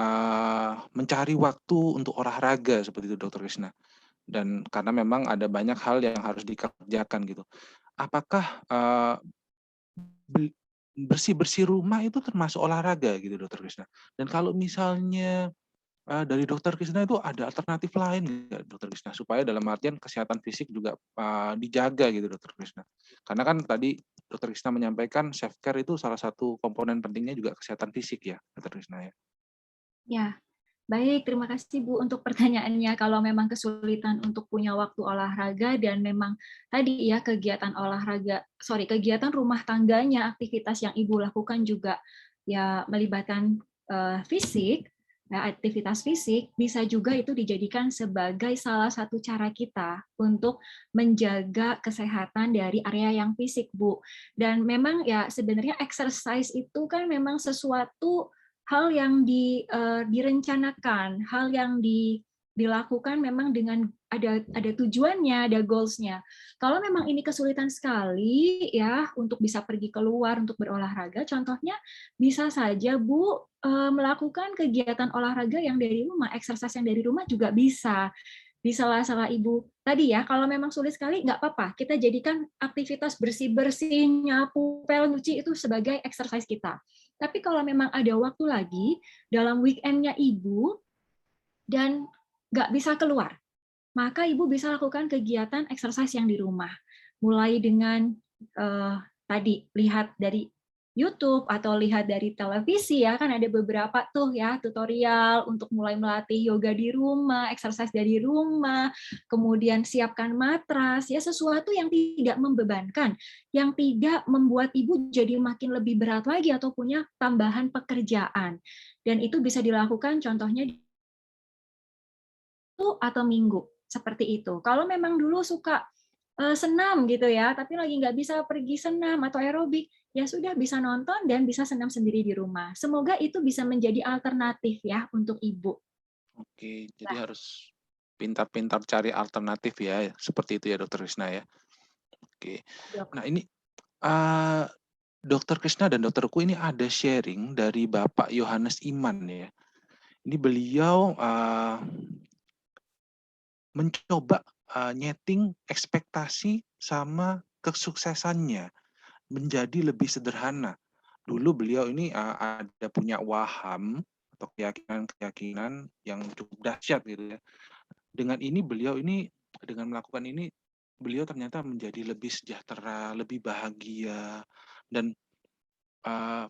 mencari waktu untuk olahraga seperti itu Dokter Krisna. Dan karena memang ada banyak hal yang harus dikerjakan gitu. Apakah bersih-bersih rumah itu termasuk olahraga gitu Dokter Krisna? Dan kalau misalnya dari Dokter Krisna itu ada alternatif lain nggak Dokter Krisna? Supaya dalam artian kesehatan fisik juga dijaga gitu Dokter Krisna. Karena kan tadi Dokter Krisna menyampaikan self care itu salah satu komponen pentingnya juga kesehatan fisik ya Dokter Krisna ya. Ya, baik, terima kasih Bu untuk pertanyaannya. Kalau memang kesulitan untuk punya waktu olahraga dan memang tadi ya kegiatan rumah tangganya, aktivitas yang Ibu lakukan juga ya melibatkan fisik, ya, aktivitas fisik, bisa juga itu dijadikan sebagai salah satu cara kita untuk menjaga kesehatan dari area yang fisik, Bu. Dan memang ya sebenarnya exercise itu kan memang sesuatu hal yang direncanakan, hal yang dilakukan memang dengan ada tujuannya, ada goals-nya. Kalau memang ini kesulitan sekali ya untuk bisa pergi keluar untuk berolahraga, contohnya bisa saja Bu melakukan kegiatan olahraga yang dari rumah, exercise yang dari rumah juga bisa. Di sela-sela Ibu tadi ya, kalau memang sulit sekali nggak apa-apa, kita jadikan aktivitas bersih-bersih, nyapu, pel, nyuci itu sebagai exercise kita. Tapi kalau memang ada waktu lagi dalam weekend-nya Ibu dan nggak bisa keluar, maka Ibu bisa lakukan kegiatan exercise yang di rumah. Mulai dengan tadi lihat dari YouTube atau lihat dari televisi ya, kan ada beberapa tuh ya tutorial untuk mulai melatih yoga di rumah, exercise dari rumah, kemudian siapkan matras, ya sesuatu yang tidak membebankan, yang tidak membuat Ibu jadi makin lebih berat lagi atau punya tambahan pekerjaan. Dan itu bisa dilakukan contohnya di atau minggu, seperti itu. Kalau memang dulu suka senam gitu ya, tapi lagi nggak bisa pergi senam atau aerobik, ya sudah bisa nonton dan bisa senam sendiri di rumah. Semoga itu bisa menjadi alternatif ya untuk Ibu. Oke, jadi harus pintar-pintar cari alternatif ya, seperti itu ya Dokter Krisna ya. Oke. Nah ini Dokter Krisna dan Dokterku ini ada sharing dari Bapak Yohanes Iman ya. Ini beliau mencoba nyeting ekspektasi sama kesuksesannya menjadi lebih sederhana. Dulu beliau ini ada punya waham atau keyakinan-keyakinan yang cukup dahsyat gitu ya. Dengan melakukan ini beliau ternyata menjadi lebih sejahtera, lebih bahagia dan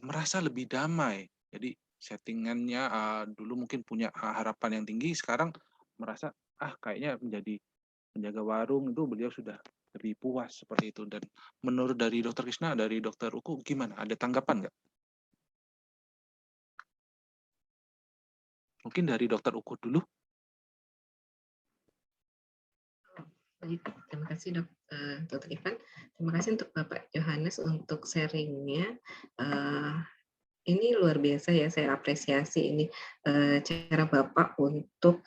merasa lebih damai. Jadi settingannya dulu mungkin punya harapan yang tinggi, sekarang merasa kayaknya menjadi penjaga warung itu beliau sudah lebih puas seperti itu. Dan menurut dari Dokter Krisna, dari Dokter Uku gimana? Ada tanggapan nggak? Mungkin dari Dokter Uku dulu. Baik, terima kasih Dr. Ivan. Terima kasih untuk Bapak Yohanes untuk sharingnya. Ini luar biasa ya, saya apresiasi ini cara Bapak untuk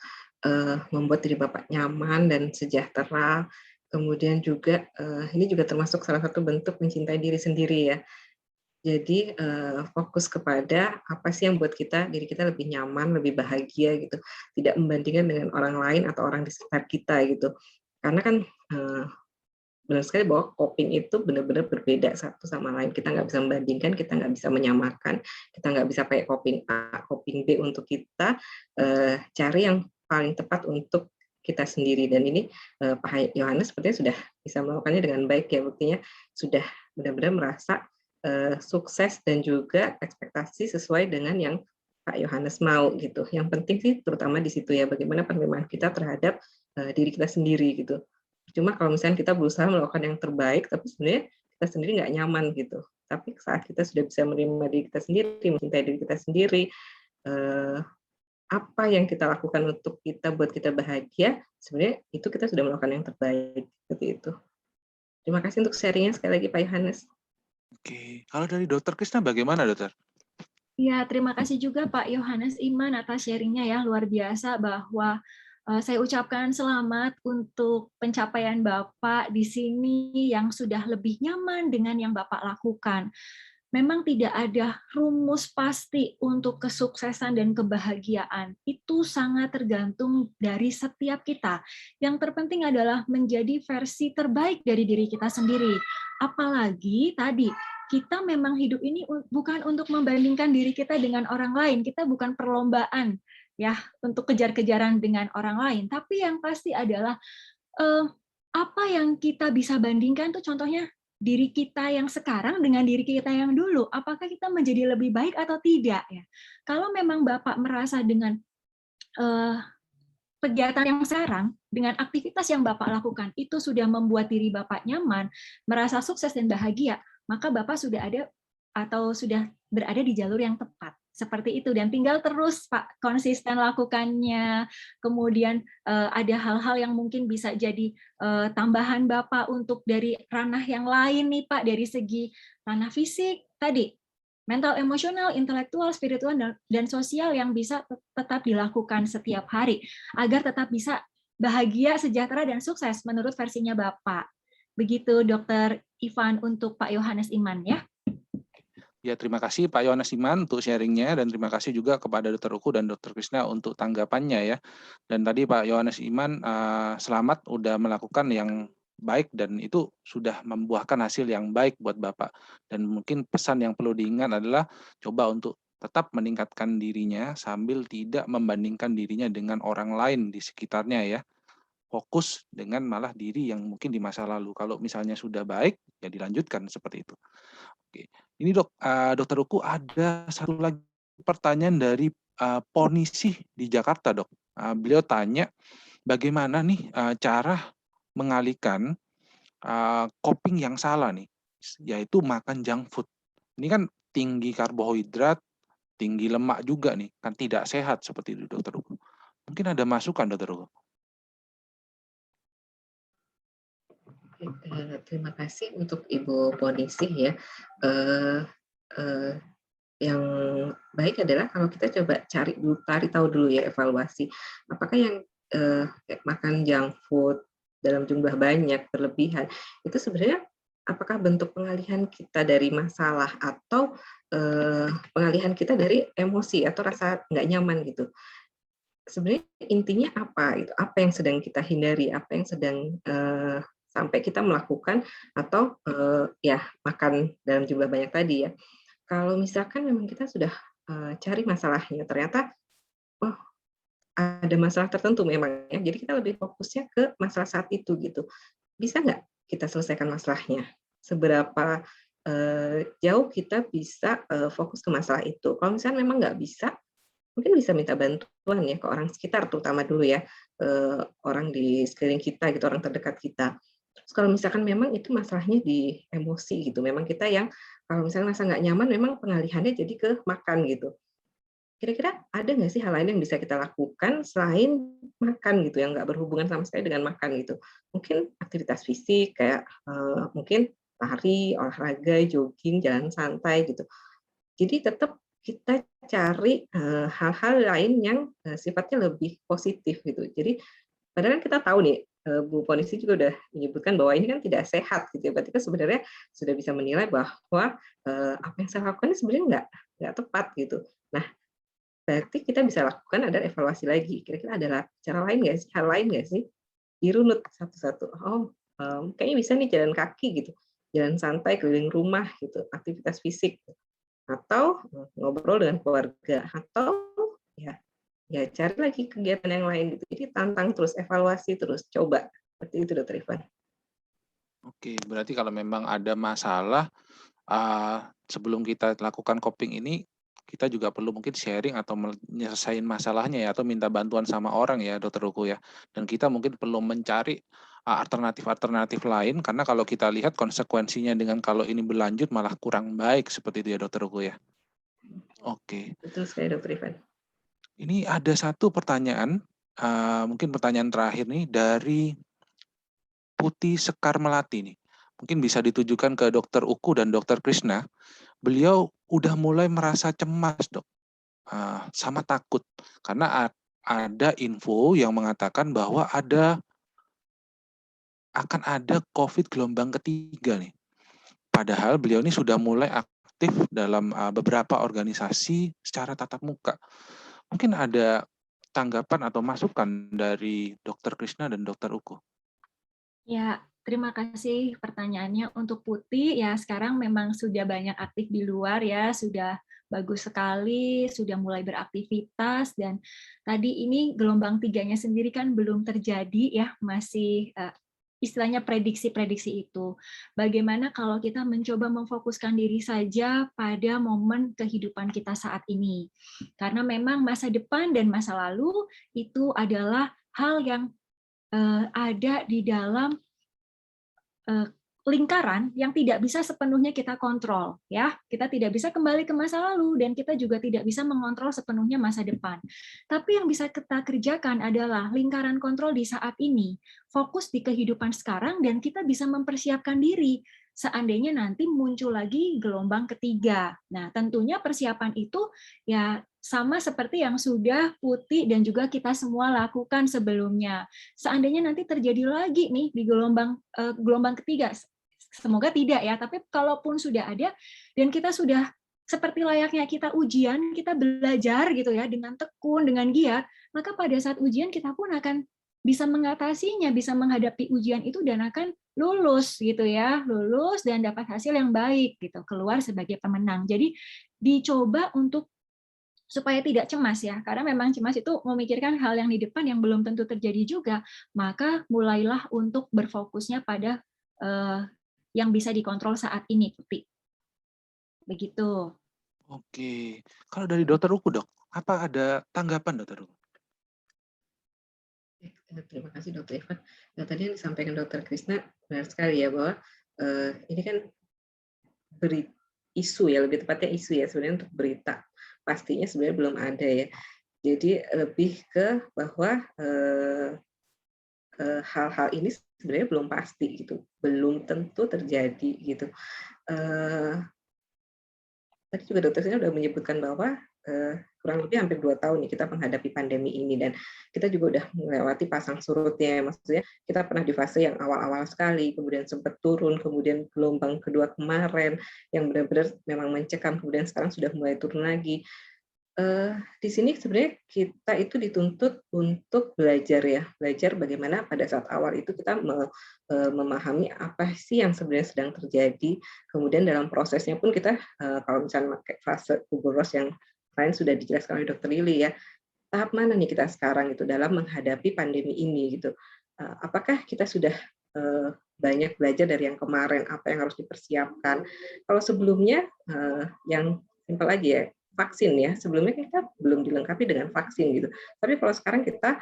membuat diri Bapak nyaman dan sejahtera. Kemudian juga ini juga termasuk salah satu bentuk mencintai diri sendiri ya. Jadi fokus kepada apa sih yang buat diri kita lebih nyaman, lebih bahagia gitu. Tidak membandingkan dengan orang lain atau orang di sekitar kita gitu. Karena kan benar sekali bahwa coping itu benar-benar berbeda satu sama lain. Kita nggak bisa membandingkan, kita nggak bisa menyamakan, kita nggak bisa pakai coping A, coping B untuk kita cari yang paling tepat untuk kita sendiri. Dan ini Pak Yohanes sepertinya sudah bisa melakukannya dengan baik ya, buktinya sudah benar-benar merasa sukses dan juga ekspektasi sesuai dengan yang Pak Yohanes mau gitu. Yang penting sih terutama di situ ya, bagaimana penerimaan kita terhadap diri kita sendiri gitu. Cuma kalau misalnya kita berusaha melakukan yang terbaik, tapi sebenarnya kita sendiri nggak nyaman gitu. Tapi saat kita sudah bisa menerima diri kita sendiri, mencintai diri kita sendiri, apa yang kita lakukan untuk kita buat kita bahagia, sebenarnya itu kita sudah melakukan yang terbaik seperti itu. Terima kasih untuk sharingnya sekali lagi Pak Yohanes. Oke, kalau dari Dokter Krisna bagaimana, Dokter? Ya, terima kasih juga Pak Yohanes Iman atas sharingnya ya, luar biasa bahwa saya ucapkan selamat untuk pencapaian Bapak di sini yang sudah lebih nyaman dengan yang Bapak lakukan. Memang tidak ada rumus pasti untuk kesuksesan dan kebahagiaan. Itu sangat tergantung dari setiap kita. Yang terpenting adalah menjadi versi terbaik dari diri kita sendiri. Apalagi tadi, kita memang hidup ini bukan untuk membandingkan diri kita dengan orang lain. Kita bukan perlombaan ya untuk kejar-kejaran dengan orang lain. Tapi yang pasti adalah apa yang kita bisa bandingkan tuh contohnya diri kita yang sekarang dengan diri kita yang dulu, apakah kita menjadi lebih baik atau tidak ya? Kalau memang Bapak merasa dengan kegiatan yang sekarang, dengan aktivitas yang Bapak lakukan, itu sudah membuat diri Bapak nyaman, merasa sukses dan bahagia, maka Bapak sudah ada atau sudah berada di jalur yang tepat. Seperti itu, dan tinggal terus Pak konsisten lakukannya. Kemudian ada hal-hal yang mungkin bisa jadi tambahan Bapak untuk dari ranah yang lain nih Pak, dari segi ranah fisik tadi, mental, emosional, intelektual, spiritual, dan sosial yang bisa tetap dilakukan setiap hari agar tetap bisa bahagia, sejahtera, dan sukses menurut versinya Bapak. Begitu Dokter Ivan untuk Pak Yohanes Iman ya. Ya, terima kasih Pak Yohanes Iman untuk sharingnya, dan terima kasih juga kepada Dokter Uku dan Dokter Krisna untuk tanggapannya ya. Dan tadi Pak Yohanes Iman selamat udah melakukan yang baik dan itu sudah membuahkan hasil yang baik buat Bapak. Dan mungkin pesan yang perlu diingat adalah coba untuk tetap meningkatkan dirinya sambil tidak membandingkan dirinya dengan orang lain di sekitarnya ya. Fokus dengan malah diri yang mungkin di masa lalu. Kalau misalnya sudah baik, ya dilanjutkan seperti itu. Oke, ini Dokter Uku ada satu lagi pertanyaan dari Ponisih di Jakarta, Dok. Beliau tanya, bagaimana nih cara mengalihkan coping yang salah nih, yaitu makan junk food. Ini kan tinggi karbohidrat, tinggi lemak juga nih, kan tidak sehat seperti itu, Dokter Uku. Mungkin ada masukan, Dokter Uku? Terima kasih untuk Ibu Ponisih ya. Yang baik adalah kalau kita coba cari tahu dulu ya, evaluasi apakah yang makan junk food dalam jumlah banyak berlebihan itu sebenarnya apakah bentuk pengalihan kita dari masalah atau pengalihan kita dari emosi atau rasa nggak nyaman gitu. Sebenarnya intinya apa gitu, apa yang sedang kita hindari, apa yang sedang sampai kita melakukan atau ya makan dalam jumlah banyak tadi ya. Kalau misalkan memang kita sudah cari masalahnya, ternyata oh ada masalah tertentu memang ya, jadi kita lebih fokusnya ke masalah saat itu gitu. Bisa nggak kita selesaikan masalahnya? Seberapa jauh kita bisa fokus ke masalah itu? Kalau misalnya memang nggak bisa, mungkin bisa minta bantuan ya ke orang sekitar, terutama dulu ya, orang di sekeliling kita gitu, orang terdekat kita. Terus kalau misalkan memang itu masalahnya di emosi gitu, memang kita yang kalau misalnya rasa nggak nyaman, memang pengalihannya jadi ke makan gitu. kira-kira ada nggak sih hal lain yang bisa kita lakukan selain makan gitu, yang nggak berhubungan sama sekali dengan makan gitu. Mungkin aktivitas fisik kayak mungkin lari, olahraga, jogging, jalan santai gitu. Jadi tetap kita cari hal-hal lain yang sifatnya lebih positif gitu. Jadi padahal kan kita tahu nih, Bu Polisi juga udah menyebutkan bahwa ini kan tidak sehat gitu ya. Berarti kan sebenarnya sudah bisa menilai bahwa apa yang saya lakukan ini sebenarnya nggak tepat gitu. Nah, berarti kita bisa lakukan adalah evaluasi lagi. Kira-kira ada cara lain nggak sih, hal lain nggak sih? Dirunut satu-satu. Oh, kayaknya bisa nih jalan kaki gitu, jalan santai keliling rumah gitu, aktivitas fisik, atau ngobrol dengan keluarga, atau ya ya cari lagi kegiatan yang lain gitu. Jadi tantang terus, evaluasi terus, coba. Seperti itu Dokter Ivan. Oke, berarti kalau memang ada masalah, sebelum kita lakukan coping ini, kita juga perlu mungkin sharing atau menyelesaikan masalahnya ya, atau minta bantuan sama orang ya, Dokter Uku ya. Dan kita mungkin perlu mencari alternatif-alternatif lain, karena kalau kita lihat konsekuensinya dengan kalau ini berlanjut malah kurang baik seperti itu ya, Dokter Uku ya. Oke, Betul sekali Dokter Ivan. ini ada satu pertanyaan, mungkin pertanyaan terakhir nih dari Putih Sekar Melati nih. Mungkin bisa ditujukan ke Dokter Uku dan Dokter Krishna. Beliau udah mulai merasa cemas, Dok, sama takut. Karena ada info yang mengatakan bahwa akan ada COVID gelombang ketiga nih. Padahal beliau ini sudah mulai aktif dalam beberapa organisasi secara tatap muka. Mungkin ada tanggapan atau masukan dari Dokter Krishna dan Dokter Uku. Ya, terima kasih pertanyaannya untuk Putih. Ya, sekarang memang sudah banyak aktif di luar ya, sudah bagus sekali, sudah mulai beraktivitas, dan tadi ini gelombang tiganya sendiri kan belum terjadi ya, masih istilahnya prediksi-prediksi itu. Bagaimana kalau kita mencoba memfokuskan diri saja pada momen kehidupan kita saat ini? Karena memang masa depan dan masa lalu itu adalah hal yang ada di dalam lingkaran yang tidak bisa sepenuhnya kita kontrol, ya. Kita tidak bisa kembali ke masa lalu dan kita juga tidak bisa mengontrol sepenuhnya masa depan. Tapi yang bisa kita kerjakan adalah lingkaran kontrol di saat ini, fokus di kehidupan sekarang, dan kita bisa mempersiapkan diri seandainya nanti muncul lagi gelombang ketiga. Nah, tentunya persiapan itu ya sama seperti yang sudah Putih dan juga kita semua lakukan sebelumnya. Seandainya nanti terjadi lagi nih di gelombang ketiga, semoga tidak ya, tapi kalaupun sudah ada dan kita sudah seperti layaknya kita ujian, kita belajar gitu ya dengan tekun, dengan giat, maka pada saat ujian kita pun akan bisa mengatasinya, bisa menghadapi ujian itu dan akan lulus gitu ya, lulus dan dapat hasil yang baik gitu, keluar sebagai pemenang. Jadi dicoba untuk supaya tidak cemas ya, karena memang cemas itu memikirkan hal yang di depan yang belum tentu terjadi juga, maka mulailah untuk berfokusnya pada yang bisa dikontrol saat ini, Putih. Begitu. Oke, kalau dari Dokter Uku, Dok, apa ada tanggapan Dokter Uku? Terima kasih Dokter Ivan. Nah, tadi yang disampaikan Dokter Krishna benar sekali ya, bahwa ini kan isu ya, lebih tepatnya isu ya sebenarnya, untuk berita. Pastinya sebenarnya belum ada ya. Jadi lebih ke bahwa hal-hal ini sebenarnya belum pasti gitu, belum tentu terjadi gitu. Tadi juga Dokter Krishna sudah menyebutkan bahwa kurang lebih hampir 2 tahun nih kita menghadapi pandemi ini, dan kita juga udah melewati pasang surutnya. Maksudnya kita pernah di fase yang awal-awal sekali, kemudian sempat turun, kemudian gelombang kedua kemarin yang benar-benar memang mencekam, kemudian sekarang sudah mulai turun lagi. Di sini sebenarnya kita itu dituntut untuk belajar ya, belajar bagaimana pada saat awal itu kita memahami apa sih yang sebenarnya sedang terjadi. Kemudian dalam prosesnya pun kita kalau misalnya pakai fase Kubler-Ross yang lain sudah dijelaskan oleh Dokter Lili ya, tahap mana nih kita sekarang itu dalam menghadapi pandemi ini gitu. Apakah kita sudah banyak belajar dari yang kemarin, apa yang harus dipersiapkan. Kalau sebelumnya yang simpel aja ya, vaksin ya. Sebelumnya kita belum dilengkapi dengan vaksin gitu. Tapi kalau sekarang kita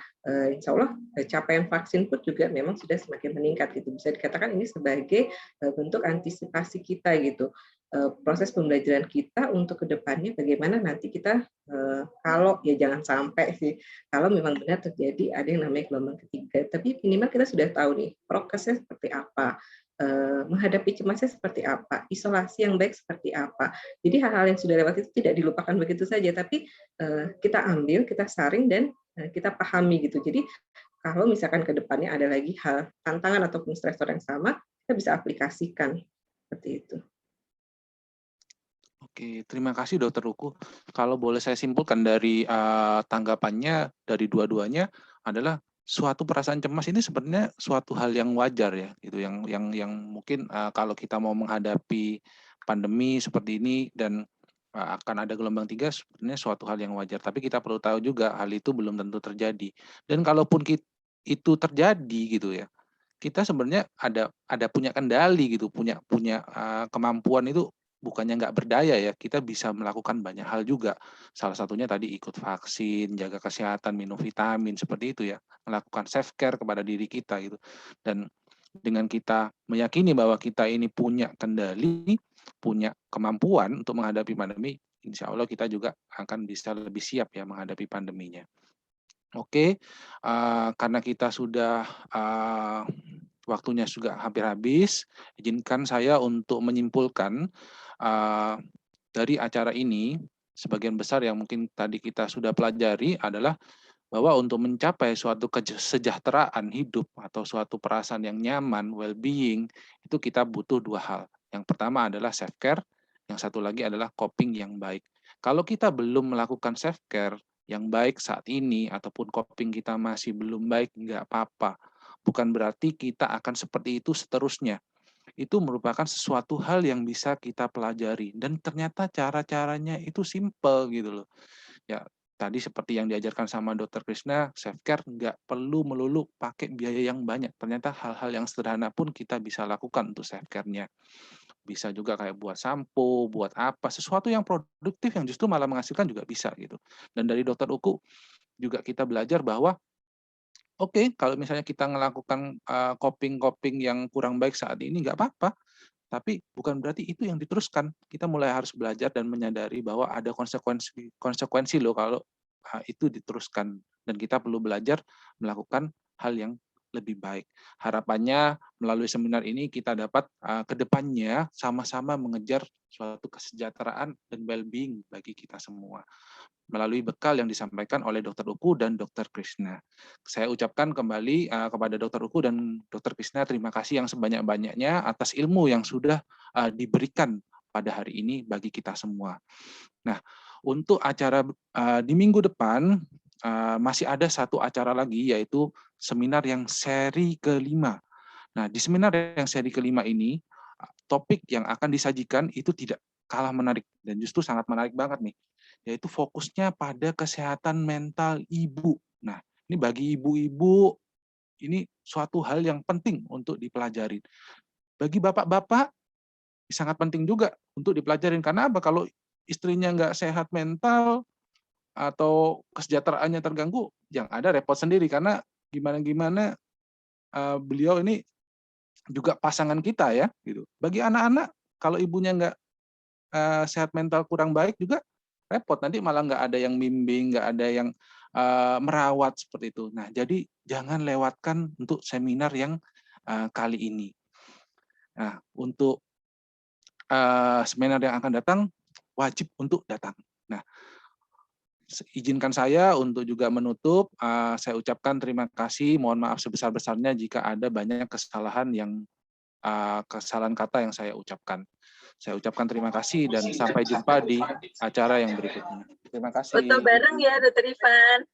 insya Allah capaian vaksin pun juga memang sudah semakin meningkat gitu. Bisa dikatakan ini sebagai bentuk antisipasi kita gitu. Proses pembelajaran kita untuk kedepannya bagaimana nanti kita kalau ya jangan sampai sih kalau memang benar terjadi ada yang namanya gelombang ketiga, tapi minimal kita sudah tahu nih prokesnya seperti apa, menghadapi cemasnya seperti apa, isolasi yang baik seperti apa. Jadi hal-hal yang sudah lewat itu tidak dilupakan begitu saja, tapi kita ambil, kita saring dan kita pahami gitu. Jadi kalau misalkan ke depannya ada lagi hal tantangan ataupun stresor yang sama, kita bisa aplikasikan seperti itu. Oke, terima kasih Dokter Uku. Kalau boleh saya simpulkan dari tanggapannya dari dua-duanya adalah suatu perasaan cemas ini sebenarnya suatu hal yang wajar ya, gitu. Yang mungkin kalau kita mau menghadapi pandemi seperti ini dan akan ada gelombang 3 sebenarnya suatu hal yang wajar. Tapi kita perlu tahu juga hal itu belum tentu terjadi. Dan kalaupun itu terjadi gitu ya, kita sebenarnya ada punya kendali gitu, punya kemampuan itu. Bukannya nggak berdaya ya, kita bisa melakukan banyak hal juga. Salah satunya tadi ikut vaksin, jaga kesehatan, minum vitamin, seperti itu ya. Melakukan self-care kepada diri kita gitu. Dan dengan kita meyakini bahwa kita ini punya kendali, punya kemampuan untuk menghadapi pandemi, insya Allah kita juga akan bisa lebih siap ya menghadapi pandeminya. Oke, karena kita sudah waktunya juga hampir habis, izinkan saya untuk menyimpulkan dari acara ini, sebagian besar yang mungkin tadi kita sudah pelajari adalah bahwa untuk mencapai suatu kesejahteraan hidup atau suatu perasaan yang nyaman, well-being, itu kita butuh dua hal. Yang pertama adalah self-care, yang satu lagi adalah coping yang baik. Kalau kita belum melakukan self-care yang baik saat ini, ataupun coping kita masih belum baik, nggak apa-apa. Bukan berarti kita akan seperti itu seterusnya. Itu merupakan sesuatu hal yang bisa kita pelajari dan ternyata cara-caranya itu simple gitu loh. Ya, tadi seperti yang diajarkan sama Dr. Krishna, self care nggak perlu melulu pakai biaya yang banyak. Ternyata hal-hal yang sederhana pun kita bisa lakukan untuk self care-nya. Bisa juga kayak buat sampo, buat apa, sesuatu yang produktif yang justru malah menghasilkan juga bisa gitu. Dan dari Dr. Uku juga kita belajar bahwa oke, kalau misalnya kita melakukan coping-coping yang kurang baik saat ini nggak apa-apa, tapi bukan berarti itu yang diteruskan. Kita mulai harus belajar dan menyadari bahwa ada konsekuensi loh kalau itu diteruskan dan kita perlu belajar melakukan hal yang lebih baik. Harapannya melalui seminar ini kita dapat ke depannya sama-sama mengejar suatu kesejahteraan dan well-being bagi kita semua melalui bekal yang disampaikan oleh Dr. Uku dan Dr. Krishna. Saya ucapkan kembali kepada Dr. Uku dan Dr. Krishna terima kasih yang sebanyak-banyaknya atas ilmu yang sudah diberikan pada hari ini bagi kita semua. Nah, untuk acara di minggu depan masih ada satu acara lagi yaitu seminar yang seri kelima. Nah, di seminar yang seri kelima ini topik yang akan disajikan itu tidak kalah menarik dan justru sangat menarik banget nih, yaitu fokusnya pada kesehatan mental ibu. Nah, ini bagi ibu-ibu ini suatu hal yang penting untuk dipelajari. Bagi bapak-bapak sangat penting juga untuk dipelajarin karena apa? Kalau istrinya nggak sehat mental atau kesejahteraannya terganggu, yang ada repot sendiri karena gimana-gimana beliau ini juga pasangan kita ya, gitu. Bagi anak-anak kalau ibunya nggak sehat mental kurang baik juga repot, nanti malah nggak ada yang bimbing, nggak ada yang merawat seperti itu. Nah, jadi jangan lewatkan untuk seminar yang kali ini. Nah, untuk seminar yang akan datang wajib untuk datang. Nah, izinkan saya untuk juga menutup. Saya ucapkan terima kasih. Mohon maaf sebesar-besarnya jika ada banyak kesalahan kata yang saya ucapkan. Saya ucapkan terima kasih dan sampai jumpa di acara yang berikutnya. Terima kasih. Foto bareng ya, Dr. Ivan.